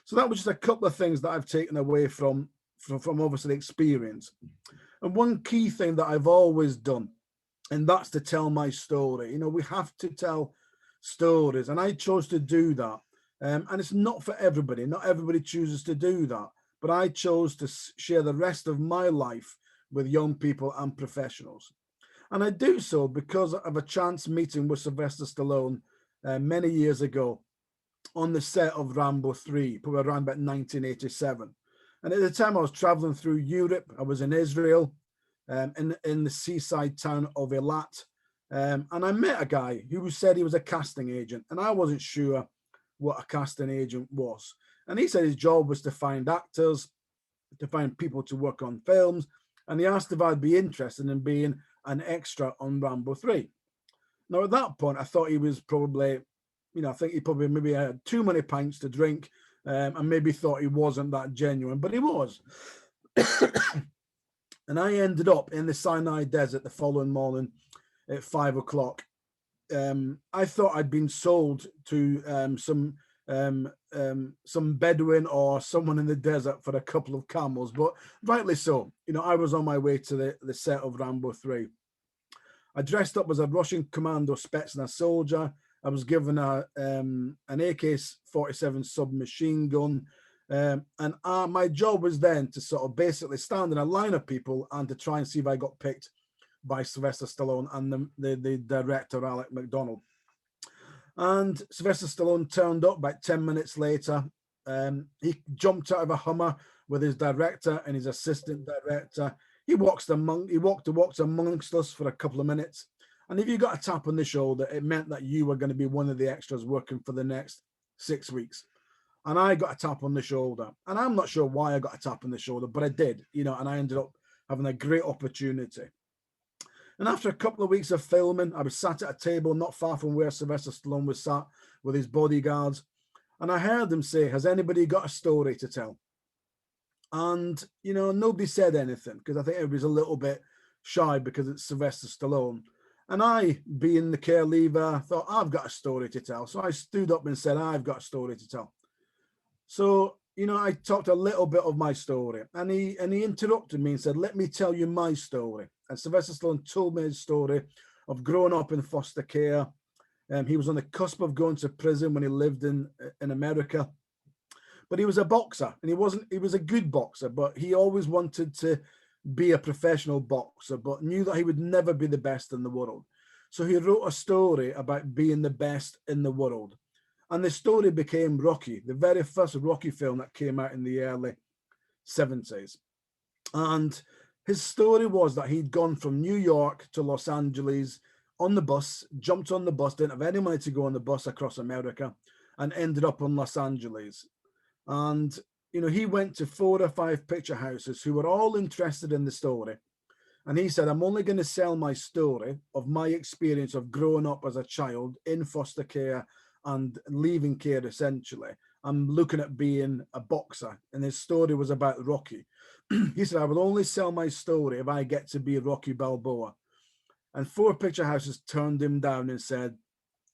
So that was just a couple of things that I've taken away from obviously experience. And one key thing that I've always done, and that's to tell my story. We have to tell stories, and I chose to do that. And it's not for everybody. Not everybody chooses to do that. But I chose to share the rest of my life with young people and professionals. And I do so because of a chance meeting with Sylvester Stallone many years ago on the set of Rambo 3, probably around about 1987. And at the time I was traveling through Europe. I was in Israel, in the seaside town of Eilat. And I met a guy who said he was a casting agent, and I wasn't sure what a casting agent was. And he said his job was to find actors, to find people to work on films. And he asked if I'd be interested in being an extra on Rambo 3. Now, at that point, I thought he was probably, I think he probably maybe had too many pints to drink, and maybe thought he wasn't that genuine, but he was. And I ended up in the Sinai Desert the following morning at 5 o'clock. I thought I'd been sold to some Bedouin or someone in the desert for a couple of camels, but rightly so. I was on my way to the set of Rambo 3. I dressed up as a Russian commando Spetsnaz soldier. I was given an AK-47 submachine gun. And my job was then to sort of basically stand in a line of people and to try and see if I got picked by Sylvester Stallone and the director, Alec McDonald. And Sylvester Stallone turned up about 10 minutes later. He jumped out of a Hummer with his director and his assistant director. He walked amongst us for a couple of minutes. And if you got a tap on the shoulder, it meant that you were going to be one of the extras working for the next 6 weeks. And I got a tap on the shoulder. And I'm not sure why I got a tap on the shoulder, but I did, and I ended up having a great opportunity. And after a couple of weeks of filming, I was sat at a table not far from where Sylvester Stallone was sat with his bodyguards. And I heard them say, "Has anybody got a story to tell?" And, nobody said anything because I think everybody's a little bit shy because it's Sylvester Stallone. And I, being the care leaver, thought, I've got a story to tell. So I stood up and said, I've got a story to tell. So, I talked a little bit of my story, and he interrupted me and said, "Let me tell you my story." And Sylvester Stallone told me his story of growing up in foster care. He was on the cusp of going to prison when he lived in America. But he was a boxer, and he was a good boxer, but he always wanted to be a professional boxer, but knew that he would never be the best in the world. So he wrote a story about being the best in the world. And the story became Rocky, the very first Rocky film that came out in the early 70s. And his story was that he'd gone from New York to Los Angeles on the bus, jumped on the bus, didn't have any money to go on the bus across America, and ended up in Los Angeles. And, he went to 4 or 5 picture houses who were all interested in the story. And he said, "I'm only going to sell my story of my experience of growing up as a child in foster care and leaving care, essentially. I'm looking at being a boxer." And his story was about Rocky. He said, "I will only sell my story if I get to be Rocky Balboa." And 4 picture houses turned him down and said,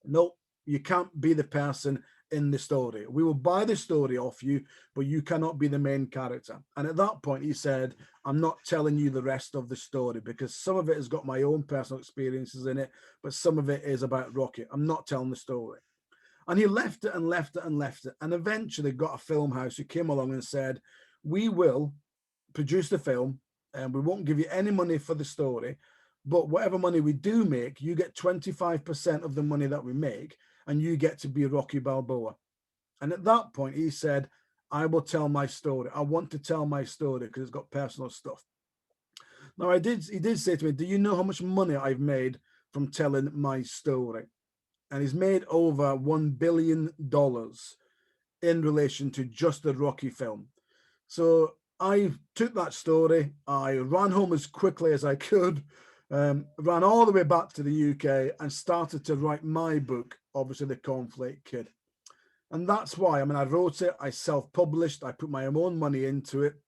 "Nope, you can't be the person in the story. We will buy the story off you, but you cannot be the main character." And at that point, he said, "I'm not telling you the rest of the story because some of it has got my own personal experiences in it, but some of it is about Rocky. I'm not telling the story." And he left it and left it and left it. And eventually got a film house who came along and said, "We will produce the film and we won't give you any money for the story, but whatever money we do make, you get 25% of the money that we make, and you get to be Rocky Balboa." And at that point, he said, "I will tell my story. I want to tell my story because it's got personal stuff." Now, he did say to me, "Do you know how much money I've made from telling my story?" And he's made over $1 billion in relation to just the Rocky film. So I took that story, I ran home as quickly as I could, ran all the way back to the UK and started to write my book, obviously The Cornflake Kid. And that's why, I wrote it, I self-published, I put my own money into it,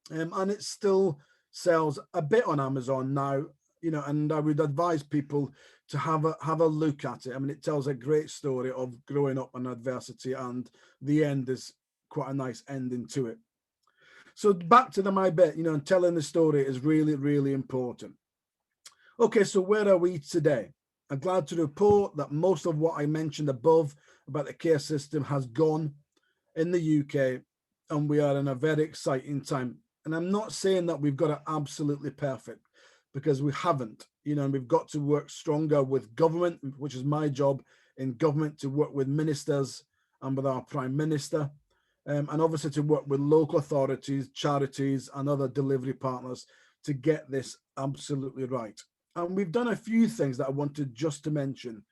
and it still sells a bit on Amazon now, and I would advise people to have a look at it. It tells a great story of growing up in adversity, and the end is quite a nice ending to it. So back to my bit, and telling the story is really, really important. Okay, so where are we today? I'm glad to report that most of what I mentioned above about the care system has gone in the UK, and we are in a very exciting time. And I'm not saying that we've got it absolutely perfect, because we haven't, and we've got to work stronger with government, which is my job in government, to work with ministers and with our Prime Minister, and obviously to work with local authorities, charities, and other delivery partners to get this absolutely right. And we've done a few things that I wanted just to mention.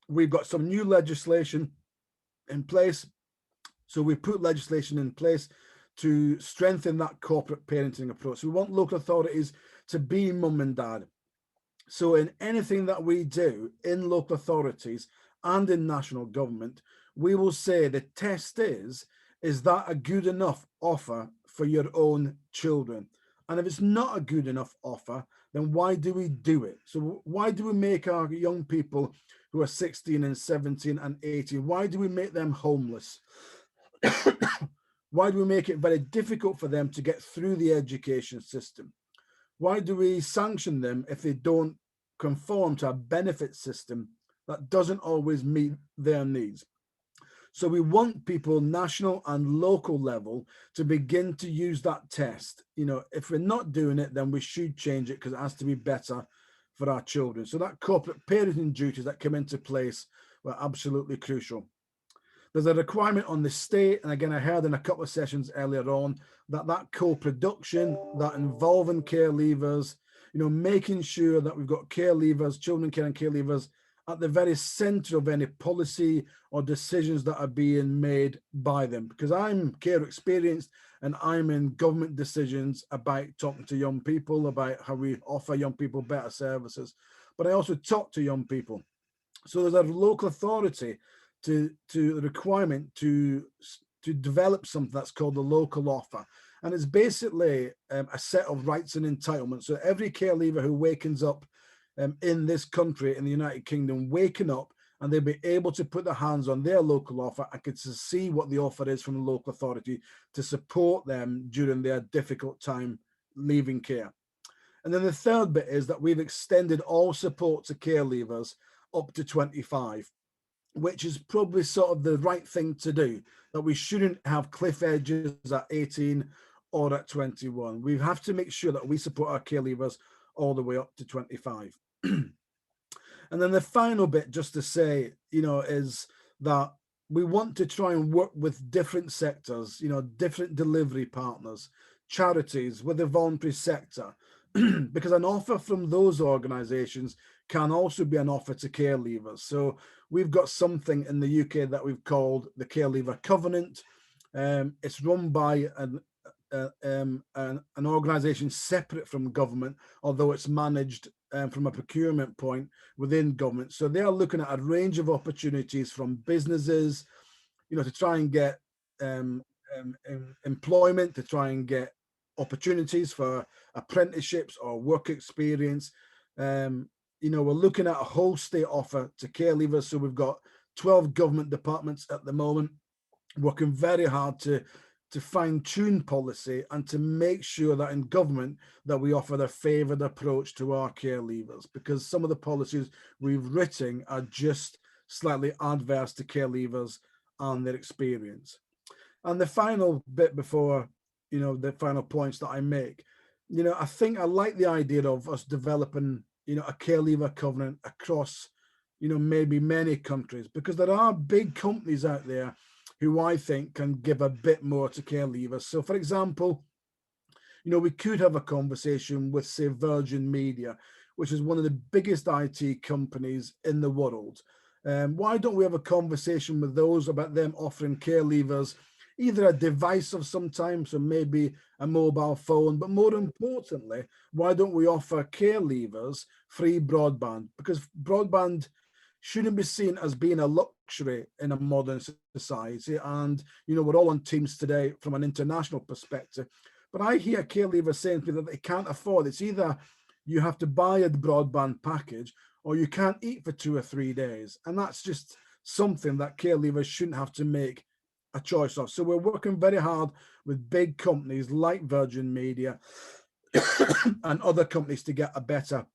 We've got some new legislation in place. So we put legislation in place to strengthen that corporate parenting approach. We want local authorities to be mum and dad. So in anything that we do in local authorities and in national government, we will say the test is that a good enough offer for your own children? And if it's not a good enough offer, then why do we do it? So why do we make our young people who are 16 and 17 and 18, why do we make them homeless? Why do we make it very difficult for them to get through the education system? Why do we sanction them if they don't conform to a benefit system that doesn't always meet their needs? So we want people, national and local level, to begin to use that test. If we're not doing it, then we should change it, because it has to be better for our children. So that corporate parenting duties that come into place were absolutely crucial. There's a requirement on the state, and again, I heard in a couple of sessions earlier on that co-production, that involving care leavers, making sure that we've got care leavers, children care and care leavers at the very center of any policy or decisions that are being made by them. Because I'm care experienced and I'm in government decisions about talking to young people, about how we offer young people better services. But I also talk to young people. So there's a local authority to the requirement to develop something that's called the local offer. And it's basically a set of rights and entitlements. So every care leaver who wakens up in this country, in the United Kingdom, waking up, and they'll be able to put their hands on their local offer and to see what the offer is from the local authority to support them during their difficult time leaving care. And then the third bit is that we've extended all support to care leavers up to 25. Which is probably sort of the right thing to do, that we shouldn't have cliff edges at 18 or at 21. We have to make sure that we support our care leavers all the way up to 25. And then the final bit, just to say, is that we want to try and work with different sectors, different delivery partners, charities, with the voluntary sector, because an offer from those organizations can also be an offer to care leavers. So we've got something in the UK that we've called the Care Leaver Covenant. It's run by an organisation separate from government, although it's managed from a procurement point within government. So they are looking at a range of opportunities from businesses, to try and get employment, to try and get opportunities for apprenticeships or work experience. We're looking at a whole state offer to care leavers. So we've got 12 government departments at the moment working very hard to fine-tune policy and to make sure that in government that we offer the favoured approach to our care leavers, because some of the policies we've written are just slightly adverse to care leavers and their experience. And the final bit before, the final points that I make, I think I like the idea of us developing a care leaver covenant across, maybe many countries, because there are big companies out there who I think can give a bit more to care leavers. So for example, we could have a conversation with, say, Virgin Media, which is one of the biggest IT companies in the world. Why don't we have a conversation with those about them offering care leavers either a device of some time, so maybe a mobile phone, but more importantly, why don't we offer care leavers free broadband? Because broadband shouldn't be seen as being a luxury in a modern society. And, we're all on Teams today from an international perspective, but I hear care leavers saying to me that they can't afford it. It's either you have to buy a broadband package or you can't eat for 2 or 3 days. And that's just something that care leavers shouldn't have to make a choice of. So we're working very hard with big companies like Virgin Media and other companies to get a better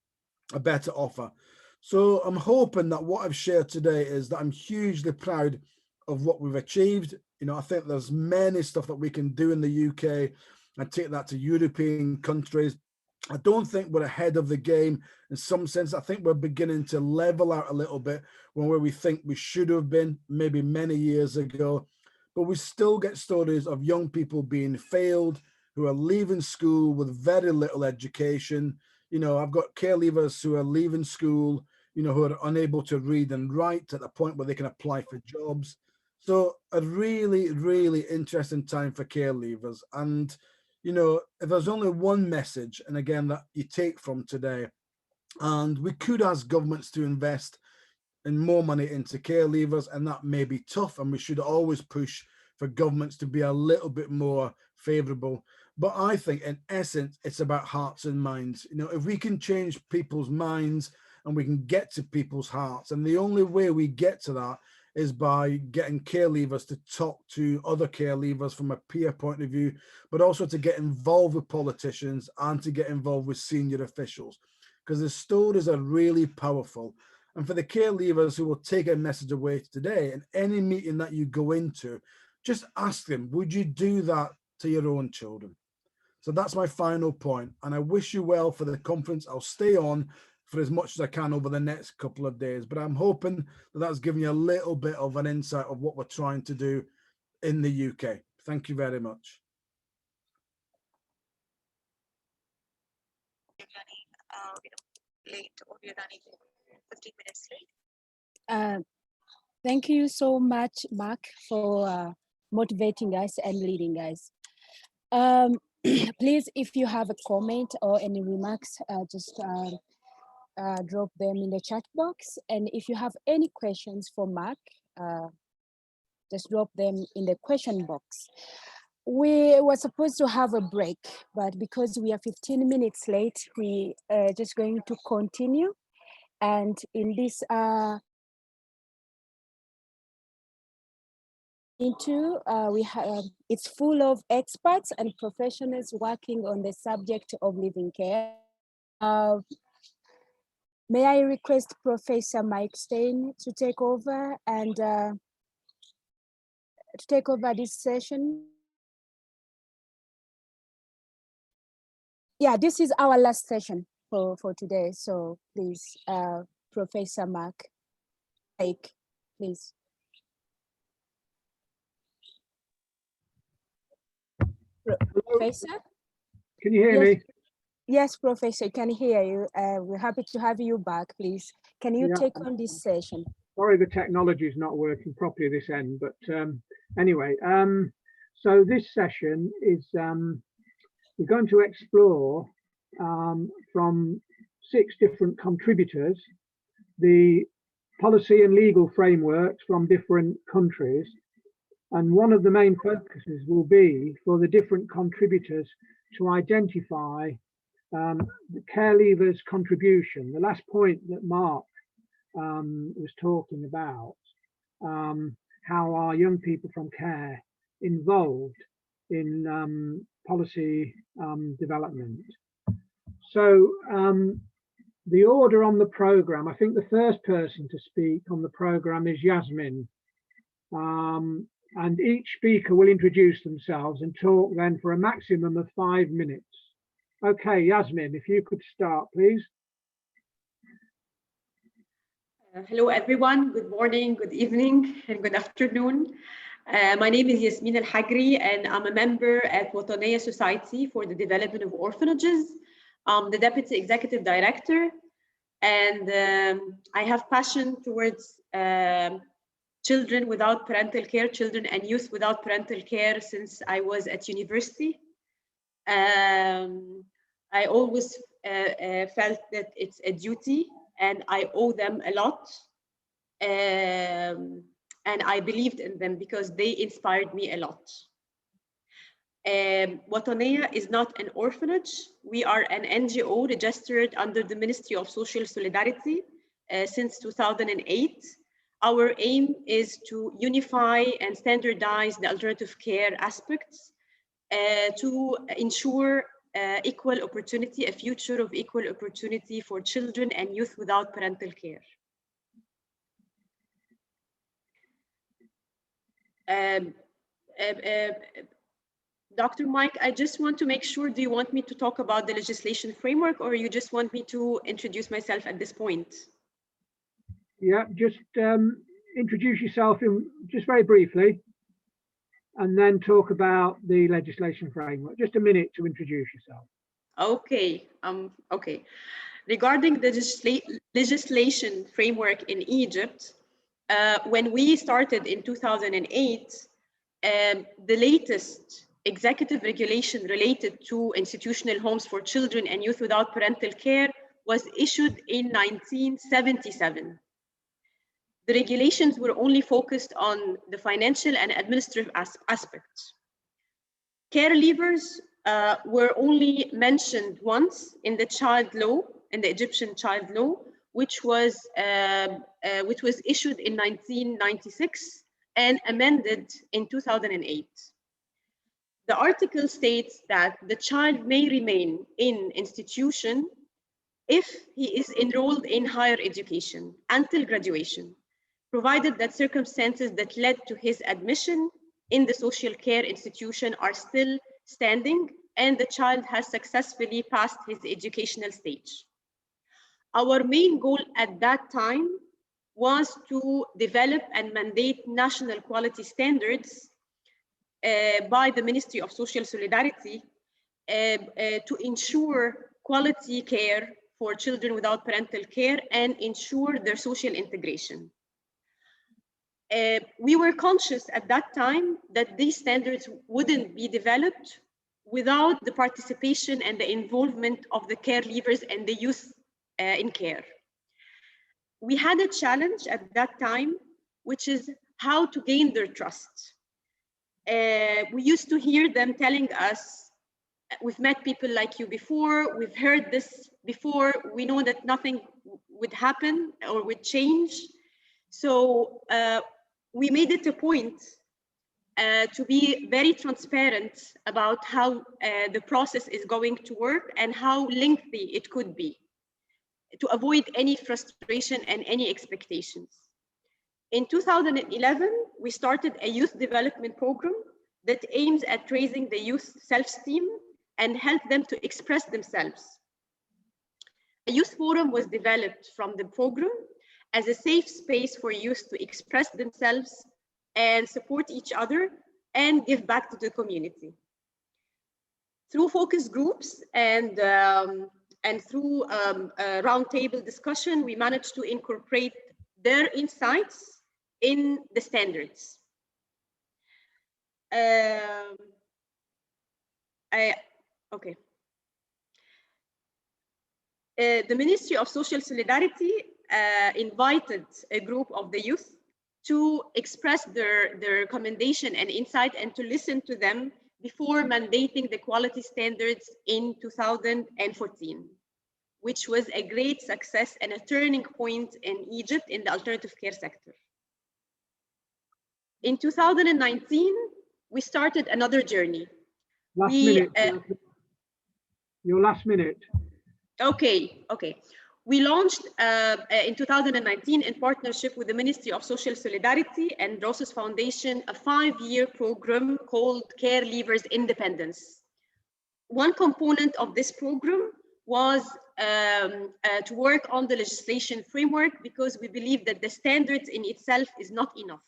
offer. So I'm hoping that what I've shared today is that I'm hugely proud of what we've achieved. I think there's many stuff that we can do in the UK and take that to European countries. I don't think we're ahead of the game in some sense. I think we're beginning to level out a little bit from where we think we should have been maybe many years ago. But we still get stories of young people being failed, who are leaving school with very little education. You know, I've got care leavers who are leaving school, you know, who are unable to read and write at the point where they can apply for jobs. So a really, really interesting time for care leavers. And, you know, if there's only one message, and again, that you take from today, and we could ask governments to invest in more money into care leavers, and that may be tough, and we should always push for governments to be a little bit more favorable. But I think in essence, it's about hearts and minds. You know, if we can change people's minds and we can get to people's hearts, and the only way we get to that is by getting care leavers to talk to other care leavers from a peer point of view, but also to get involved with politicians and to get involved with senior officials, because the stories are really powerful. And for the care leavers who will take a message away today, in any meeting that you go into, just ask them, would you do that to your own children? So that's my final point. And I wish you well for the conference. I'll stay on for as much as I can over the next couple of days, but I'm hoping that that's given you a little bit of an insight of what we're trying to do in the UK. Thank you very much. Late, or we're running 15 minutes late. Thank you so much, Mark, for motivating us and leading us. Please, if you have a comment or any remarks, just drop them in the chat box. And if you have any questions for Mark, just drop them in the question box. We were supposed to have a break, but because we are 15 minutes late, we are just going to continue. And in this we have, it's full of experts and professionals working on the subject of living care. May I request Professor Mike Stein to take over and to take over this session? Yeah, this is our last session for today. So please, Professor Mark, please. Professor? Can you hear me? Yes, Professor, can hear you. We're happy to have you back, please. Can you take on this session? Sorry, the technology is not working properly this end, but anyway, so this session is, we're going to explore from 6 different contributors, the policy and legal frameworks from different countries. And one of the main focuses will be for the different contributors to identify the care leavers' contribution. The last point that Mark was talking about, how are young people from care involved in policy development. So the order on the program, I think the first person to speak on the program is Yasmin. And each speaker will introduce themselves and talk then for a maximum of 5 minutes. Okay, Yasmin, if you could start, please. Hello, everyone. Good morning, good evening, and good afternoon. My name is Yasmin Al-Hagri, and I'm a member at Wataniya Society for the Development of Orphanages. I'm the Deputy Executive Director, and I have passion towards children without parental care, children and youth without parental care since I was at university. I always felt that it's a duty and I owe them a lot. And I believed in them because they inspired me a lot. Wataniya is not an orphanage. We are an NGO registered under the Ministry of Social Solidarity since 2008. Our aim is to unify and standardize the alternative care aspects to ensure equal opportunity, a future of equal opportunity for children and youth without parental care. Dr. Mike, I just want to make sure, do you want me to talk about the legislation framework, or you just want me to introduce myself at this point? Yeah, just introduce yourself in just very briefly, and then talk about the legislation framework. Just a minute to introduce yourself. Okay. Okay. Regarding the legislation framework in Egypt, when we started in 2008, the latest executive regulation related to institutional homes for children and youth without parental care was issued in 1977. The regulations were only focused on the financial and administrative aspects. Care leavers were only mentioned once in the child law, in the Egyptian child law, which was issued in 1996 and amended in 2008. The article states that the child may remain in institution if he is enrolled in higher education until graduation, provided that circumstances that led to his admission in the social care institution are still standing and the child has successfully passed his educational stage. Our main goal at that time was to develop and mandate national quality standards by the Ministry of Social Solidarity to ensure quality care for children without parental care and ensure their social integration. We were conscious at that time that these standards wouldn't be developed without the participation and the involvement of the care leavers and the youth in care. We had a challenge at that time, which is how to gain their trust. We used to hear them telling us, we've met people like you before, we've heard this before, we know that nothing would happen or would change. So we made it a point to be very transparent about how the process is going to work and how lengthy it could be, to avoid any frustration and any expectations. In 2011, we started a youth development program that aims at raising the youth self-esteem and help them to express themselves. A youth forum was developed from the program as a safe space for youth to express themselves and support each other and give back to the community. Through focus groups and through a roundtable discussion, we managed to incorporate their insights in the standards. Okay. The Ministry of Social Solidarity invited a group of the youth to express their recommendation and insight and to listen to them before mandating the quality standards in 2014, which was a great success and a turning point in Egypt in the alternative care sector. In 2019, we started another journey. Your last minute. Okay. We launched in 2019 in partnership with the Ministry of Social Solidarity and Roses Foundation, a 5-year program called Care Leavers Independence. One component of this program was to work on the legislation framework because we believe that the standards in itself is not enough.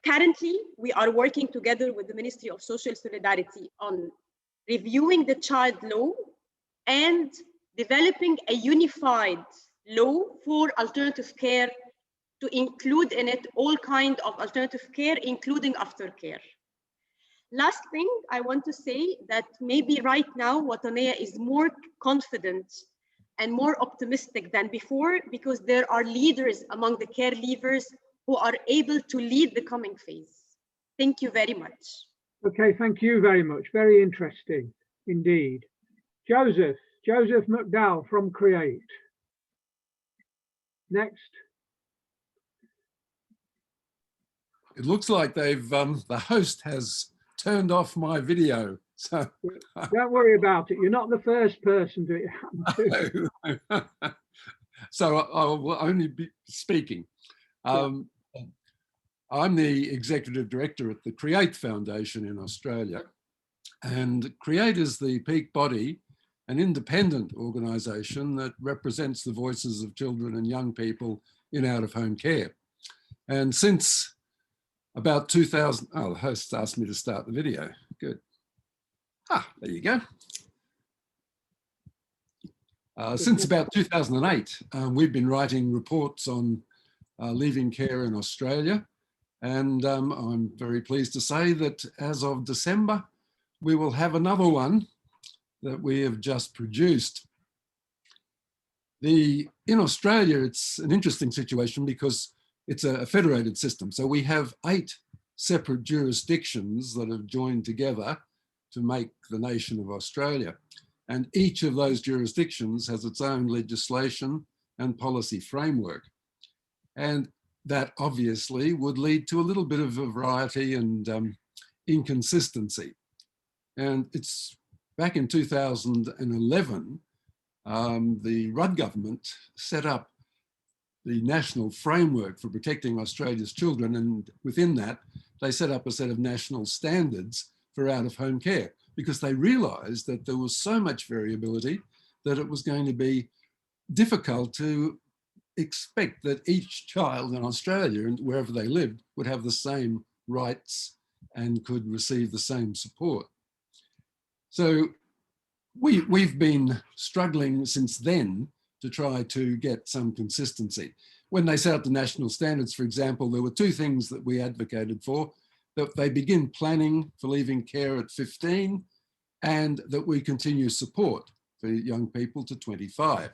Currently, we are working together with the Ministry of Social Solidarity on reviewing the child law and developing a unified law for alternative care to include in it all kinds of alternative care, including aftercare. Last thing I want to say that maybe right now, Wataniya is more confident and more optimistic than before because there are leaders among the care leavers who are able to lead the coming phase. Thank you very much. Okay, thank you very much. Very interesting indeed. Joseph McDowell from Create. Next. It looks like they've the host has turned off my video. So don't worry about it. You're not the first person to happen to. So I will only be speaking. I'm the executive director at the Create Foundation in Australia. And Create is the peak body, an independent organisation that represents the voices of children and young people in out-of-home care. And since about 2000, oh, the host asked me to start the video. Good. Ah, there you go. Since about 2008, we've been writing reports on leaving care in Australia. And I'm very pleased to say that as of December, we will have another one that we have just produced. In Australia, it's an interesting situation because it's a federated system. So we have 8 separate jurisdictions that have joined together to make the nation of Australia. And each of those jurisdictions has its own legislation and policy framework. And that obviously would lead to a little bit of variety and inconsistency. And it's back in 2011, the Rudd government set up the national framework for protecting Australia's children. And within that, they set up a set of national standards for out-of-home care because they realized that there was so much variability that it was going to be difficult to expect that each child in Australia and wherever they lived would have the same rights and could receive the same support. So we've been struggling since then to try to get some consistency. When they set up the national standards, for example, there were 2 things that we advocated for, that they begin planning for leaving care at 15 and that we continue support for young people to 25.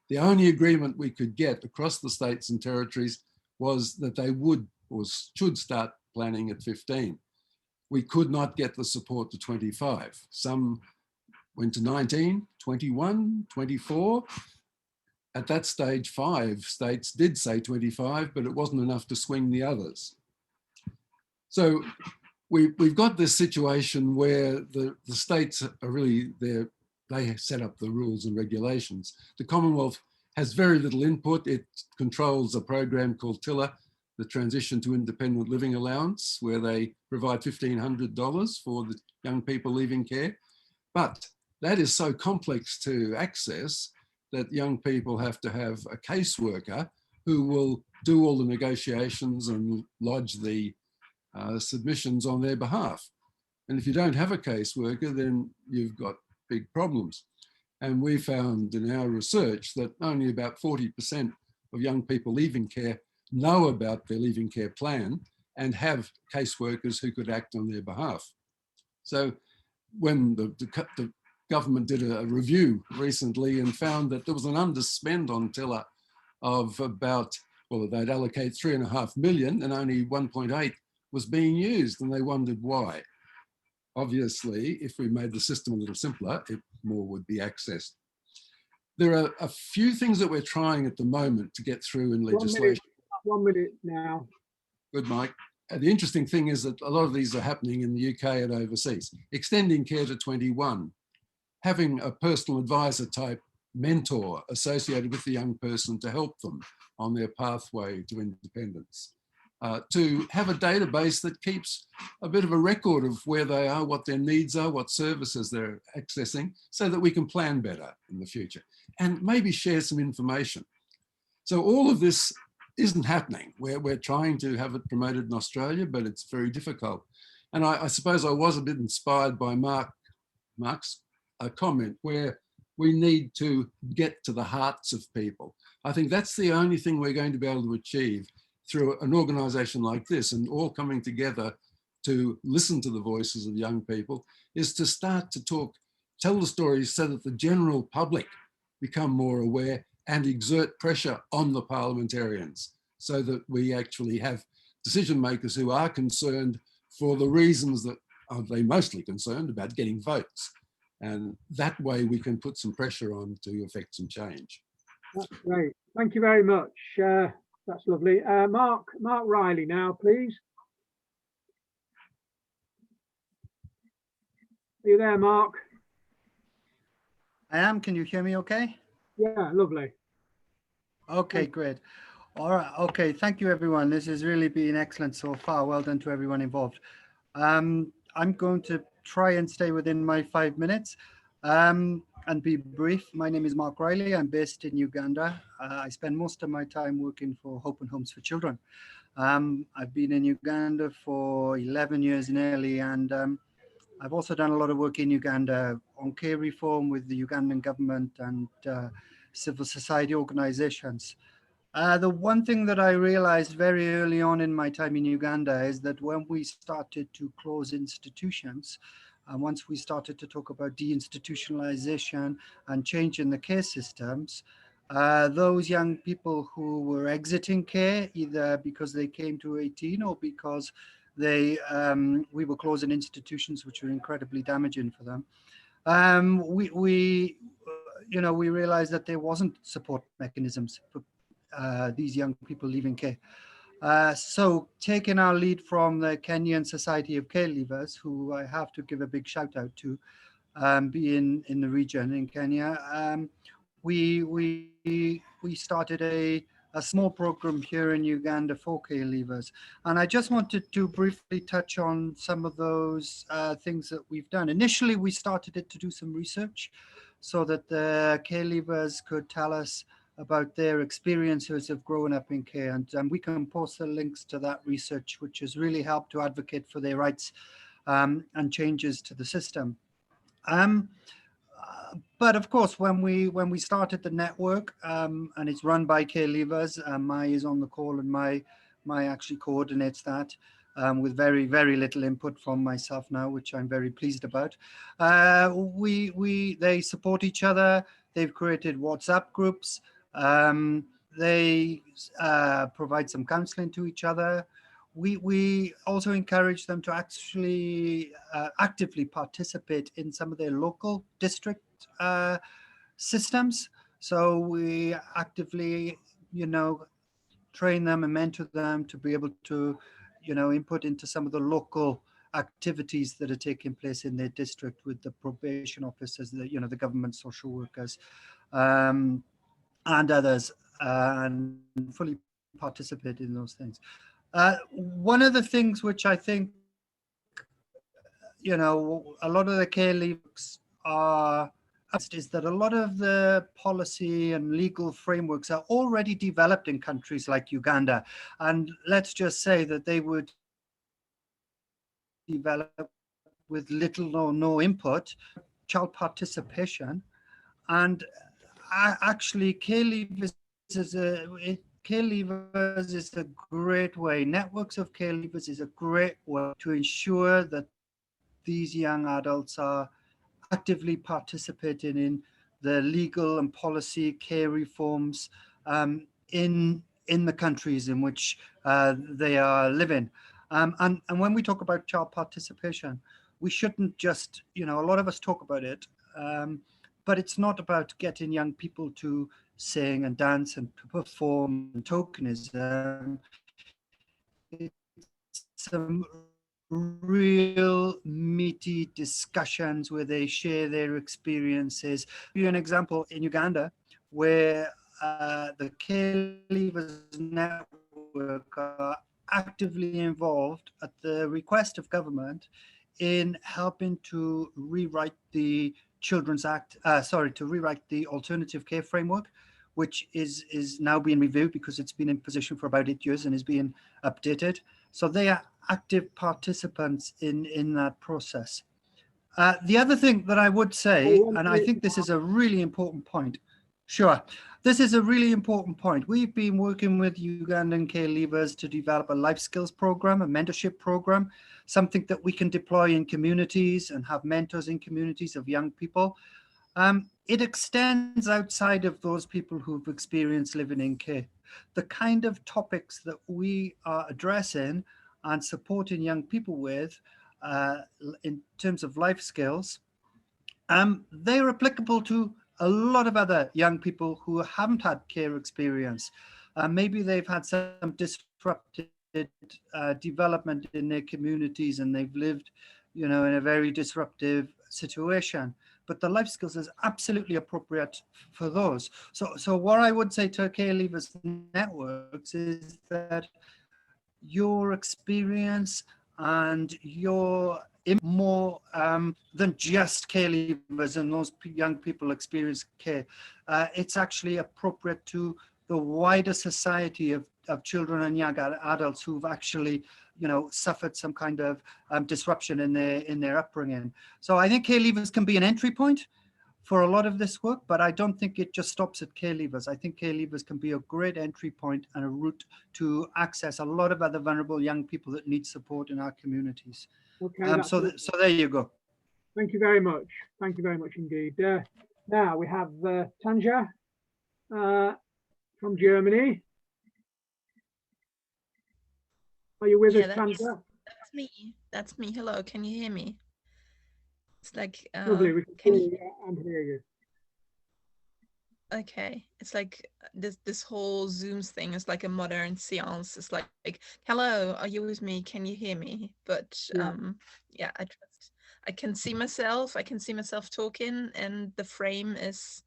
The only agreement we could get across the states and territories was that they would or should start planning at 15. We could not get the support to 25. Some went to 19, 21, 24. At that stage, 5 states did say 25, but it wasn't enough to swing the others. So we've got this situation where the states are really there. They set up the rules and regulations. The Commonwealth has very little input. It controls a program called TILA, the Transition to Independent Living Allowance, where they provide $1,500 for the young people leaving care. But that is so complex to access that young people have to have a caseworker who will do all the negotiations and lodge the submissions on their behalf. And if you don't have a caseworker, then you've got big problems. And we found in our research that only about 40% of young people leaving care know about their leaving care plan and have caseworkers who could act on their behalf. So when the government did a review recently and found that there was an underspend on TILA of about, well, they'd allocate 3.5 million and only 1.8 was being used, and they wondered why. Obviously, if we made the system a little simpler, more would be accessed. There are a few things that we're trying at the moment to get through in legislation. 1 minute now. Good, Mike. The interesting thing is that a lot of these are happening in the UK and overseas. Extending care to 21, having a personal advisor type mentor associated with the young person to help them on their pathway to independence. To have a database that keeps a bit of a record of where they are, what their needs are, what services they're accessing, so that we can plan better in the future and maybe share some information. So all of this isn't happening. We're trying to have it promoted in Australia, but it's very difficult. And I suppose I was a bit inspired by Mark's comment where we need to get to the hearts of people. I think that's the only thing we're going to be able to achieve through an organisation like this, and all coming together to listen to the voices of young people, is to start to tell the stories so that the general public become more aware and exert pressure on the parliamentarians so that we actually have decision makers who are concerned for the reasons that they mostly concerned about getting votes. And that way we can put some pressure on to affect some change. That's great. Thank you very much. That's lovely. Mark Riley now, please. Are you there, Mark? I am. Can you hear me okay? Yeah, lovely. Okay, great. All right. Okay. Thank you, everyone. This has really been excellent so far. Well done to everyone involved. I'm going to try and stay within my 5 minutes and be brief. My name is Mark Riley. I'm based in Uganda. I spend most of my time working for Hope and Homes for Children. I've been in Uganda for 11 years nearly, and I've also done a lot of work in Uganda on care reform with the Ugandan government and civil society organizations. The one thing that I realized very early on in my time in Uganda is that when we started to close institutions, and once we started to talk about deinstitutionalization and change in the care systems, those young people who were exiting care, either because they came to 18 or because we were closing institutions which were incredibly damaging for them, we realized that there wasn't support mechanisms for these young people leaving care. So taking our lead from the Kenyan Society of Care Leavers, who I have to give a big shout out to, being in the region in Kenya, we started a small program here in Uganda for care leavers. And I just wanted to briefly touch on some of those things that we've done. Initially, we started it to do some research so that the care leavers could tell us about their experiences of growing up in care. And we can post the links to that research, which has really helped to advocate for their rights and changes to the system. But of course, when we started the network, and it's run by care leavers, Mai is on the call, and Mai actually coordinates that with very, very little input from myself now, which I'm very pleased about. They support each other. They've created WhatsApp groups. They provide some counseling to each other. We also encourage them to actually actively participate in some of their local district systems. So we actively, train them and mentor them to be able to, input into some of the local activities that are taking place in their district with the probation officers, the government social workers, and others, and fully participate in those things. One of the things which I think, a lot of the care leavers are is that a lot of the policy and legal frameworks are already developed in countries like Uganda. And let's just say that they would develop with little or no input, child participation. And actually, care leavers is a great way. Networks of care leavers is a great way to ensure that these young adults are actively participating in the legal and policy care reforms in the countries in which they are living. And when we talk about child participation, we shouldn't just, a lot of us talk about it, but it's not about getting young people to sing and dance and to perform and tokenism. It's some real meaty discussions where they share their experiences. I'll give you an example in Uganda where the Care Leavers Network are actively involved at the request of government in helping to rewrite the Children's Act, to rewrite the Alternative Care Framework, which is now being reviewed because it's been in position for about 8 years and is being updated. So they are active participants in that process. The other thing that I would say, and I think this is a really important point. Sure. This is a really important point. We've been working with Ugandan care leavers to develop a life skills program, a mentorship program, something that we can deploy in communities and have mentors in communities of young people. It extends outside of those people who've experienced living in care. The kind of topics that we are addressing and supporting young people with in terms of life skills, they're applicable to a lot of other young people who haven't had care experience. Maybe they've had some disrupted development in their communities and they've lived, in a very disruptive situation. but the life skills is absolutely appropriate for those. So what I would say to care leavers networks is that your experience and your more than just care leavers and those young people experience care. It's actually appropriate to the wider society of children and young adults who've actually, you know, suffered some kind of disruption in their upbringing. So I think care leavers can be an entry point for a lot of this work, but I don't think it just stops at care leavers. I think care leavers can be a great entry point and a route to access a lot of other vulnerable young people that need support in our communities. Okay. So there you go. Thank you very much. Thank you very much indeed. Now we have Tanja from Germany. Are you with us, Tanja? That's me. That's me. Hello, can you hear me? It's like, Lovely, we can can hear you? you and hear you. Okay, it's like this whole Zooms thing is like a modern seance. It's like hello, are you with me? Can you hear me? But yeah, I can see myself. I can see myself talking, and the frame is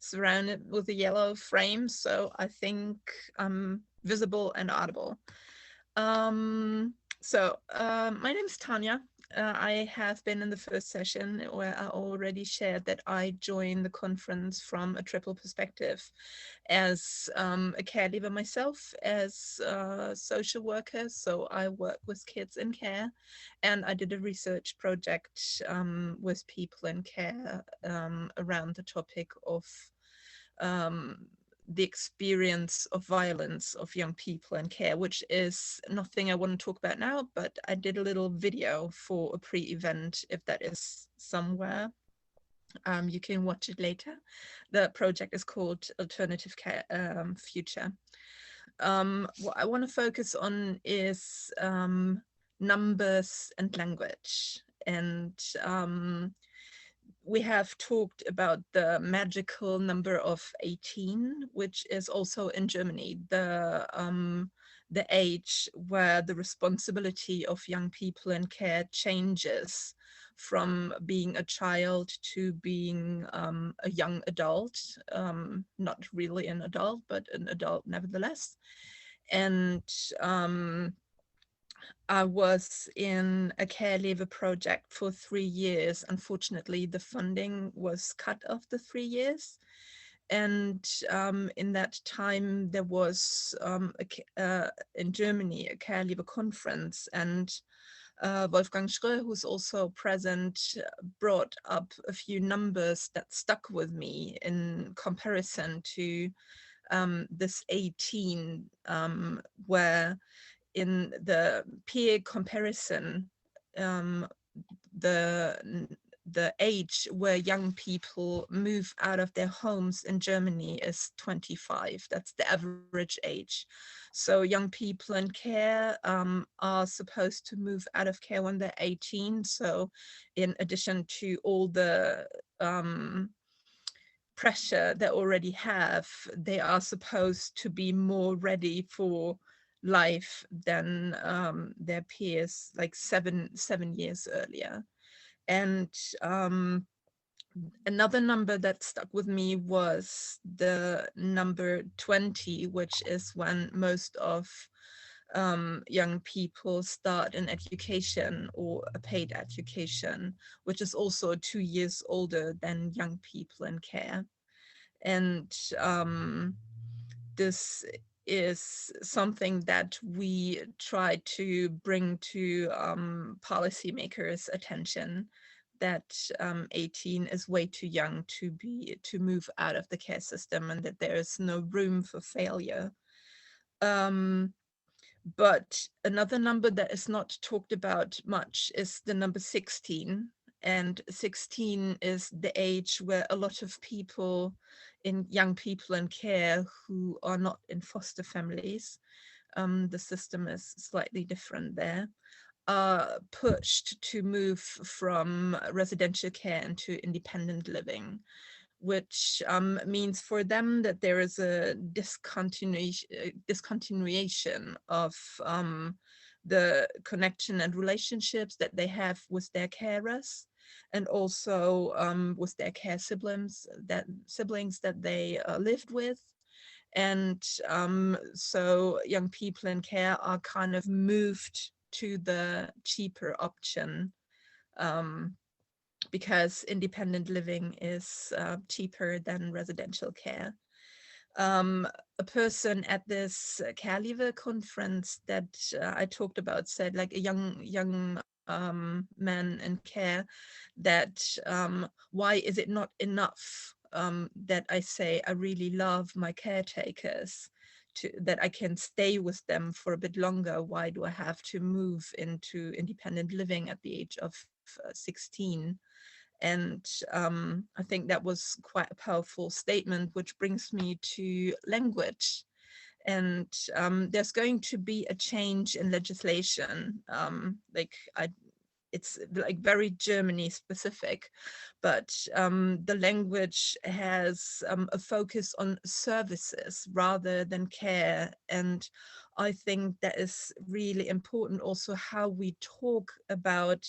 surrounded with a yellow frame, so I think I'm visible and audible. My name is Tanya. I have been in the first session where I already shared that I joined the conference from a triple perspective as a caregiver myself, as a social worker. So I work with kids in care, and I did a research project with people in care around the topic of the experience of violence of young people in care, which is nothing I want to talk about now, but I did a little video for a pre-event, if that is somewhere. You can watch it later. The project is called Alternative Care Future. What I want to focus on is numbers and language. And we have talked about the magical number of 18, which is also in Germany, the age where the responsibility of young people in care changes from being a child to being a young adult, not really an adult, but an adult nevertheless. And I was in a care leaver project for 3 years. Unfortunately, the funding was cut after 3 years. And in that time, there was in Germany a care leaver conference, and Wolfgang Schröer, who's also present, brought up a few numbers that stuck with me in comparison to this 18, where in the peer comparison, the age where young people move out of their homes in Germany is 25. That's the average age. So young people in care are supposed to move out of care when they're 18. So in addition to all the pressure they already have, they are supposed to be more ready for life than their peers, like seven years earlier. And another number that stuck with me was the number 20, which is when most of young people start an education or a paid education, which is also 2 years older than young people in care. And this is something that we try to bring to policymakers' attention, that 18 is way too young to move out of the care system, and that there is no room for failure. But another number that is not talked about much is the number 16. And 16 is the age where a lot of people, young people in care who are not in foster families, the system is slightly different there, are pushed to move from residential care into independent living, which means for them that there is a discontinuation of the connection and relationships that they have with their carers. and also with their care siblings that they lived with. And so young people in care are kind of moved to the cheaper option because independent living is cheaper than residential care. A person at this care leaver conference that I talked about said, like, a young man in care, that why is it not enough that I say I really love my caretakers, that I can stay with them for a bit longer? Why do I have to move into independent living at the age of 16? And I think that was quite a powerful statement, which brings me to language. And there's going to be a change in legislation. It's like very Germany specific, but the language has a focus on services rather than care. And I think that is really important also, how we talk about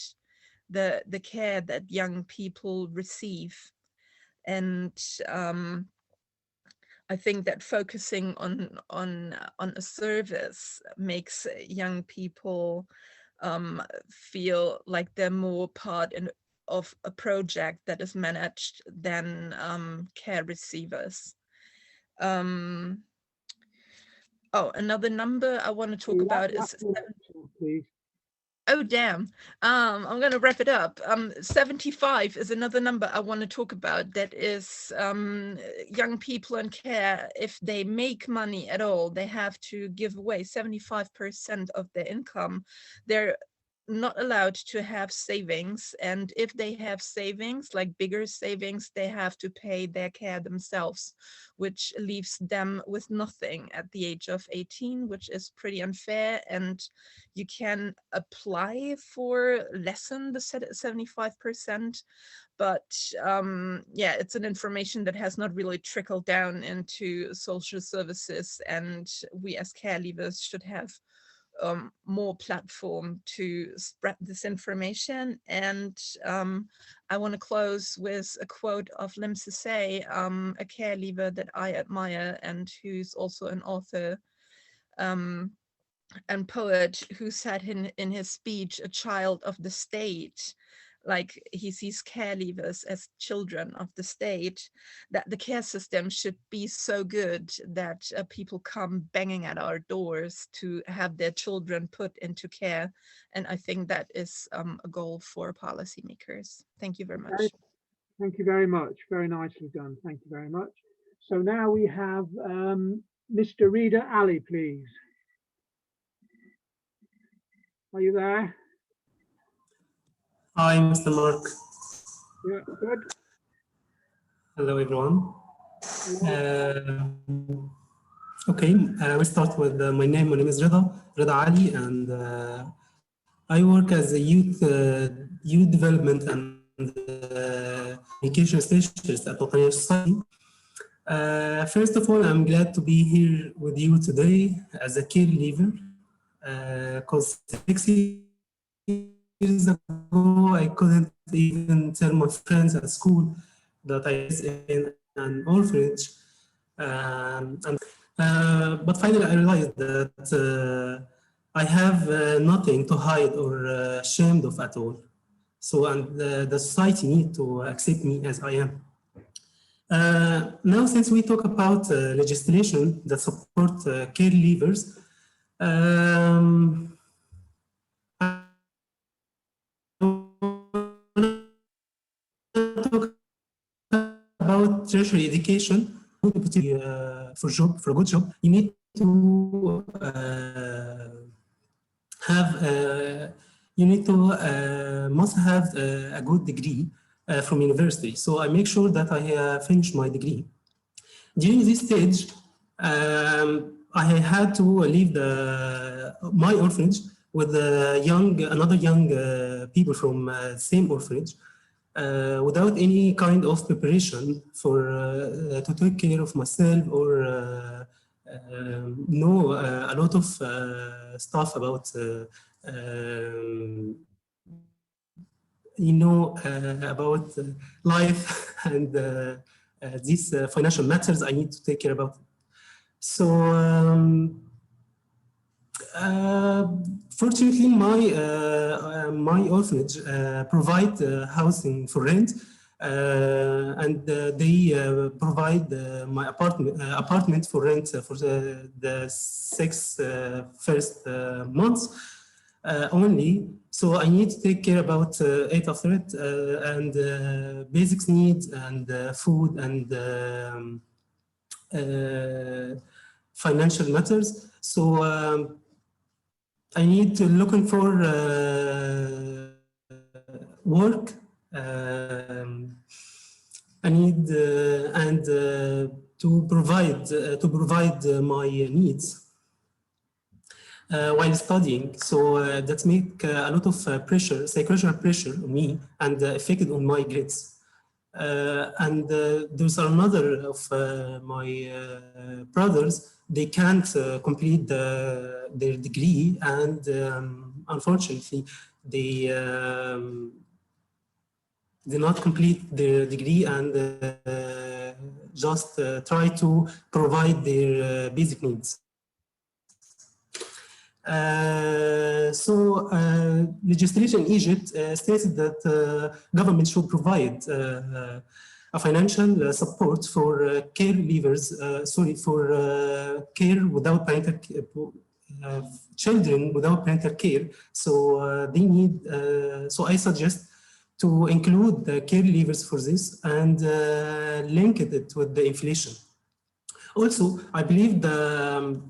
the care that young people receive. And I think that focusing on a service makes young people feel like they're more part of a project that is managed than care receivers. Oh, another number I want to talk about is... Please. Oh, damn. I'm going to wrap it up. 75 is another number I want to talk about. That is young people in care. If they make money at all, they have to give away 75% of their income. They're not allowed to have savings. And if they have savings, like bigger savings, they have to pay their care themselves, which leaves them with nothing at the age of 18, which is pretty unfair. And you can apply for less than the 75%, but yeah, it's an information that has not really trickled down into social services, and we as care leavers should have more platform to spread this information. And I want to close with a quote of Emcees, a care leaver that I admire and who's also an author and poet, who said in his speech, "A child of the state," like he sees care leavers as children of the state, that the care system should be so good that people come banging at our doors to have their children put into care. And I think that is a goal for policymakers. Thank you very much. Thank you very much. Very nicely done. Thank you very much. So now we have Mr. Rida Ali, please. Are you there? Hi, Mr. Mark. Yeah, good. Hello, everyone. Okay, we start with my name. My name is Rida Ali, and I work as a youth development and communication specialist at Wataniya Society. First of all, I'm glad to be here with you today as a care leaver, because 6 years ago, I couldn't even tell my friends at school that I was in an orphanage. But finally, I realized that I have nothing to hide or ashamed of at all. So, and the society needs to accept me as I am. Now, since we talk about legislation that support care leavers, talk about tertiary education. For a good job, you need to must have a good degree from university. So I make sure that I finish my degree. During this stage, I had to leave my orphanage with another young people from same orphanage, without any kind of preparation for to take care of myself or know a lot of stuff about about life and these financial matters, I need to take care about it. So fortunately, my orphanage provide housing for rent, and they provide my apartment for rent for the 6 first months only. So I need to take care about 8 after it, and basic needs and food and financial matters. So I need to looking for work. I need and to provide my needs while studying. So that make a lot of pressure, psychological pressure on me, and affected on my grades. And there's another of my brothers. They can't complete their degree, and unfortunately, they did not complete their degree and just try to provide their basic needs. Legislation in Egypt states that government should provide a financial support for caregivers, for care without parental children without parental care. So they need. So I suggest to include the caregivers for this and link it with the inflation. Also, I believe the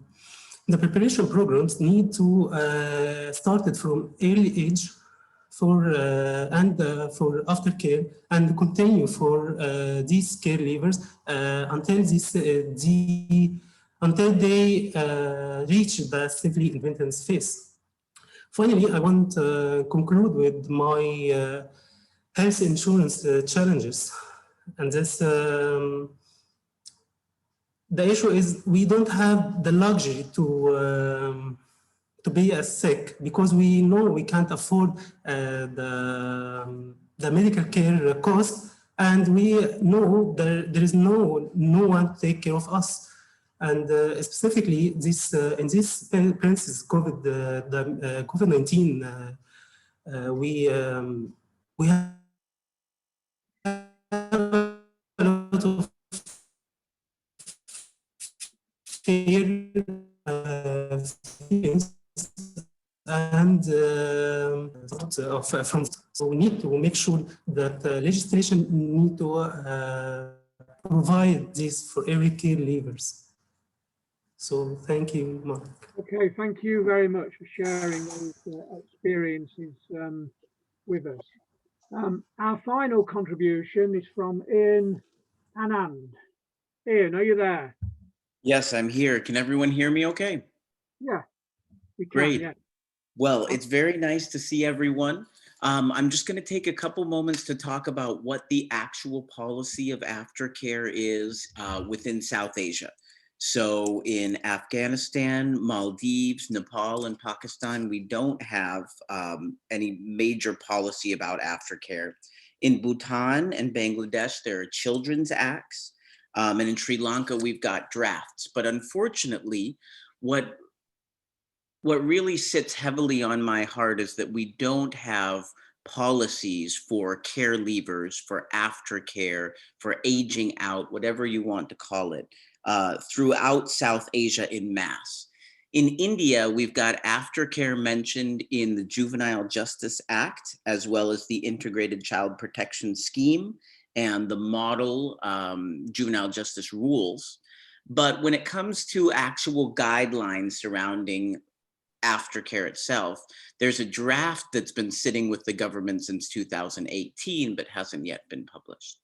preparation programs need to start it from early age for aftercare and continue for these caregivers until they reach the civil independence phase. Finally, I want to conclude with my health insurance challenges, and this. The issue is we don't have the luxury to be as sick because we know we can't afford the medical care cost, and we know there is no one to take care of us. And specifically, this in this premises COVID-19, we have a lot of fear and from. So we need to make sure that legislation need to provide this for every caregivers. So thank you, Mark. Okay, thank you very much for sharing those experiences with us. Our final contribution is from Ian Anand. Ian, are you there? Yes, I'm here. Can everyone hear me okay? Yeah, we can. Great. Yeah. Well, it's very nice to see everyone. I'm just going to take a couple moments to talk about what the actual policy of aftercare is within South Asia. So in Afghanistan, Maldives, Nepal, and Pakistan, we don't have any major policy about aftercare. In Bhutan and Bangladesh, there are children's acts. And in Sri Lanka, we've got drafts. But unfortunately, what really sits heavily on my heart is that we don't have policies for care leavers, for aftercare, for aging out, whatever you want to call it, throughout South Asia en masse. In India, we've got aftercare mentioned in the Juvenile Justice Act, as well as the Integrated Child Protection Scheme and the model juvenile justice rules. But when it comes to actual guidelines surrounding aftercare itself, there's a draft that's been sitting with the government since 2018, but hasn't yet been published.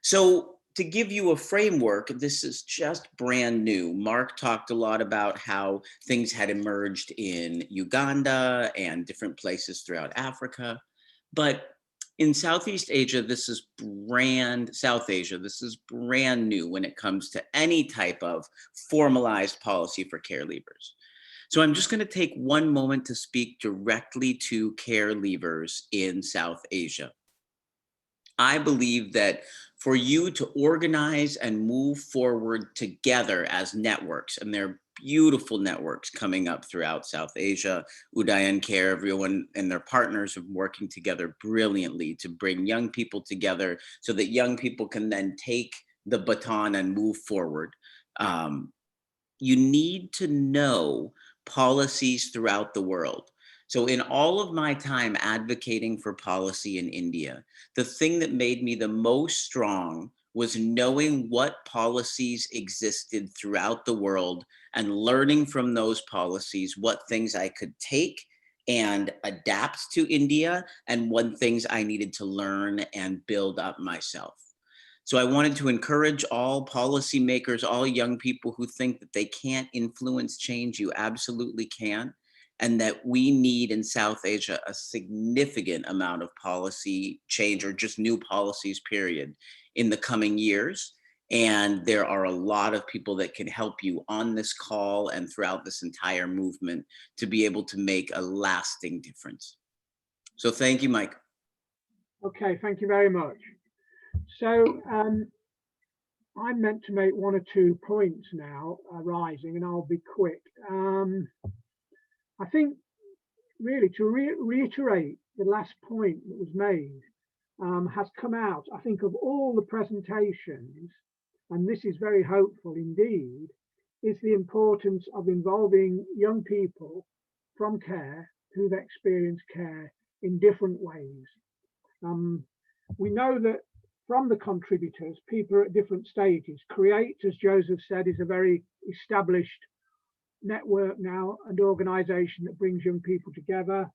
So to give you a framework, this is just brand new. Mark talked a lot about how things had emerged in Uganda and different places throughout Africa, but in Southeast Asia, this is brand new when it comes to any type of formalized policy for care leavers. So I'm just going to take one moment to speak directly to care leavers in South Asia. I believe that for you to organize and move forward together as networks, and there are beautiful networks coming up throughout South Asia, Udayan Care, everyone and their partners are working together brilliantly to bring young people together so that young people can then take the baton and move forward. You need to know policies throughout the world. So in all of my time advocating for policy in India, the thing that made me the most strong was knowing what policies existed throughout the world and learning from those policies what things I could take and adapt to India and what things I needed to learn and build up myself. So I wanted to encourage all policymakers, all young people who think that they can't influence change. You absolutely can. And that we need in South Asia a significant amount of policy change or just new policies, period, in the coming years. And there are a lot of people that can help you on this call and throughout this entire movement to be able to make a lasting difference. So thank you, Mike. Okay, thank you very much. So I'm meant to make one or two points now arising, and I'll be quick. I think really to reiterate the last point that was made has come out, I think, of all the presentations, and this is very hopeful indeed, is the importance of involving young people from care who've experienced care in different ways. We know that from the contributors, people are at different stages. Create, as Joseph said, is a very established network now and organization that brings young people together.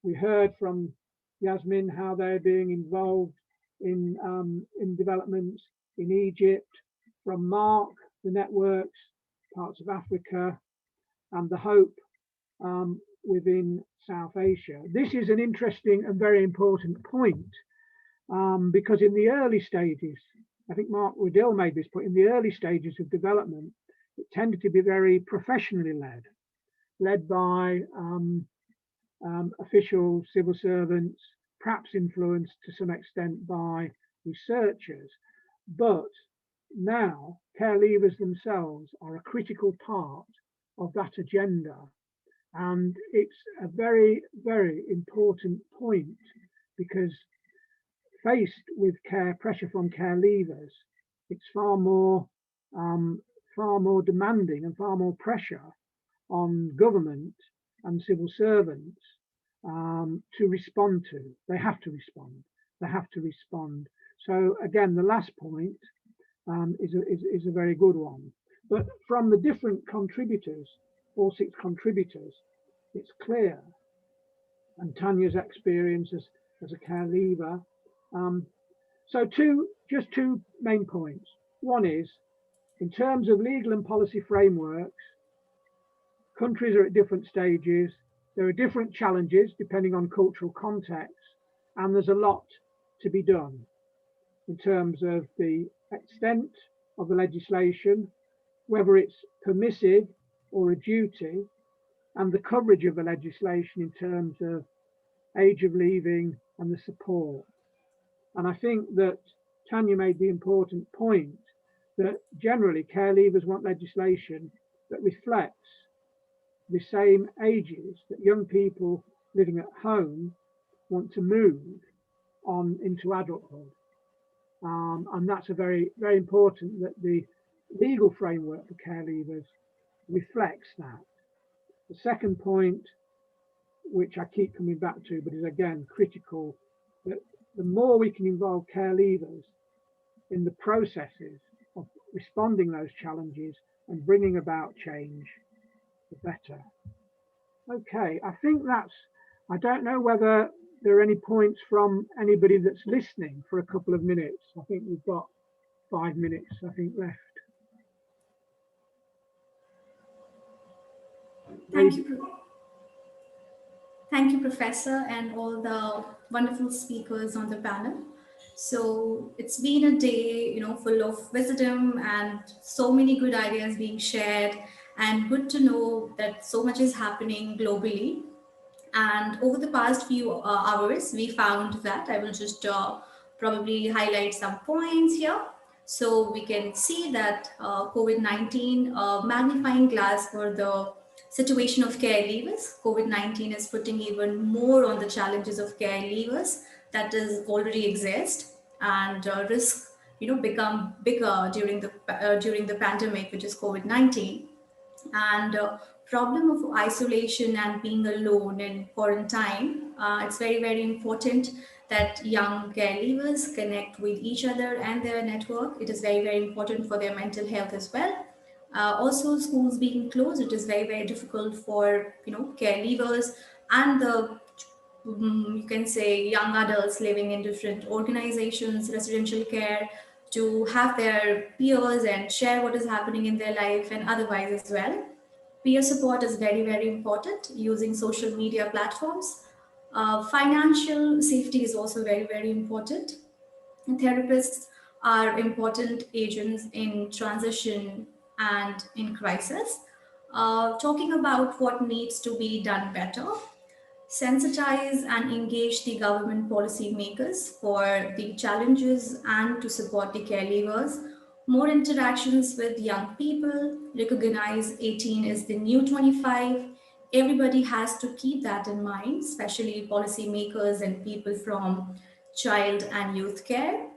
We heard from Yasmin how they're being involved in developments in Egypt, from Mark, the networks, parts of Africa, and the Hope within South Asia. This is an interesting and very important point. Because in the early stages, I think Mark Riddell made this point, in the early stages of development, it tended to be very professionally led by officials, civil servants, perhaps influenced to some extent by researchers. But now care leavers themselves are a critical part of that agenda. And it's a very, very important point because faced with care pressure from care leavers, it's far more demanding and far more pressure on government and civil servants to respond to. They have to respond. They have to respond. So again, the last point is a very good one. But from the different contributors, all 6 contributors, it's clear, and Tanya's experience as a care leaver. So just two main points. One is, in terms of legal and policy frameworks, countries are at different stages. There are different challenges depending on cultural context, and there's a lot to be done in terms of the extent of the legislation, whether it's permissive or a duty, and the coverage of the legislation in terms of age of leaving and the support. And I think that Tanya made the important point that generally care leavers want legislation that reflects the same ages that young people living at home want to move on into adulthood. And that's a very, very important that the legal framework for care leavers reflects that. The second point, which I keep coming back to, but is again critical, that the more we can involve care leavers in the processes of responding those challenges and bringing about change, the better. Okay, I think I don't know whether there are any points from anybody that's listening for a couple of minutes. I think we've got 5 minutes, I think, left. Thank you, Professor, and all the wonderful speakers on the panel. So it's been a day, full of wisdom and so many good ideas being shared. and good to know that so much is happening globally. And over the past few hours, we found that I will just probably highlight some points here. So we can see that COVID-19 magnifying glass for the situation of care leavers. COVID-19 is putting even more on the challenges of care leavers that is already exist, and risk become bigger during the pandemic, which is COVID-19. And problem of isolation and being alone in quarantine, it's very, very important that young caregivers connect with each other and their network. It is very, very important for their mental health as well. Also, schools being closed, it is very, very difficult for caregivers and the you can say young adults living in different organizations, residential care, to have their peers and share what is happening in their life and otherwise as well. Peer support is very, very important using social media platforms. Financial safety is also very, very important. Therapists are important agents in transition and in crisis. Talking about what needs to be done better, sensitize and engage the government policymakers for the challenges and to support the caregivers. More interactions with young people, recognize 18 is the new 25. Everybody has to keep that in mind, especially policymakers and people from child and youth care.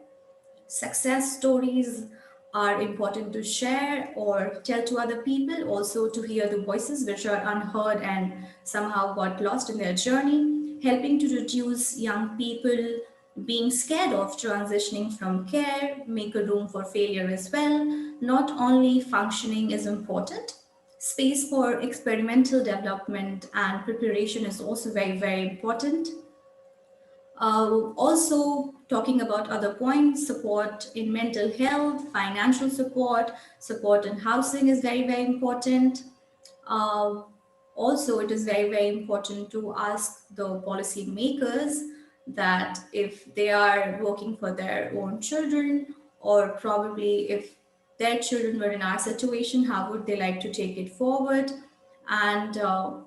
Success stories are important to share or tell to other people, also to hear the voices which are unheard and somehow got lost in their journey, helping to reduce young people being scared of transitioning from care, make a room for failure as well. Not only functioning is important, space for experimental development and preparation is also very, very important. Also, talking about other points, support in mental health, financial support, support in housing is very, very important. Uh, Also, it is very, very important to ask the policy makers that if they are working for their own children, or probably if their children were in our situation, how would they like to take it forward? And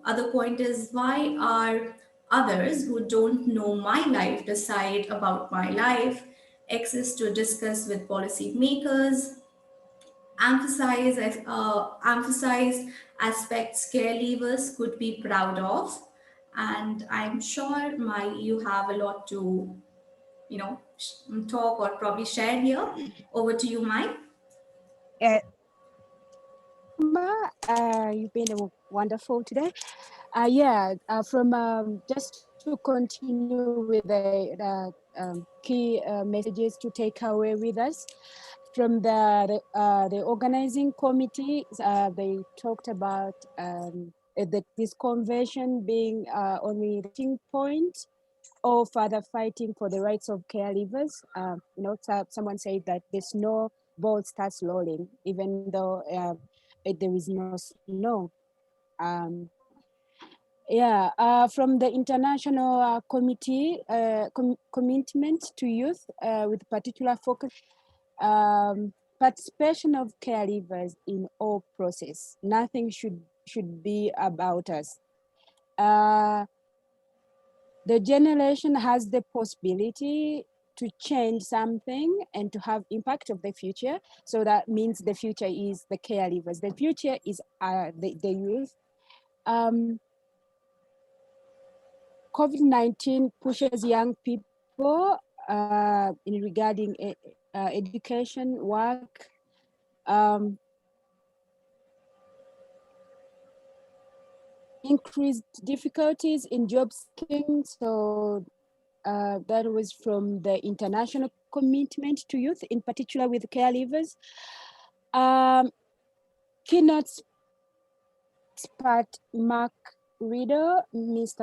other point is, why are others who don't know my life decide about my life? Access to discuss with policy makers, emphasize aspects care leavers could be proud of. And I'm sure you have a lot to talk or probably share here. Over to you, Mai. You've been wonderful today. Yeah, from just to continue with the key messages to take away with us from the organizing committee. They talked about this convention being only the point or further fighting for the rights of caregivers. Someone said that the snowball starts rolling, even though there is no snow. From the international committee, commitment to youth with particular focus, participation of caregivers in all process. Nothing should be about us. The generation has the possibility to change something and to have impact of the future. So that means the future is the caregivers. The future is the youth. COVID-19 pushes young people in regarding education, work, increased difficulties in job seeking. So that was from the international commitment to youth, in particular with caregivers. Keynote expert Mr.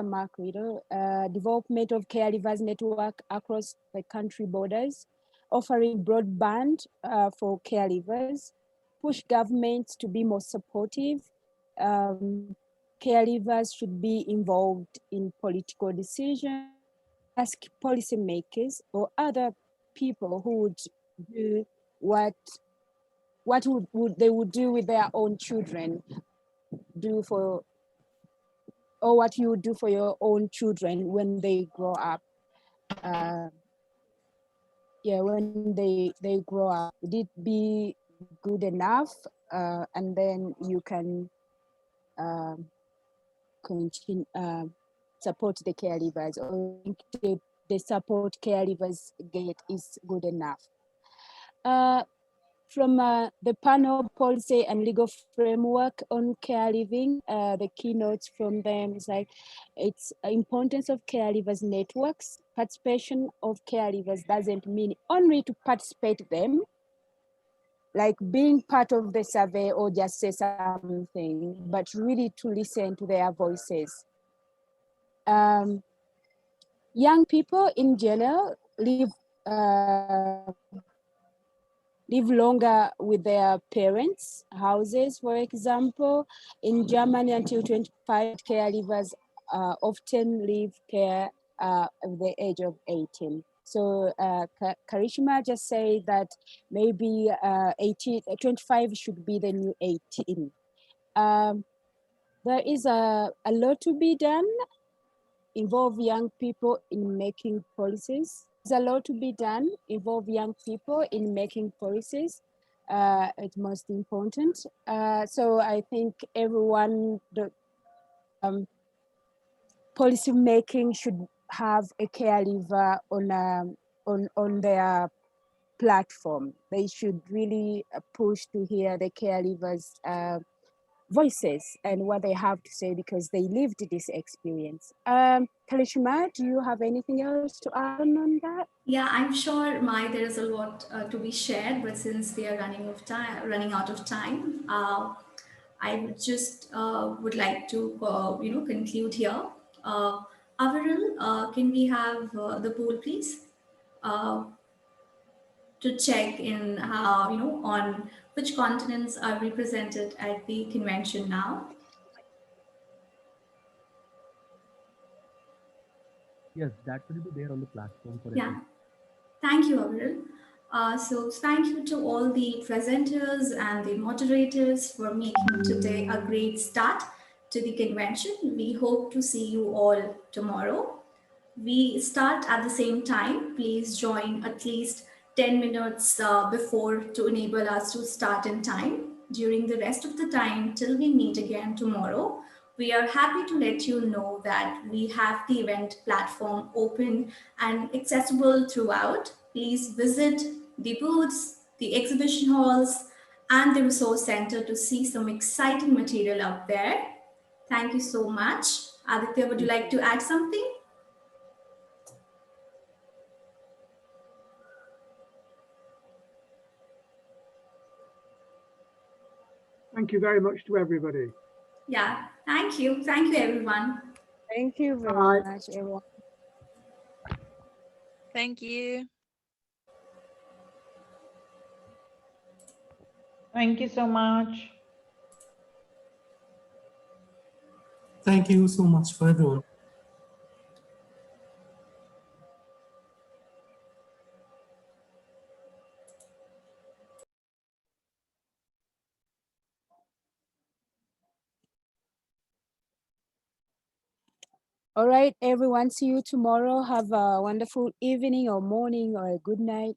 Mark Riddle, development of caregivers network across the country borders, offering broadband for caregivers, push governments to be more supportive. Caregivers should be involved in political decisions, ask policymakers or other people who would do what they would do with their own children. do for, or what you would do for your own children when they grow up. Yeah, when they grow up, would it be good enough? And then you can continue support the caregivers, or the support caregivers get is good enough. From the panel policy and legal framework on caregiving, the keynotes from them is like, it's importance of caregivers networks. Participation of caregivers doesn't mean only to participate them, like being part of the survey or just say something, but really to listen to their voices. Young people in general live longer with their parents' houses, for example. In Germany, until 25, caregivers often leave care at the age of 18. So Karishma just said that maybe 25 should be the new 18. There is a lot to be done, involve young people in making policies. There's a lot to be done, involve young people in making policies. It's most important. So I think everyone, policy making should have a caregiver on their platform. They should really push to hear the caregivers' voices and what they have to say, because they lived this experience. Karishma, do you have anything else to add on that? Yeah, I'm sure, Mai, there is a lot to be shared, but since we are running out of time, I would just would like to conclude here. Avril, can we have the poll, please? To check in how, on which continents are represented at the convention now. Yes, that will be there on the platform for Yeah, everyone. thank you, Avril. So thank you to all the presenters and the moderators for making today a great start to the convention. We hope to see you all tomorrow. We start at the same time. Please join at least 10 minutes before to enable us to start in time. During the rest of the time till we meet again tomorrow, we are happy to let you know that we have the event platform open and accessible throughout. Please visit the booths, the exhibition halls, and the resource center to see some exciting material up there. Thank you so much. Aditya, would you like to add something? Thank you very much to everybody. Yeah, thank you. Thank you, everyone. Thank you very much, everyone. Thank you. Thank you so much. Thank you so much for everyone. All right, everyone, see you tomorrow. Have a wonderful evening or morning or a good night.